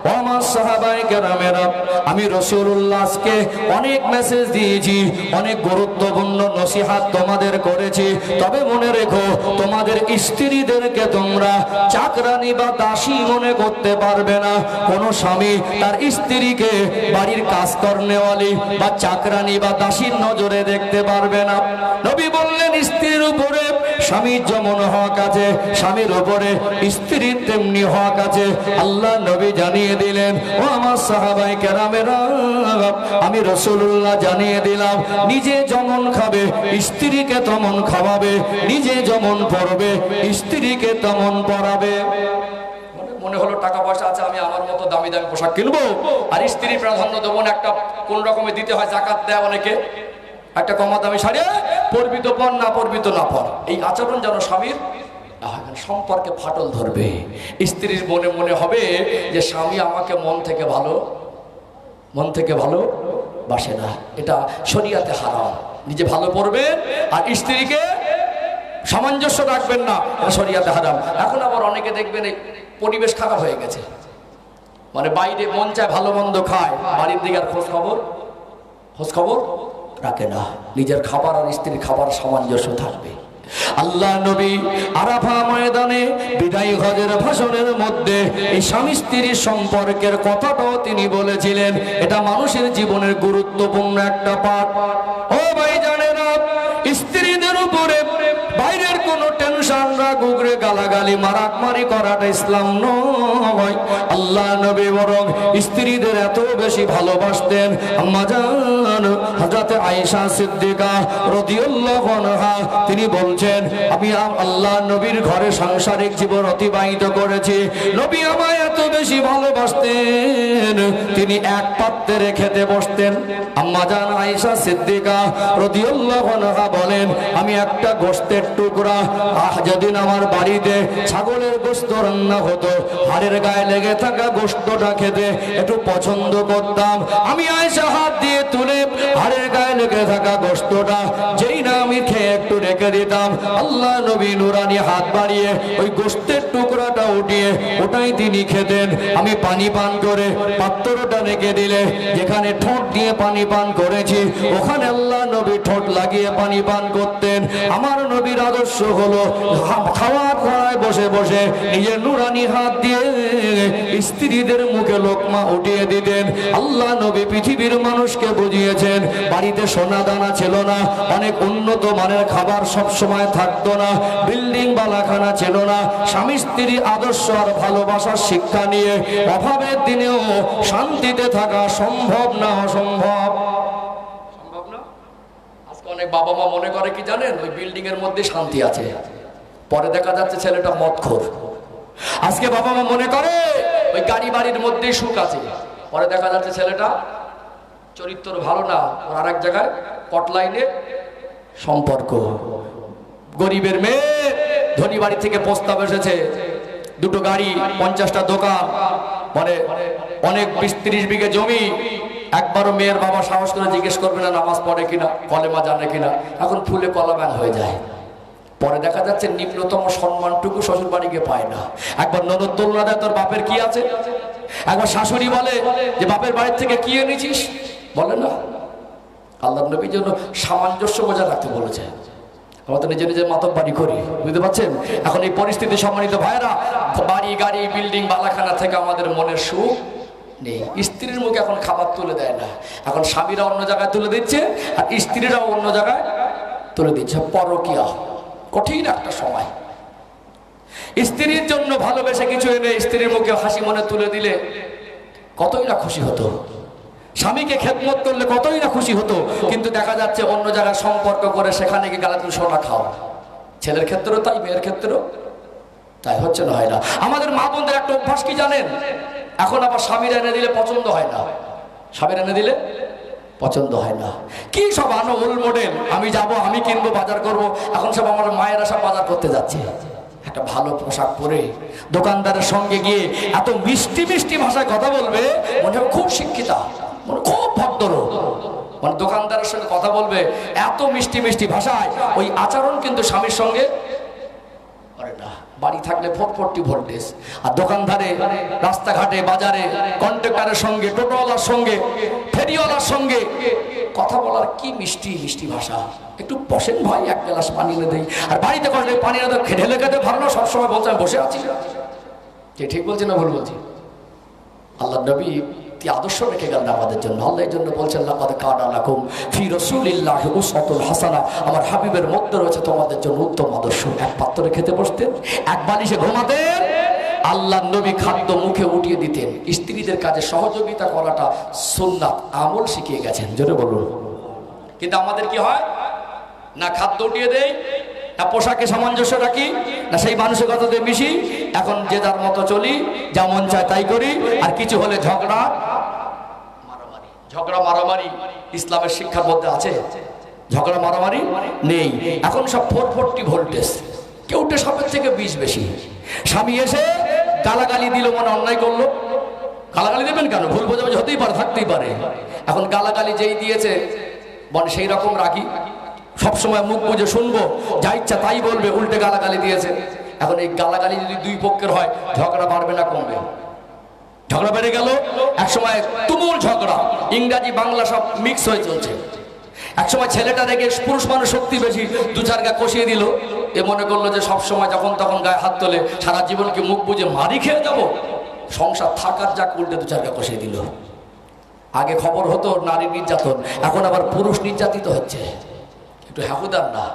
ও আমার সাহাবায়ে কেরামেরা, আমি রাসূলুল্লাহকে অনেক মেসেজ দিয়েছি, অনেক গুরুত্বপূর্ণ নসিহত তোমাদের করেছি, তবে মনে রেখো, তোমাদের স্ত্রীদেরকে তোমরা চাকরানি বা দাসী মনে করতে পারবে না। কোন স্বামী তার স্ত্রীকে বাড়ির কাজ করনেওয়ালি বা চাকরানি বা দাসীর নজরে দেখতে পারবে না। নবী বললেন, স্ত্রীর উপরে স্বামীর যেমন হক আছে, স্বামীর উপরে স্ত্রীর তেমনি হক আছে। আল্লাহ নবী জানিয়ে দিলেন, ও আমার সাহাবায়ে কেরামেরা, আমি রাসূলুল্লাহ জানিয়ে দিলাম, নিজে যেমন খাবে স্ত্রীকে তেমন খাওয়াবে, নিজে যেমন পড়বে স্ত্রীকে তেমন পড়াবে। মনে হলো টাকা পয়সা আছে, আমি আমার মতো দামি দামি পোশাক কিনবো আর স্ত্রীর প্রাধান্য দেবো না। একটা কোন রকমে দিতে হয়, যাকাত দেয় অনেকে, একটা কমা দামি শাড়ি, পরবি তো পর, না পরবি তো না পর। এই আচরণ যেন স্বামীর সম্পর্কে ফাটল ধরবে। স্ত্রীর মনে মনে হবে যে স্বামী আমাকে মন থেকে ভালো বাসে না। এটা শরিয়াতে হারাম। নিজে ভালো পড়বেন আর স্ত্রীকে সামঞ্জস্য রাখবেন না, এটা শরিয়াতে হারাম। এখন আবার অনেকে দেখবেন এই পরিবেশ খারাপ হয়ে গেছে, মানে বাইরে মন চায় ভালো মন্দ খায়, বাড়ির দিকে আর খোঁজ খবর রাখে না। নিজের খাবার আর স্ত্রীর খাবার সামঞ্জস্য থাকবে। আল্লাহ নবী আরাফা ময়দানে বিদায়ী হজের ভাষণের মধ্যে এই স্বামী স্ত্রীর সম্পর্কের কথাটাও তিনি বলেছিলেন। এটা মানুষের জীবনের গুরুত্বপূর্ণ একটা পাঠ। ও ভাইজানেরা, স্ত্রীদের উপরে বাইরের কোনো টেনশন, রাগ, উগরে গালাগালি, মারামারি করাটা ইসলাম নয়। আল্লাহ নবী বরং স্ত্রীদের এত বেশি ভালোবাসতেন। আম্মা জান হযরত আয়েশা সিদ্দিকা রাদিয়াল্লাহু আনহা তিনি বলছেন, আমি আল্লাহ নবীর ঘরে সাংসারিক জীবন অতিবাহিত করেছি। নবী আমায় এত বেশি ভালোবাসতেন, তিনি এক পাত্রে খেতে বসতেন। আম্মা জান আয়েশা সিদ্দিকা রাদিয়াল্লাহু আনহা বলেন, আমি একটা গোশতের টুকরা, যেদিন আমার বাড়িতে ছাগলের গোশত রান্না হতো, হাড়ের গায়ে লেগে থাকা গোশতটা খেতে একটু পছন্দ করতাম। আমি আয়েশা হাত দিয়ে তুলে হাড়ের গায়ে লেগে থাকা গোশতটা যেই না আমি খেয়ে একটু রেখে দিতাম, আল্লাহ নবী নুরানি হাত বাড়িয়ে ওই গোশতের টুকরাটা উঠিয়ে ওটাই তিনি খেতেন। আমি পানি পান করে পাত্রটা রেখে দিলে যেখানে ঠোঁট দিয়ে পানি পান করেছি, ওখানে আল্লাহ নবী ঠোঁট লাগিয়ে পানি পান করতেন। আমার নবীর আদর্শ হলো খাওয়ার খাওয়ায় বসে বসে নিজের নুরানি হাত দিয়ে স্ত্রীদের মুখে লোকমা উঠিয়ে দিতেন। আল্লাহ নবী পৃথিবীর মানুষকে বুঝিয়েছেন, বাড়িতে সোনা দানা ছিল না, অনেক উন্নত মানের খাবার সব সময় থাকতো না, বিল্ডিং বালাখানা ছিল না। স্বামী স্ত্রী আদর্শ আর ভালোবাসার শিক্ষা নিয়ে অভাবের দিনেও শান্তিতে থাকা সম্ভব না অসম্ভব? অনেক বাবা মা মনে করে কি জানেন, ওই বিল্ডিং এর মধ্যে শান্তি আছে, পরে দেখা যাচ্ছে ছেলেটা মদখোর। আজকে বাবা মা মনে করে ওই গাড়ি বাড়ির মধ্যেই সুখ আছে, পরে দেখা যাচ্ছে ছেলেটা চরিত্র ভালো না, ওর আর এক জায়গায় কটলাইনে সম্পর্ক। গরিবের মেয়ে, ধনী বাড়ি থেকে প্রস্তাব এসেছে, দুটো গাড়ি, 50টা দোকান, মানে অনেক 20-30 বিঘে জমি। একবারও মেয়ের বাবা সাহস করে জিজ্ঞেস করবে না নামাজ পড়ে কিনা, কলেমা জানে কিনা। এখন ফুলে কলাবান হয়ে যায়। পরে দেখা যাচ্ছে নিম্নতম সম্মানটুকু শ্বশুর বাড়ি গিয়ে পায় না। একবার ননদ তুলনা দেয়, তোর বাপের কি আছে। একবার শাশুড়ি বলে যে বাপের বাড়ির থেকে কি এনেছিস, বলে না। আল্লাহ নবীর জন্য সামঞ্জস্য বজায় রাখতে বলেছে। আমরা তো নিজে নিজে মাতব বাড়ি করি, বুঝতে পারছেন। এখন এই পরিস্থিতি সম্মানিত ভাইরা, বাড়ি গাড়ি বিল্ডিং বালাখানা থেকে আমাদের মনের সুখ নেই। স্ত্রীর মুখে এখন খাবার তুলে দেয় না, এখন স্বামীরা অন্য জায়গায় তুলে দিচ্ছে আর স্ত্রীরাও অন্য জায়গায় তুলে দিচ্ছে। পরকীয়া কঠিন একটা সময়। স্ত্রীর জন্য ভালোবেসে কিছু এনে স্ত্রীর মুখে হাসি মনে তুলে দিলে কতই না খুশি হতো, স্বামীকে খেদমত করলে কতই না খুশি হতো। কিন্তু দেখা যাচ্ছে অন্য জায়গায় সম্পর্ক করে সেখানে গিয়ে গালা তুমি সোনা খাও। ছেলের ক্ষেত্রেও তাই, মেয়ের ক্ষেত্রেও তাই। হচ্ছে না, হয় না। আমাদের মা বোনদের একটা অভ্যাস কি জানেন, এখন আবার স্বামীর এনে দিলে পছন্দ হয় না, স্বামীর এনে দিলে পছন্দ হয় না। কি সব আনো ওল্ড মডেল, আমি যাব, আমি কিনবো, বাজার করব। এখন সব আমার মায়েরা সব বাজার করতে যাচ্ছে, একটা ভালো পোশাক পরে দোকানদারের সঙ্গে গিয়ে এত মিষ্টি মিষ্টি ভাষায় কথা বলবে, মনে হয় খুব শিক্ষিতা, মনে খুব ভদ্র। মানে দোকানদারের সঙ্গে কথা বলবে এত মিষ্টি মিষ্টি ভাষায়, ওই আচরণ কিন্তু স্বামীর সঙ্গে করে না। বাড়ি থাকলে 440 ভোল্টেজ, আর দোকানদারে রাস্তাঘাটে বাজারে কন্ট্রাক্টরের সঙ্গে, টোটোওয়ালার সঙ্গে, ফেরিওয়ালার সঙ্গে কথা বলার কি মিষ্টি মিষ্টি ভাষা। একটু বসেন ভাই, এক গ্লাস পানি এনে দেই। আর বাড়িতে করলে পানি এনে ঢেলে খেতে ভালো না, সবসময় বলছে আমি বসে আছি। ঠিক বলছি না ভুল বলছি? আল্লাহ নবী আদর্শ রেখে গেলেন আমাদের জন্য। আল্লাহ এই জন্য বলছেন লাকাদ কানা লাকুম ফি রাসূলিল্লাহি উসওয়াতুন হাসানা, আমার হাবিবের মধ্যে রয়েছে তোমাদের জন্য উত্তম আদর্শ। এক পাত্রে খেতে বসতেন, এক বালিশে ঘুমাতেন, আল্লাহ নবী খাদ্য মুখে উঠিয়ে দিতেন। স্ত্রীদের কাজে সহযোগিতা করাটা সুন্নাত, আমল শিখিয়ে গেছেন, জোরে বলুন। কিন্তু আমাদের কি হয়, না খাদ্য উঠিয়ে দেই, না পোশাকে সামঞ্জস্য রাখি, না সেই মানসিকতাতে মিশি। এখন যে যার মতো চলি, যা মন চায় তাই করি। আর কিছু হলে ঝগড়া মারামারি ইসলামের শিক্ষার মধ্যে আছে? ঝগড়া মারামারি নেই। এখন সব 440 ভোল্টেজ, কেউটে সবের থেকে 20 বেশি। স্বামী এসে গালাগালি দিল, মানে অন্যায় করলো। গালাগালি দেবেন কেন? ভুল বোঝাবুঝি হতেই পারে, থাকতেই পারে। এখন গালাগালি যেই দিয়েছে, মানে সেই রকম রাখি, সবসময় মুখ বুঝে শুনবো, যা ইচ্ছা তাই বলবে, উল্টে গালাগালি দিয়েছে। এখন এই গালাগালি যদি দুই পক্ষের হয়, ঝগড়া বাড়বে না কমবে? ঝগড়া বেড়ে গেল। একসময় তুমুল ঝগড়া, ইংরাজি বাংলা সব মিক্স হয়ে চলছে। একসময় ছেলেটা দেখে পুরুষ মানুষ শক্তি বেশি, দু চার গা কষিয়ে দিল। এ মনে করলো যে সব সময় যখন তখন গায়ে হাত তোলে, সারা জীবন কি মুখ বুঝে মারি খেয়ে যাবো? সংসার থাকার যা উল্টে দু চার গা কষিয়ে দিল। আগে খবর হতো নারী নির্যাতন, এখন আবার পুরুষ নির্যাতিত হচ্ছে। একটু হাকুদার না?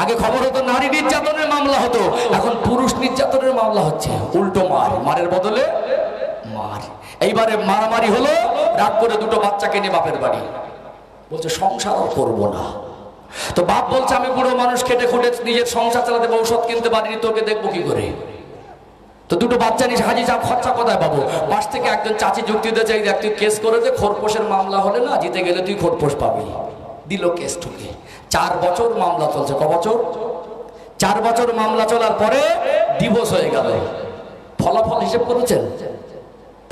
আগে খবর হতো নারী নির্যাতনের মামলা হতো, এখন পুরুষ নির্যাতনের মামলা হচ্ছে। উল্টো মারের বদলে মার। এইবারে মারামারি হলো, রাগ করে দুটো বাচ্চাকে নিয়ে বাপের বাড়ি, বলছে সংসার করবো না। তো বাপ বলছে আমি বুড়ো মানুষ, খেটে খুঁটে নিজের সংসার চালাতে ঔষধ কিনতে পারিনি, তোকে দেখবো কি করে? তো দুটো বাচ্চা নিয়ে হাজি যা খরচা কোথায় পাবো? পাশ থেকে একজন চাচি যুক্তি দিতে চাই, দেখ তুই কেস করে দে, খোরপোশের মামলা হলে না, জিতে গেলে তুই খোরপোশ পাবি। দিল কেস ঠুকে। 4 বছর মামলা চলছে। ক বছর? 4 বছর মামলা চলার পরে ডিভোর্স হয়ে গেল। ফলাফল হিসেব করেছেন?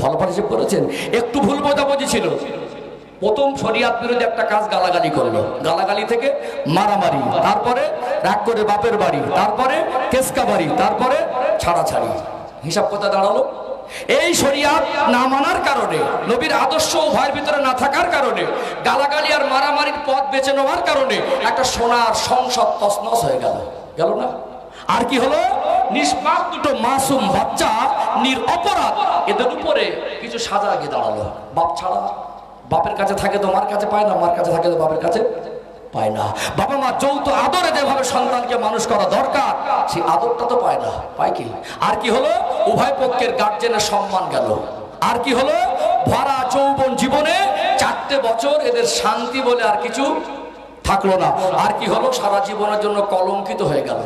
ফলাফল হিসেব করেছেন? একটু ভুল বোঝাবুঝি ছিল। প্রথম শরিয়াত বিরোধী একটা কাজ গালাগালি করলো, গালাগালি থেকে মারামারি, তারপরে রাগ করে বাপের বাড়ি, তারপরে কেসকা বাড়ি, তারপরে ছাড়াছাড়ি। হিসাব কথা দাঁড়ালো, এই শরিয়াত না মানার কারণে, নবীর আদর্শ উভয়ের ভিতরে না থাকার কারণে, গালাগালি আর মারামারির পথ বেছে নেওয়ার কারণে একটা সোনার সংসদ তছনছ হয়ে গেল না? আর কি হলো? নিষ্পাপ দুটো মাসুম বাচ্চা, নিরপরাধ, এদের উপরে কিছু সাজা গিয়ে দাঁড়ালো। বাপ ছাড়া, বাপের কাছে থাকে তো মার কাছে পায় না, মার কাছে থাকে তো বাপের কাছে পায় না। বাবা মা যৌথ আদরে যেভাবে সন্তানকে মানুষ করা দরকার, সেই আদরটা তো পায় না। পায় কি? আর কি হলো? উভয় পক্ষের গার্জেনের সম্মান গেল। আর কি হলো? ভরা যৌবন জীবনে 4টে বছর এদের শান্তি বলে আর কিছু থাকলো না। আর কি হলো? সারা জীবনের জন্য কলঙ্কিত হয়ে গেল।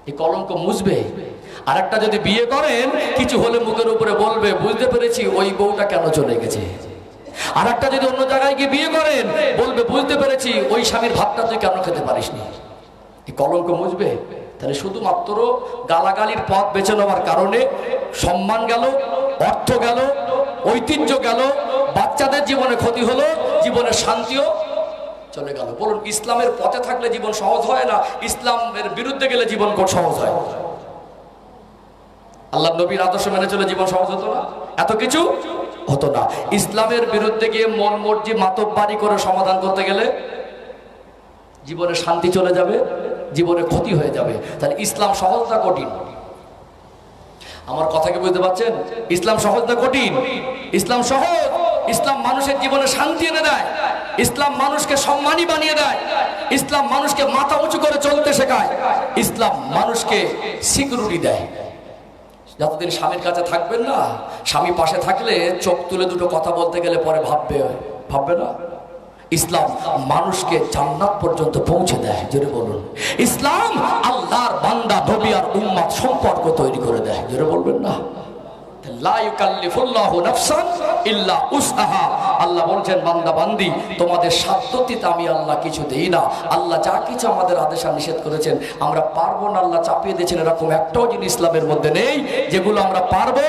এই কলঙ্ক মুছবে? আর একটা যদি বিয়ে করেন, কিছু হলে মুখের উপরে বলবে বুঝতে পেরেছি ওই বউটা কেন চলে গেছে। আর একটা যদি অন্য জায়গায় গিয়ে বিয়ে করেন, বলবে বুঝতে পেরেছি ওই স্বামীর ভাতটা তুই কেন খেতে পারিসনি। এই কলঙ্ক মুছবে? তাহলে শুধুমাত্র গালাগালির পথ বেছে নেওয়ার কারণে সম্মান গেল, অর্থ গেল, ঐতিহ্য গেল, বাচ্চাদের জীবনে ক্ষতি হলো, জীবনের শান্তিও চলে গেল। বলুন, ইসলামের পথে থাকলে জীবন সহজ হয় না ইসলামের বিরুদ্ধে গেলে জীবন সহজ হয়? আল্লাহ নবীর আদর্শ মেনে চলে জীবন সহজ হতো না, এত কিছু হতো না। ইসলামের বিরুদ্ধে গিয়ে মন মর্জি মাতব্বারি করে সমাধান করতে গেলে জীবনে শান্তি চলে যাবে, জীবনে ক্ষতি হয়ে যাবে। তাহলে ইসলাম সহজ না কঠিন? আমার কথা কি বুঝতে পারছেন? ইসলাম সহজ না কঠিন? ইসলাম সহজ। ইসলাম মানুষের জীবনে শান্তি এনে দেয়, ইসলাম মানুষকে সম্মানী বানিয়ে দেয়, ইসলাম মানুষকে মাথা উঁচু করে চলতে শেখায়, ইসলাম মানুষকে সিকিউরিটি দেয়। যতদিন স্বামীর কাছে থাকবেন না, স্বামী পাশে থাকলে চোখ তুলে দুটো কথা বলতে গেলে পরে ভাববে না। ইসলাম মানুষকে জান্নাত পর্যন্ত পৌঁছে দেয়। জোরে বলুন, ইসলাম আল্লাহর বান্দা নবী আর উম্মত সম্পর্ক তৈরি করে দেয়। জোরে বলবেন না? লা ইউকাল্লিফুল্লাহু নাফসান ইল্লা উসআহা। আল্লাহ বলছেন, বান্দা বান্দি তোমাদের সাধ্যতীত আমি আল্লাহ কিছু দেই না। আল্লাহ যা কিছু আমাদের আদেশ আর নিষেধ করেছেন আমরা পারবো না, আল্লাহ চাপিয়ে দিয়েছেন, এরকম একটাও জিনিস ইসলামের মধ্যে নেই যেগুলো আমরা পারবো।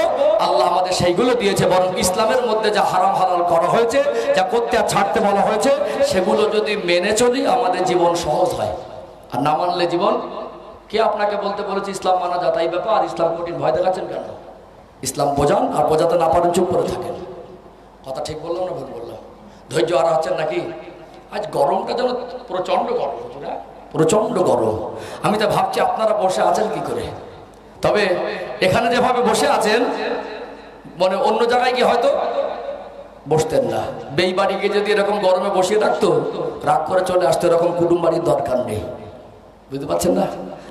আল্লাহ আমাদের সেইগুলো দিয়েছে, বরং ইসলামের মধ্যে যা হারাম হালাল করা হয়েছে, যা করতে আর ছাড়তে বলা হয়েছে, সেগুলো যদি মেনে চলি আমাদের জীবন সহজ হয়। আর না মানলে জীবন, কে আপনাকে বলতে বলেছে ইসলাম মানা যাতাই ব্যাপার? ইসলাম কঠিন, ভয় দেখাচ্ছেন কেন? ইসলাম বোঝান, আর বোঝাতে না পারেন চুপ করে থাকেন। কথা ঠিক বললাম না ভুল বললাম? ধৈর্য হারা হচ্ছেন নাকি? আজ গরমটা যেন প্রচন্ড গরম, প্রচন্ড গরম। আমি তো ভাবছি আপনারা বসে আছেন কি করে। তবে এখানে যেভাবে বসে আছেন, মানে অন্য জায়গায় গিয়ে হয়তো বসতেন না। বেই বাড়িকে যদি এরকম গরমে বসিয়ে রাখতো, রাগ করে চলে আসতো, এরকম কুটুম বাড়ির দরকার নেই। বুঝতে পারছেন না?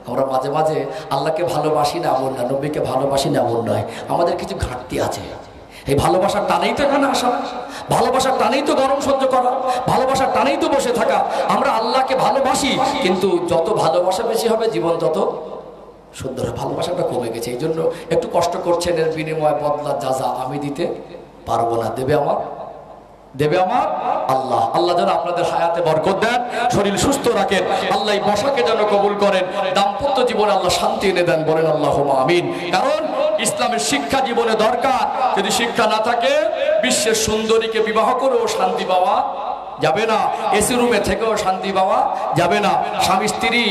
আমরা মাঝে মাঝে আল্লাহকে ভালোবাসি না এমন না, নবীকে ভালোবাসি না এমন নয়, আমাদের কিছু ঘাটতি আছে। এই ভালোবাসার টানেই তো এখানে আসা, ভালোবাসার টানেই তো গরম সহ্য করা, ভালোবাসার টানেই তো বসে থাকা। আমরা আল্লাহকে ভালোবাসি, কিন্তু যত ভালোবাসা বেশি হবে জীবন তত সুন্দর। ভালোবাসাটা কমে গেছে, এই জন্য একটু কষ্ট করছেন। এর বিনিময়ে বদলা যা আমি দিতে পারবো না। দেবে আমার আল্লাহ। আল্লাহ যেন আপনাদের হায়াতে বরকত দেন, শরীর সুস্থ রাখেন। আল্লাহ এই বসাকে যেন কবুল করেন, দাম্পত্য জীবনে আল্লাহ শান্তি এনে দেন। বলেন আল্লাহুম্মা আমিন। কারণ ইসলামের শিক্ষা জীবনে দরকার। যদি শিক্ষা না থাকে, বিশ্বের সুন্দরীকে বিবাহ করেও শান্তি পাওয়া যাবে না, এসি রুমে থেকেও শান্তি পাওয়া যাবে না। স্বামী স্ত্রী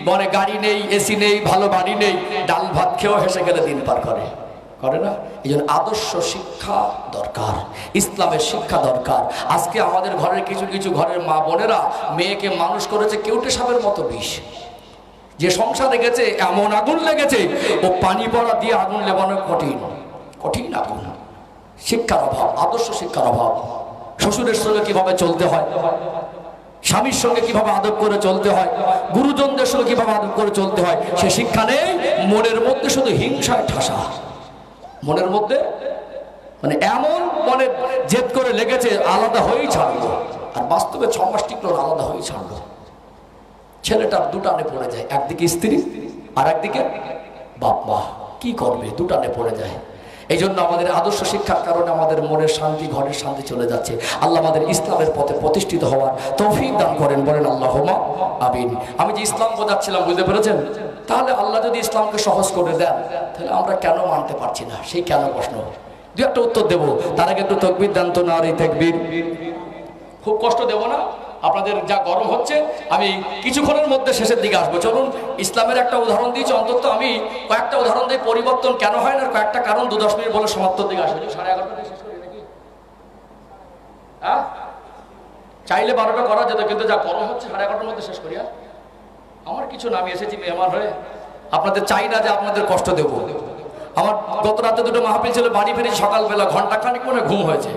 বনে গাড়ি নেই, এসি নেই, ভালো বাড়ি নেই, ডাল ভাত খেয়েও হেসে গেলে দিন পার করে না। এই জন্য আদর্শ শিক্ষা দরকার, ইসলামের শিক্ষা দরকার। আজকে আমাদের ঘরের কিছু ঘরের মা বোনেরা মেয়েকে মানুষ করেছে কেউটে সাপের মতো বিষ। যে সংসারে গেছে এমন আগুন লেগেছে, ও পানি পড়া দিয়ে আগুন লেবানো কঠিন আগুন। শিক্ষার অভাব, আদর্শ শিক্ষার অভাব। শ্বশুরের সঙ্গে কিভাবে চলতে হয়, স্বামীর সঙ্গে কিভাবে আদব করে চলতে হয়, গুরুজনদের সঙ্গে কিভাবে আদব করে চলতে হয়, সে শিক্ষা নেই। মনের মধ্যে শুধু হিংসায় ঠাসা, মনের মধ্যে মানে এমন মনে জেদ করে লেগেছে আলাদা হয়েই ছাড়লো। আর বাস্তবে 6 মাস টিকলো আলাদা হয়েই ছাড়লো। ছেলেটার দুটানে পড়ে যায়, একদিকে স্ত্রী আর একদিকে বাপ মা। কি করবে, দুটানে পড়ে যায়। এই জন্য আমাদের আদর্শ শিক্ষার কারণে আমাদের মনের শান্তি, ঘরের শান্তি চলে যাচ্ছে। আল্লাহ আমাদের ইসলামের পথে প্রতিষ্ঠিত হওয়ার তৌফিক দান করেন। বলেন আল্লাহুম্মা আমিন। আমি যে ইসলাম বোঝাচ্ছিলাম, বুঝতে পেরেছেন? তাহলে আল্লাহ যদি ইসলামকে সহজ করে দেন, তাহলে আমরা কেন মানতে পারছি না? সেই কেন প্রশ্ন, দু একটা উত্তর দেবো। তার আগে একটু তাকবীর দেন তো। না রে তাকবীর। খুব কষ্ট দেব না, আপনাদের যা গরম হচ্ছে। আমি কিছুক্ষণের মধ্যে শেষের দিকে আসবো। চলুন ইসলামের একটা উদাহরণ দিয়েছি, অন্তত আমি কয়েকটা উদাহরণ দিই। পরিবর্তন কেন হয় না, কয়েকটা কারণ 2-10 মিনিট বলে সমাপ্তর দিকে আসবে। 11:30 শেষ করি নাকি? হ্যাঁ, চাইলে 12টা করা যেত, কিন্তু যা গরম হচ্ছে 11:30 মধ্যে শেষ করি। আমার কিছু না, আমি এসেছি মেহমান হয়ে, আপনাদের চাই না যে আপনাদের কষ্ট দেব। আমার গত রাতে 2টো মাহফিল ছিল, বাড়ি ফিরেছি সকালবেলা, ঘন্টাখানিক মনে ঘুম হয়েছে।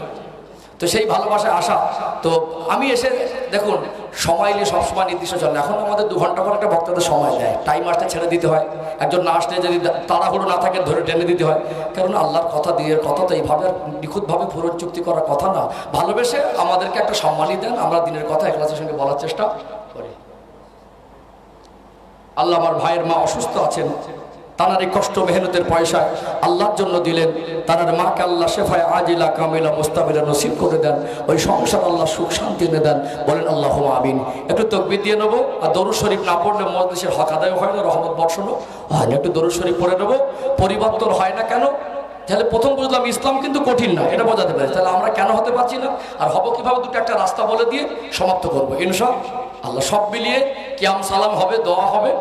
তো সেই ভালোবাসায় আসা। তো আমি এসে দেখুন, সময় নিয়ে সবসময় নির্দিষ্ট চলে। এখন আমাদের 2 ঘন্টা পর একটা বক্তাদের সময় দেয়, টাইম আসতে ছেড়ে দিতে হয়। একজন না আসলে যদি তাড়াহুড়ো না থাকে ধরে টেনে দিতে হয়। কারণ আল্লাহর কথা, দিনের কথা তো এইভাবে নিখুঁতভাবে ফুরন চুক্তি করার কথা না। ভালোবেসে আমাদেরকে একটা সম্মানই দেন, আমরা দিনের কথা ইখলাসের সঙ্গে বলার চেষ্টা করি। আল্লাহ আমার ভাইয়ের মা অসুস্থ আছেন, তানার এই কষ্ট মেহনতের পয়সায় আল্লাহর জন্য দিলেন। তানার মাকে আল্লাহ শেফায় আজিলা কামিলা মুস্তামিলা নসিব করে দেন। ওই সংসার আল্লাহ সুখ শান্তি এনে দেন। বলেন আল্লাহুম্মা আমিন। একটু তাকবীর দিয়ে নেবো। আর দরুদ শরীফ না পড়লে মজলিসের হক আদায় হয় না, রহমত বর্ষণ হয় না। একটু দরুদ শরীফ পড়ে নেবো। পরিবর্তন হয় না কেন? তাহলে প্রথম বুঝলাম ইসলাম কিন্তু কঠিন না, এটা বোঝাতে পারি। তাহলে আমরা কেন হতে পারছি না আর হব কিভাবে, দুটো একটা রাস্তা বলে দিয়ে সমাপ্ত করবো ইনশাআল্লাহ। সব মিলিয়ে কিয়াম সালাম হবে, দোয়া হবে,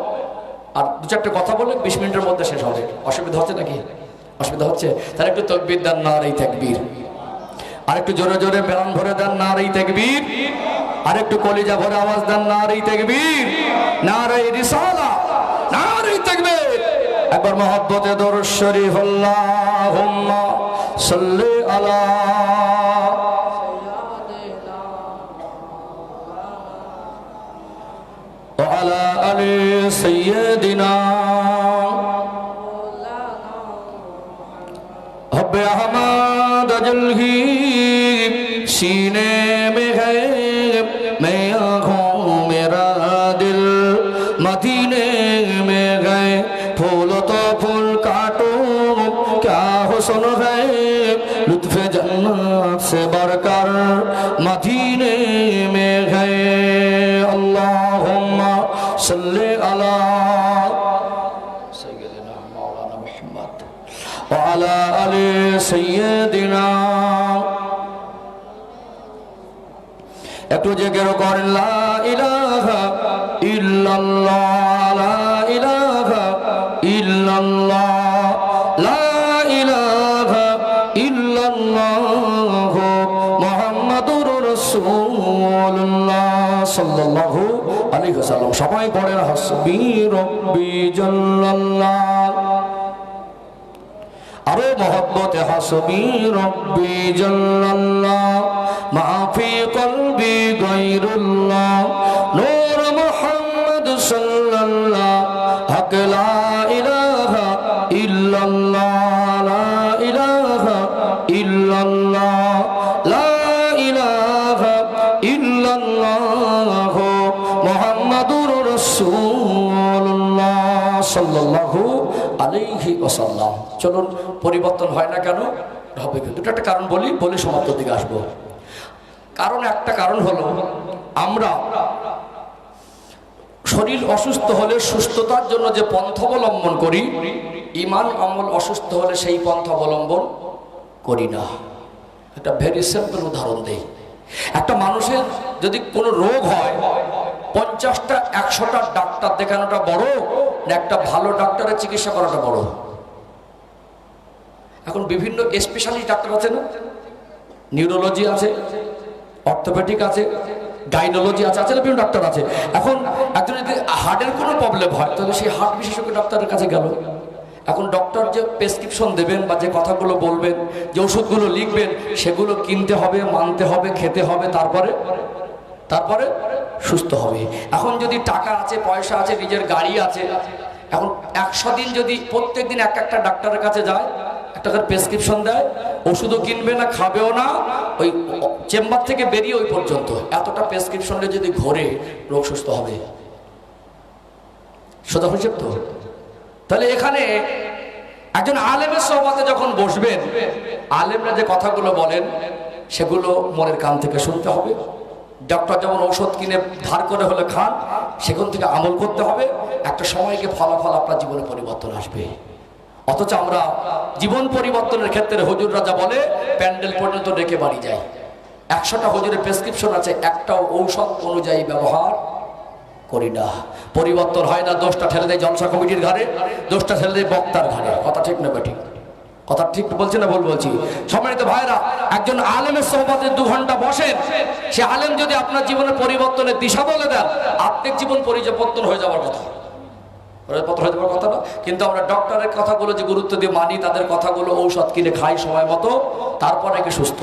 আর দু চারটে কথা বলে 20 মিনিটের মধ্যে শেষ হবে। অসুবিধা হচ্ছে নাকি? অসুবিধা হচ্ছে? তাহলে একটু তাকবীর দেন, নারে তাকবীর। আর একটু জোরে জোরে বেরান ভরে দেন, নারে তাকবীর। আর একটু কলিজা ভরে আওয়াজ দেন, নারে তাকবীর, নারে রিসালা, নারে তাকবীর। একবার মহব্বতে দরুদ শরীফ, আল্লাহুম্মা সাল্লি আলা ওয়া আলা আলি সাইয়্যিদিনা हब्बे अहमद जलही सीने में है, मैं आँखों मेरा दिल मदीने में गए। फूल तो फूल काटो क्या हुस्न है, लुत्फ़े जन्नत से बढ़कर मदीने में गए। अल्लाहुम्मा सल्ली अला सय्यिदिना मौलाना मुहम्मद व अला आलि सय्यिदिना। একটু জেকের করেন, লা ইলাহা ইল্লাল্লাহ, লা ইলাহা ইল্লাল্লাহ, লা ইলাহা ইল্লাল্লাহ, মুহাম্মাদুর রাসূলুল্লাহ সাল্লাল্লাহু আলাইহি ওয়াসাল্লাম। সবাই পড়েন হাসবি রব্বি জাল্লাল্লাহ। আরো মহব্বতে হাসবি রব্বি জাল্লাল্লাহ, মাফি কলবি গায়রুল্লাহ, নূর মুহাম্মদ সাল্লাল্লাহ, হক লা ইলাহা ইল্লাল্লাহ, লা ইলাহা ইল্লাল্লাহ, লা ইলাহা ইল্লাল্লাহ, মুহাম্মাদুর রাসূলুল্লাহ সাল্লাল্লাহু আলাইহি ওয়াসাল্লাম। চলুন, পরিবর্তন হয় না কেন? হবে। দুটো একটা কারণ বলি সমাপ্তির দিকে আসবো। কারণ একটা কারণ হলো, আমরা শরীর অসুস্থ হলে সুস্থতার জন্য যে পন্থা অবলম্বন করি, ঈমান আমল অসুস্থ হলে সেই পন্থা অবলম্বন করি না। একটা ভেরি সিম্পল উদাহরণ দেই। একটা মানুষের যদি কোনো রোগ হয়, 50টা 100টা ডাক্তার দেখানোটা বড় না একটা ভালো ডাক্তারের চিকিৎসা করাটা বড়? এখন বিভিন্ন স্পেশালিস্ট ডাক্তার আছে না, নিউরোলজি আছে, অর্থোপেডিক আছে, গাইনোলজি আছে, বিভিন্ন ডাক্তার আছে। এখন একজন যদি হার্টের কোনো প্রবলেম হয়, তাহলে সেই হার্ট বিশেষজ্ঞ ডাক্তারের কাছে গেল। এখন ডক্টর যে প্রেসক্রিপশন দেবেন বা যে কথাগুলো বলবেন, যে ওষুধগুলো লিখবেন, সেগুলো কিনতে হবে, মানতে হবে, খেতে হবে, তারপরে সুস্থ হবে। এখন যদি টাকা আছে, পয়সা আছে, নিজের গাড়ি আছে, এখন 100 দিন যদি প্রত্যেক দিন একটা ডাক্তারের কাছে যায়, একটা করে প্রেসক্রিপশন দেয়, ওষুধও কিনবে না, খাবেও না, ওই চেম্বার থেকে বেরিয়ে ওই পর্যন্ত এতটা প্রেসক্রিপশনে যদি ঘোরে, রোগ সুস্থ হবে? সোজা হিসেব তো। তাহলে এখানে একজন আলেমের সোহবতে যখন বসবেন, আলেমরা যে কথাগুলো বলেন সেগুলো মনের কান থেকে শুনতে হবে। ডক্টর যেমন ঔষধ কিনে ধার করে হলে খান, সেখান থেকে আমল করতে হবে। একটা সময়কে ফলাফল আপনার জীবনে পরিবর্তন আসবে। অথচ আমরা জীবন পরিবর্তনের ক্ষেত্রে হুজুররা যা বলে, প্যান্ডেল পর্যন্ত ডেকে বাড়ি যায়। 100টা হুজুরের প্রেসক্রিপশন আছে, একটাও ঔষধ অনুযায়ী ব্যবহার করি না। পরিবর্তন হয় না। দোষটা ঠেলে দেয় জলসা কমিটির ঘাড়ে, দোষটা ঠেলে দেয় বক্তার ঘাড়ে। কথা ঠিক না বেঠিক? কথা ঠিক বলছি না ভুল বলছি? সম্মানিত ভাইরা, একজন আলেমের সোহবতে 2 ঘন্টা বসেন, সে আলেম যদি আপনার জীবনের পরিবর্তনের দিশা বলে দেন, আত্মিক জীবন পরিবর্তন হয়ে যাওয়ার কথা, কথা না। কিন্তু আমরা ডক্টরের কথাগুলো যে গুরুত্ব দিয়ে মানি, তাদের কথাগুলো ঔষধ কিনে খাই সময় মতো, তারপরে কি সুস্থ।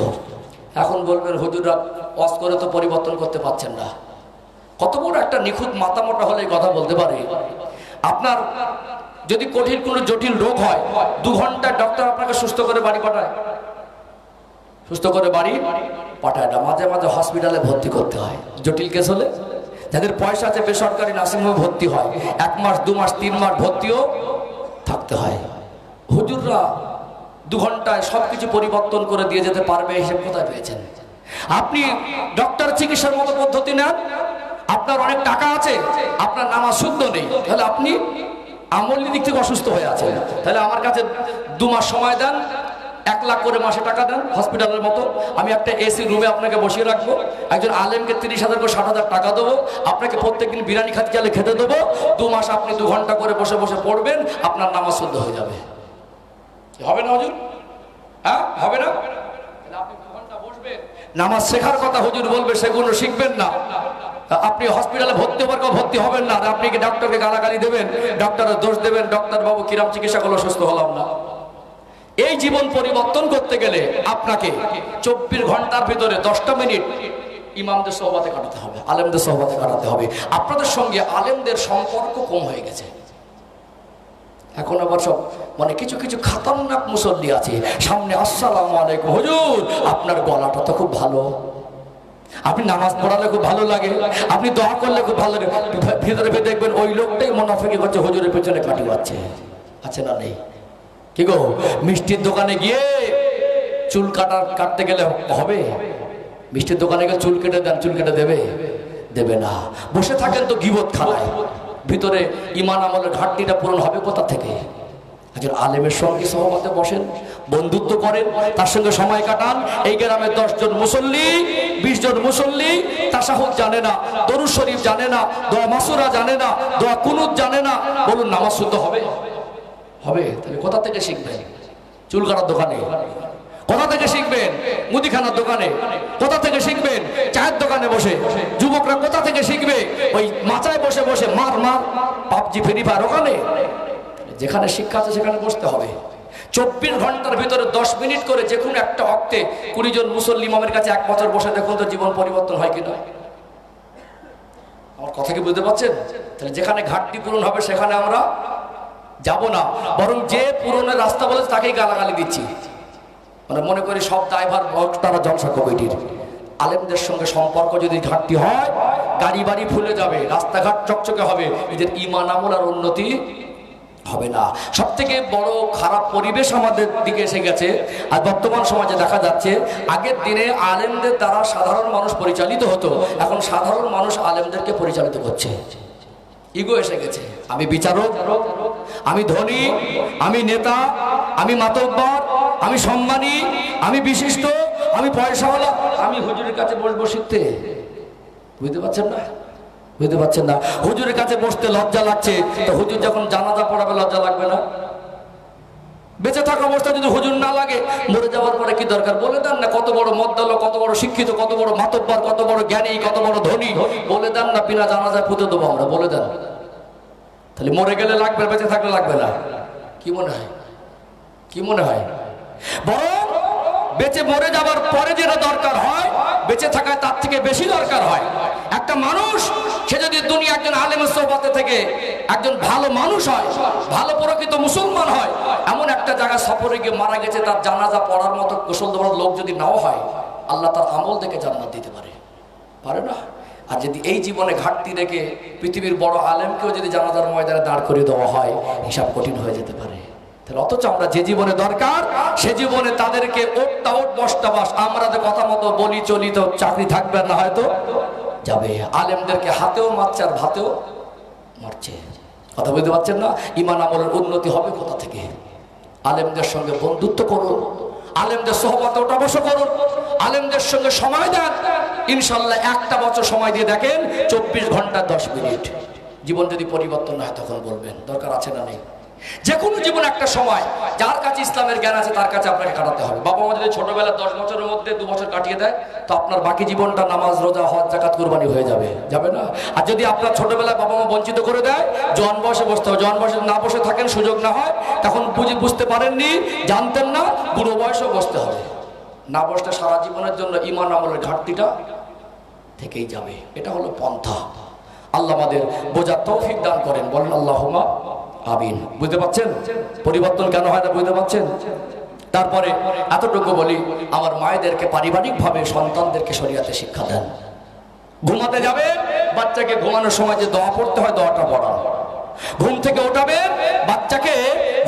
এখন বলবেন হুজুররা ওয়াজ করে তো পরিবর্তন করতে পারছেন না। কত বড় একটা নিখুঁত মাথামোটা হলে এই কথা বলতে পারে। আপনার যদি কঠিন কোনো জটিল রোগ হয়, 2 ঘন্টা ডক্টর আপনাকে সুস্থ করে বাড়ি পাঠায়? সুস্থ করে বাড়ি পাঠায় না। মাঝে মাঝে হসপিটালে ভর্তি করতে হয়। জটিল কেস হলে যাদের পয়সা আছে বেসরকারি নার্সিংহোমে ভর্তি হয়, 1 মাস 2 মাস 3 মাস ভর্তিও থাকতে হয়। হুজুররা 2 ঘন্টায় সবকিছু পরিবর্তন করে দিয়ে যেতে পারবে, হিসেব কোথায় পেয়েছেন? আপনি ডক্টর চিকিৎসার মতো পদ্ধতি নেন, আপনার অনেক টাকা আছে, আপনার নামাজ শুদ্ধ নেই, তাহলে আপনি আমলি দিক থেকে অসুস্থ হয়ে আছেন। তাহলে আমার কাছে 2 মাস সময় দেন, 1 লাখ করে মাসে টাকা দেন হসপিটালের মতো, আমি একটা এসি রুমে আপনাকে বসিয়ে রাখবো, একজন আলেমকে 30,000 করে 60,000 টাকা দেবো, আপনাকে প্রত্যেকদিন বিরিয়ানি খাতে চালে খেতে দেবো, 2 মাস আপনি 2 ঘন্টা করে বসে বসে পড়বেন, আপনার নামাজ শুদ্ধ হয়ে যাবে। হবে না হুজুর? হ্যাঁ হবে না? আপনি 2 ঘন্টা বসবেন, নামাজ শেখার কথা হুজুর বলবে, সেগুলো শিখবেন না, আপনি হসপিটালে ভর্তি হবার কথা ভর্তি হবেন না, আপনি কি ডক্টরকে গালাগালি দেবেন, ডক্টরের দোষ দেবেন, ডক্টর বাবু কিরাম চিকিৎসা করলো সুস্থ হলাম না। এই জীবন পরিবর্তন করতে গেলে আপনাকে 24 ঘন্টার ভিতরে 10টা মিনিট ইমামদের সোহবতে কাটাতে হবে, আলেমদের সোহবতে কাটাতে হবে। আপনাদের সঙ্গে আলেমদের সম্পর্ক কম হয়ে গেছে। এখন আবার সব মানে কিছু কিছু খাতারনাক মুসল্লি আছে, সামনে আসসালামু আলাইকুম হুজুর, আপনার গলাটা তো খুব ভালো, আপনি নামাজ পড়ালে খুব ভালো লাগে, আপনি দোয়া করলে খুব ভালো লাগে, ভিতরে দেখবেন ওই লোকটাই মুনাফিকি করছে, হুজুরের পেছনে কাটি পাচ্ছে। আছে না নেই? কি গো, মিষ্টির দোকানে গিয়ে চুল কাটতে গেলে হবে? মিষ্টির দোকানে গিয়ে চুল কেটে দেন, চুল কেটে দেবে? দেবে না। বসে থাকেন তো গীবত খানায়, ভিতরে ঈমান আমলের ঘাটতিটা পূরণ হবে কোথা থেকে? একজন আলেমের সঙ্গে সহমতে বসেন, বন্ধুত্ব করেন, তার সঙ্গে সময় কাটান। এই গ্রামে 10 জন মুসল্লি, 20 জন মুসল্লি তাশাহুদ জানে না, দরুদ শরীফ জানে না, দোয়া মাসুরা জানে না, দোয়া কুনুত জানে না, বলুন নামাজ শুদ্ধ হবে? হবে? তাহলে কোথা থেকে শিখবেন? চুল কাটার দোকানে? কোথা থেকে শিখবেন? মুদিখানার দোকানে? কোথা থেকে শিখবেন? চায়ের দোকানে বসে? যুবকরা কোথা থেকে শিখবে? ওই মাচায় বসে বসে মার পাবজি ফ্রি ফায়ার ওখানে? যেখানে শিক্ষা আছে সেখানে বসতে হবে। 24 ঘন্টার ভিতরে 10 মিনিট করে যে কোনো একটা ওয়াক্তে 20 জন মুসল্লি ইমামের কাছে 1 বছর বসে দেখুন তো জীবন পরিবর্তন হয় কিনা। আমার কথা কি বুঝতে পারছেন? তাহলে যেখানে ঘাটতি পূরণ হবে সেখানে আমরা যাব না, বরং যে পূরণের রাস্তা বলেছে তাকেই গালাগালি দিচ্ছি। মানে মনে করি সব দায়ভার তারা জলসা কমিটির। আলেমদের সঙ্গে সম্পর্ক যদি ঘাটতি হয়, গাড়ি বাড়ি ফুলে যাবে, রাস্তাঘাট চকচকে হবে, এদের ঈমান আমল আর উন্নতি হবে না। সব থেকে বড় খারাপ পরিবেশ আমাদের দিকে এসে গেছে। আর বর্তমান সমাজে দেখা যাচ্ছে, আগের দিনে আলেমদের দ্বারা সাধারণ মানুষ পরিচালিত হতো, এখন সাধারণ মানুষ আলেমদেরকে পরিচালিত করছে। ইগো এসে গেছে, আমি বিচারক, আমি ধনী, আমি নেতা, আমি মাতব্বর, আমি সম্মানী, আমি বিশিষ্ট, আমি পয়সাওয়ালা, আমি হুজুরের কাছে বসবো শিখতে। বুঝতে পারছেন না? বুঝতে পারছেন না? হুজুরের কাছে বসতে লজ্জা লাগছে, তো হুজুর যখন জানাজা পড়াবে লজ্জা লাগবে না? বেঁচে থাকা অবস্থা যদি হুজুর না লাগে, মরে যাওয়ার পরে কি দরকার? বলে দেন না কত বড় মদ্দাল, কত বড় শিক্ষিত, কত বড় মাতব্বর, কত বড় জ্ঞানী, কত বড় ধনী, বলে দেন না, বিনা জানাজায় পুঁতে দেবো আমরা, বলে দেন। তাহলে মরে গেলে লাগবে, বেঁচে থাকলে লাগবে না? কি মনে হয়? কি মনে হয়? বরং বেঁচে মরে যাবার পরে যেটা দরকার হয়, বেঁচে থাকায় তার থেকে বেশি দরকার হয়। একটা মানুষ সে যদি দুনিয়া একজন আলেমের সোহবতে থেকে একজন ভালো মানুষ হয়, ভালো প্রকৃত মুসলমান হয়, এমন একটা জায়গা সফরে গিয়ে মারা গেছে, তার জানাজা পড়ার মতো গোসল দেওয়ার লোক যদি নাও হয়, আল্লাহ তার আমল থেকে জান্নাত দিতে পারে, পারে না? আর যদি এই জীবনে ঘাটতি রেখে পৃথিবীর বড় আলেমকেও যদি জানাজার ময়দানে দাঁড় করিয়ে দেওয়া হয়, হিসাব কঠিন হয়ে যেতে পারে। তাহলে অথচ আমরা যে জীবনে দরকার সে জীবনে তাদেরকে ওটটা ওট বসটা বাস, আমরা যে কথা মতো বলি চলি তো চাকরি থাকবে না, হয়তো যাবে। আলেমদেরকে হাতেও মারছে আর ভাতেও মারছে। কথা বুঝতে পারছেন না? ঈমান আমলের উন্নতি হবে কোথা থেকে? আলেমদের সঙ্গে বন্ধুত্ব করুন, আলেমদের সোহবতে ওঠা বসা করুন, আলেমদের সঙ্গে সময় দেন। ইনশাল্লাহ 1টা বছর সময় দিয়ে দেখেন, 24 ঘন্টা 10 মিনিট জীবন যদি পরিবর্তন না হয় তখন বলবেন দরকার আছে না নেই। যে কোনো জীবন একটা সময়, যার কাছে ইসলামের জ্ঞান আছে তার কাছে আপনাকে কাটাতে হবে। বাবা মা যদি ছোটবেলা 10 বছরের মধ্যে 2 বছর কাটিয়ে দেয়, তো আপনার বাকি জীবনটা নামাজ, রোজা, হজ, যাকাত, কুরবানি হয়ে যাবে, যাবে না? আর যদি আপনার ছোটবেলায় বাবা মা বঞ্চিত করে দেয়, জোয়ান বয়সে বসতে হবে, জোয়ান বয়সে না বসে থাকেন, সুযোগ না হয়, তখন বুঝতে পারেননি, জানতেন না, বুড়ো বয়সেও বসতে হবে। না বসলে সারা জীবনের জন্য ঈমান আমলের ঘাটতিটা থেকেই যাবে। এটা হলো পন্থা। আল্লাহ আমাদের বোঝার তৌফিক দান করেন, বলেন আল্লাহুম্মা আমিন। বুঝতে পারছেন পরিবর্তন কেন হয় না? বুঝতে পারছেন? তারপরে এতটুকু বলি, আমার মায়েদেরকে পারিবারিকভাবে সন্তানদেরকে শরীয়তে শিক্ষা দেন। ঘুমাতে যাবে, বাচ্চাকে ঘুমানোর সময় যে দোয়া পড়তে হয় দোয়াটা পড়ান। ঘুম থেকে ওঠাবেন, বাচ্চাকে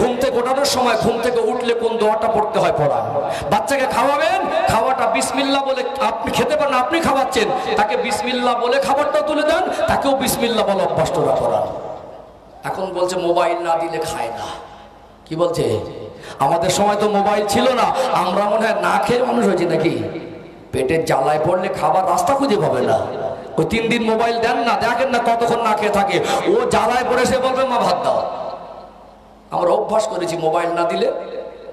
ঘুম থেকে ওঠানোর সময় ঘুম থেকে উঠলে কোন দোয়াটা পড়তে হয় পড়ান। বাচ্চাকে খাওয়াবেন, খাওয়াটা বিসমিল্লাহ বলে, আপনি খেতে পারেন, আপনি খাওয়াচ্ছেন, তাকে বিসমিল্লাহ বলে খাবারটা তুলে দেন, তাকেও বিসমিল্লাহ বলে অভ্যাসটা করান। এখন বলছে মোবাইল না দিলে খায় না। কি বলছে? আমাদের সময় তো মোবাইল ছিল না, আমরা মনে হয় না খেয়ে মানুষ হয়েছি নাকি। পেটের জ্বালায় পড়লে খাবার রাস্তা খুঁজে পাবে না, ওই 3 দিন মোবাইল দেন না, দেখেন না কতক্ষণ না খেয়ে থাকে। ও জ্বালায় পড়ে সে বলবে মা ভাত দাও। আমরা অভ্যাস করেছি মোবাইল না দিলে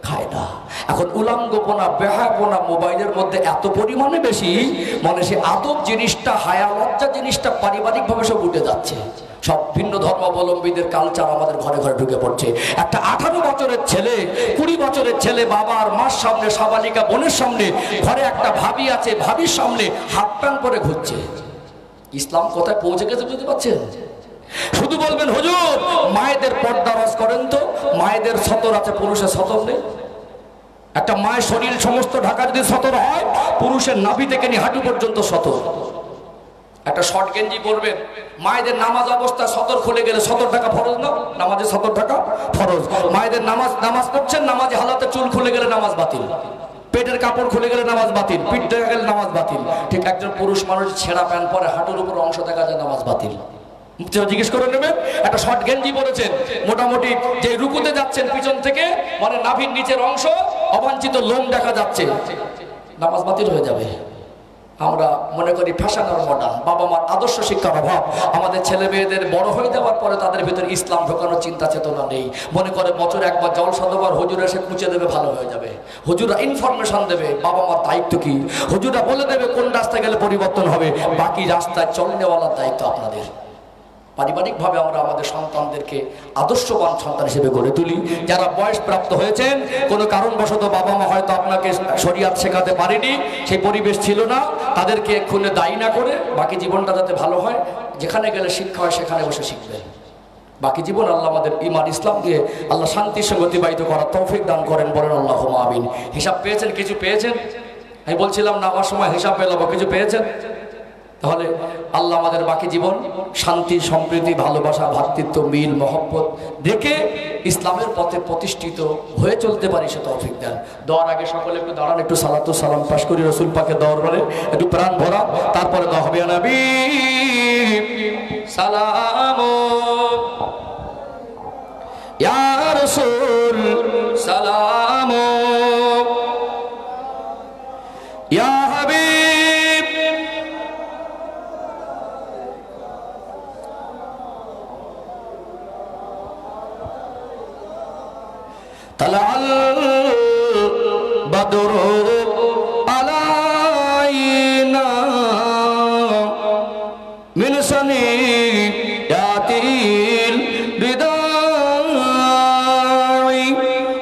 খায় না। এখন উলাঙ্গপনা বেহায়াপনা মোবাইলের মধ্যে এত পরিমাণে বেশি, মানে সে আদব জিনিসটা, হায়া লজ্জা জিনিসটা পারিবারিকভাবে সব উঠে যাচ্ছে। সব ভিন্ন ধর্মাবলম্বীদের কালচার আমাদের ঘরে ঘরে ঢুকে পড়ছে। একটা 18 বছরের ছেলে, 20 বছরের ছেলে বাবা আর মার সামনে, সাবালিকা বোনের সামনে, ঘরে একটা ভাবি আছে, ভাবির সামনে হাফ প্যান্ট পরে ঘুরছে। ইসলাম কোথায় পৌঁছে গেছে বুঝতে পারছেন? শুধু বলবেন হুজুর মায়েদের পর্দা রস করেন তো, মায়েদের সতর আছে, পুরুষের সতর নেই। একটা মায়ের শরীর সমস্ত ঢাকা যদি সতর হয়, পুরুষের নাভি থেকে নিয়ে হাঁটু পর্যন্ত সতর। একটা শর্ট গেঞ্জি পরবেন, মায়েদের নামাজ অবস্থায় সতর খুলে গেলে সতর ঢাকা ফরজ না? নামাজে সতর ঢাকা ফরজ। মায়েদের নামাজ পড়ছেন, নামাজে হালাতে চুল খুলে গেলে নামাজ বাতিল, পেটের কাপড় খুলে গেলে নামাজ বাতিল, পিঠ দেখা গেলে নামাজ বাতিল। ঠিক একজন পুরুষ মানুষ ছেঁড়া প্যান্ট পরে, হাঁটুর উপর অংশ দেখা যায়, নামাজ বাতিল। জিজ্ঞেস করে নেবেন, একটা শর্ট গেঞ্জি পরেছেন, মোটামুটি যে রুকুতে যাচ্ছেন পিছন থেকে, মানে নাভির নিচের অংশ অবাঞ্ছিত লোম দেখা যাচ্ছে, নামাজ বাতিল হয়ে যাবে। আমরা মনে করি ফ্যাশন আর মডার্ন। বাবা মার আদর্শ শিক্ষার অভাব। আমাদের ছেলে মেয়েদের বড় হয়ে যাওয়ার পরে তাদের ভিতরে ইসলাম ঢোকানোর চিন্তা চেতনা নেই। মনে করে বছর একবার জলসা দেবার, হুজুর এসে মুছে দেবে, ভালো হয়ে যাবে। হুজুরা ইনফরমেশন দেবে, বাবা মার দায়িত্ব কি? হুজুরা বলে দেবে কোন রাস্তায় গেলে পরিবর্তন হবে, বাকি রাস্তায় চলনেওয়ালার দায়িত্ব আপনাদের। পারিবারিকভাবে আমরা আমাদের সন্তানদেরকে আদর্শবান সন্তান হিসেবে গড়ে তুলি। যারা বয়স প্রাপ্ত হয়েছেন, কোনো কারণবশত বাবা মা হয়তো আপনাকে শরিয়াত শেখাতে পারেনি, সেই পরিবেশ ছিল না, তাদেরকে এক্ষুনি দায়ী না করে বাকি জীবনটা যাতে ভালো হয়, যেখানে গেলে শিক্ষা হয় সেখানে বসে শিখবেন। বাকি জীবন আল্লাহ আমাদের ঈমান ইসলাম দিয়ে আল্লাহ শান্তির সঙ্গে অতিবাহিত করার তৌফিক দান করেন, বলেন আল্লাহুম্মা আমিন। হিসাব পেয়েছেন? কিছু পেয়েছেন? আমি বলছিলাম না আমার সময় হিসাব পেলাম, কিছু পেয়েছেন? তাহলে আল্লাহ আমাদের বাকি জীবন শান্তি, সম্প্রীতি, ভালোবাসা, ভ্রাতৃত্ব, মিল, মহব্বত দেখে ইসলামের পথে প্রতিষ্ঠিত হয়ে চলতে পারি, সে তৌফিক দেন। দেওয়ার আগে সকলে একটু দাঁড়ান, একটু সালাতু সালাম পাশ করি রসুল পাকে দেওয়ার পরে, একটু প্রাণ ভরা, তারপরে দেওয়া হবে নবী সালাম ইয়া রাসূল সালাম ইয়া হাবিব তালাল বদরু আলাইনা মিন সানিয়াতিল বিদাই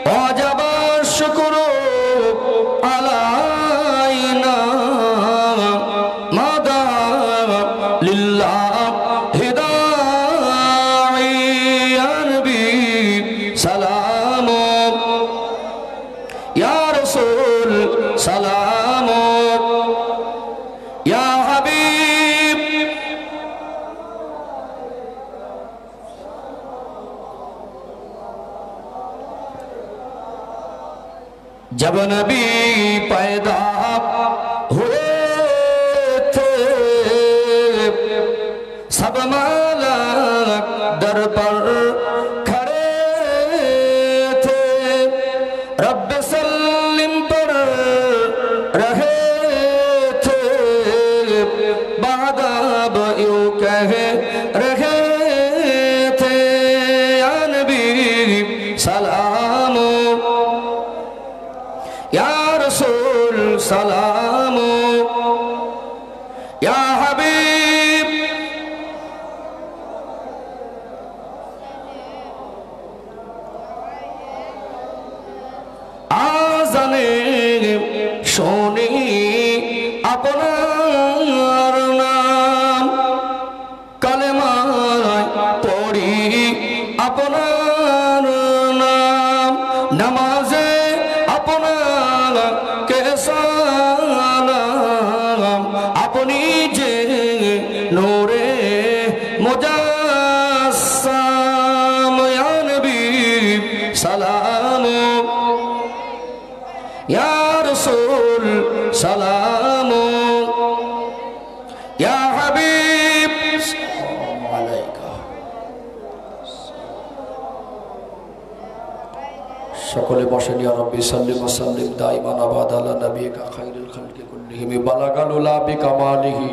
ওয়াজাবা শুকরু আলাইনা মাদা লিল্লাহ হিদাই ইয়া নবী সালাম ইয়া রাসূল সালাম ইয়া হাবিব जब नबी पैदा हुए थे सब मालक दर पर खड़े थे, रब सल्लिम पर रहे थे, बादाब यूं कह रहे थे या नबी सलाम या रसूल सलाम या हबीब आजाने शोनी আপনার নাম, কালেমায় পড়ি আপনার নাম, নামাজে আপনাকে সালাম, আপনি যে নূরে মুজাসসাম ইয়া নবী সালাম ইয়া রাসূল সালাম ইয়া হাবিব সালামু আলাইকা সকলে বসেন। ইয়া রাব্বি সাল্লি ওয়া সাল্লিম দাইমান আবাদা আলা নাবিয়িকা খায়রুল খালকি কুল্লিহিম বালাগাল উলা বিকামালিহি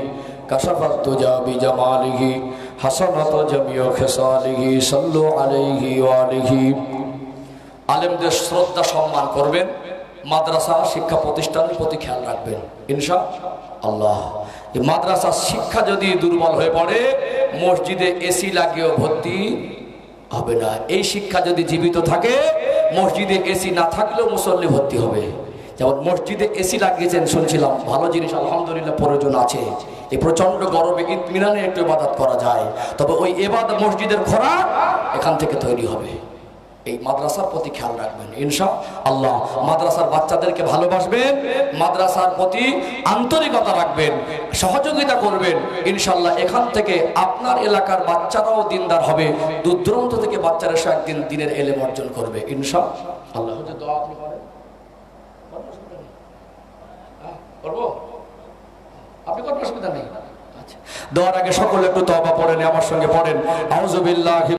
কাশাফাত তুজা বিজামালিহি হাসানাত জামিউ খিসালিহি সাল্লু আলাইহি ওয়া আলিহি। আলেমদের শ্রদ্ধা সম্মান করবেন, মাদ্রাসা শিক্ষা প্রতিষ্ঠানের প্রতি খেয়াল রাখবেন ইনশাআল্লাহ। এই মাদ্রাসা শিক্ষা যদি দুর্বল হয়ে পড়ে মসজিদে এসি লাগিয়েও ভর্তি হবে না। এই শিক্ষা যদি জীবিত থাকে মসজিদে এসি না থাকলেও মুসল্লি ভর্তি হবে। যেমন মসজিদে এসি লাগিয়েছেন শুনছিলাম, ভালো জিনিস আলহামদুলিল্লাহ, প্রয়োজন আছে। এই প্রচন্ড গরমে ইতমিনানে একটু ইবাদত করা যায়, তবে ওই ইবাদত মসজিদের খোরাক এখান থেকে তৈরি হবে। এই মাদ্রাসার প্রতি খেয়াল রাখবেন ইনশাআল্লাহ। মাদ্রাসার বাচ্চাদেরকে ভালোবাসবেন, মাদ্রাসার প্রতি আন্তরিকতা রাখবেন, সহযোগিতা করবেন ইনশাআল্লাহ। এখান থেকে আপনার এলাকার বাচ্চারাও দিনদার হবে, দূর দূরান্ত থেকে বাচ্চারা এসে একদিন দিনের এলেম অর্জন করবে ইনশাআল্লাহ। দোয়া আপনি করেন, করবো? আপনি কোনো অসুবিধা নেই। আচ্ছা, দোয়ার আগে সকলে একটু তওবা পড়েন, আমার সঙ্গে পড়েন। আউযু বিল্লাহি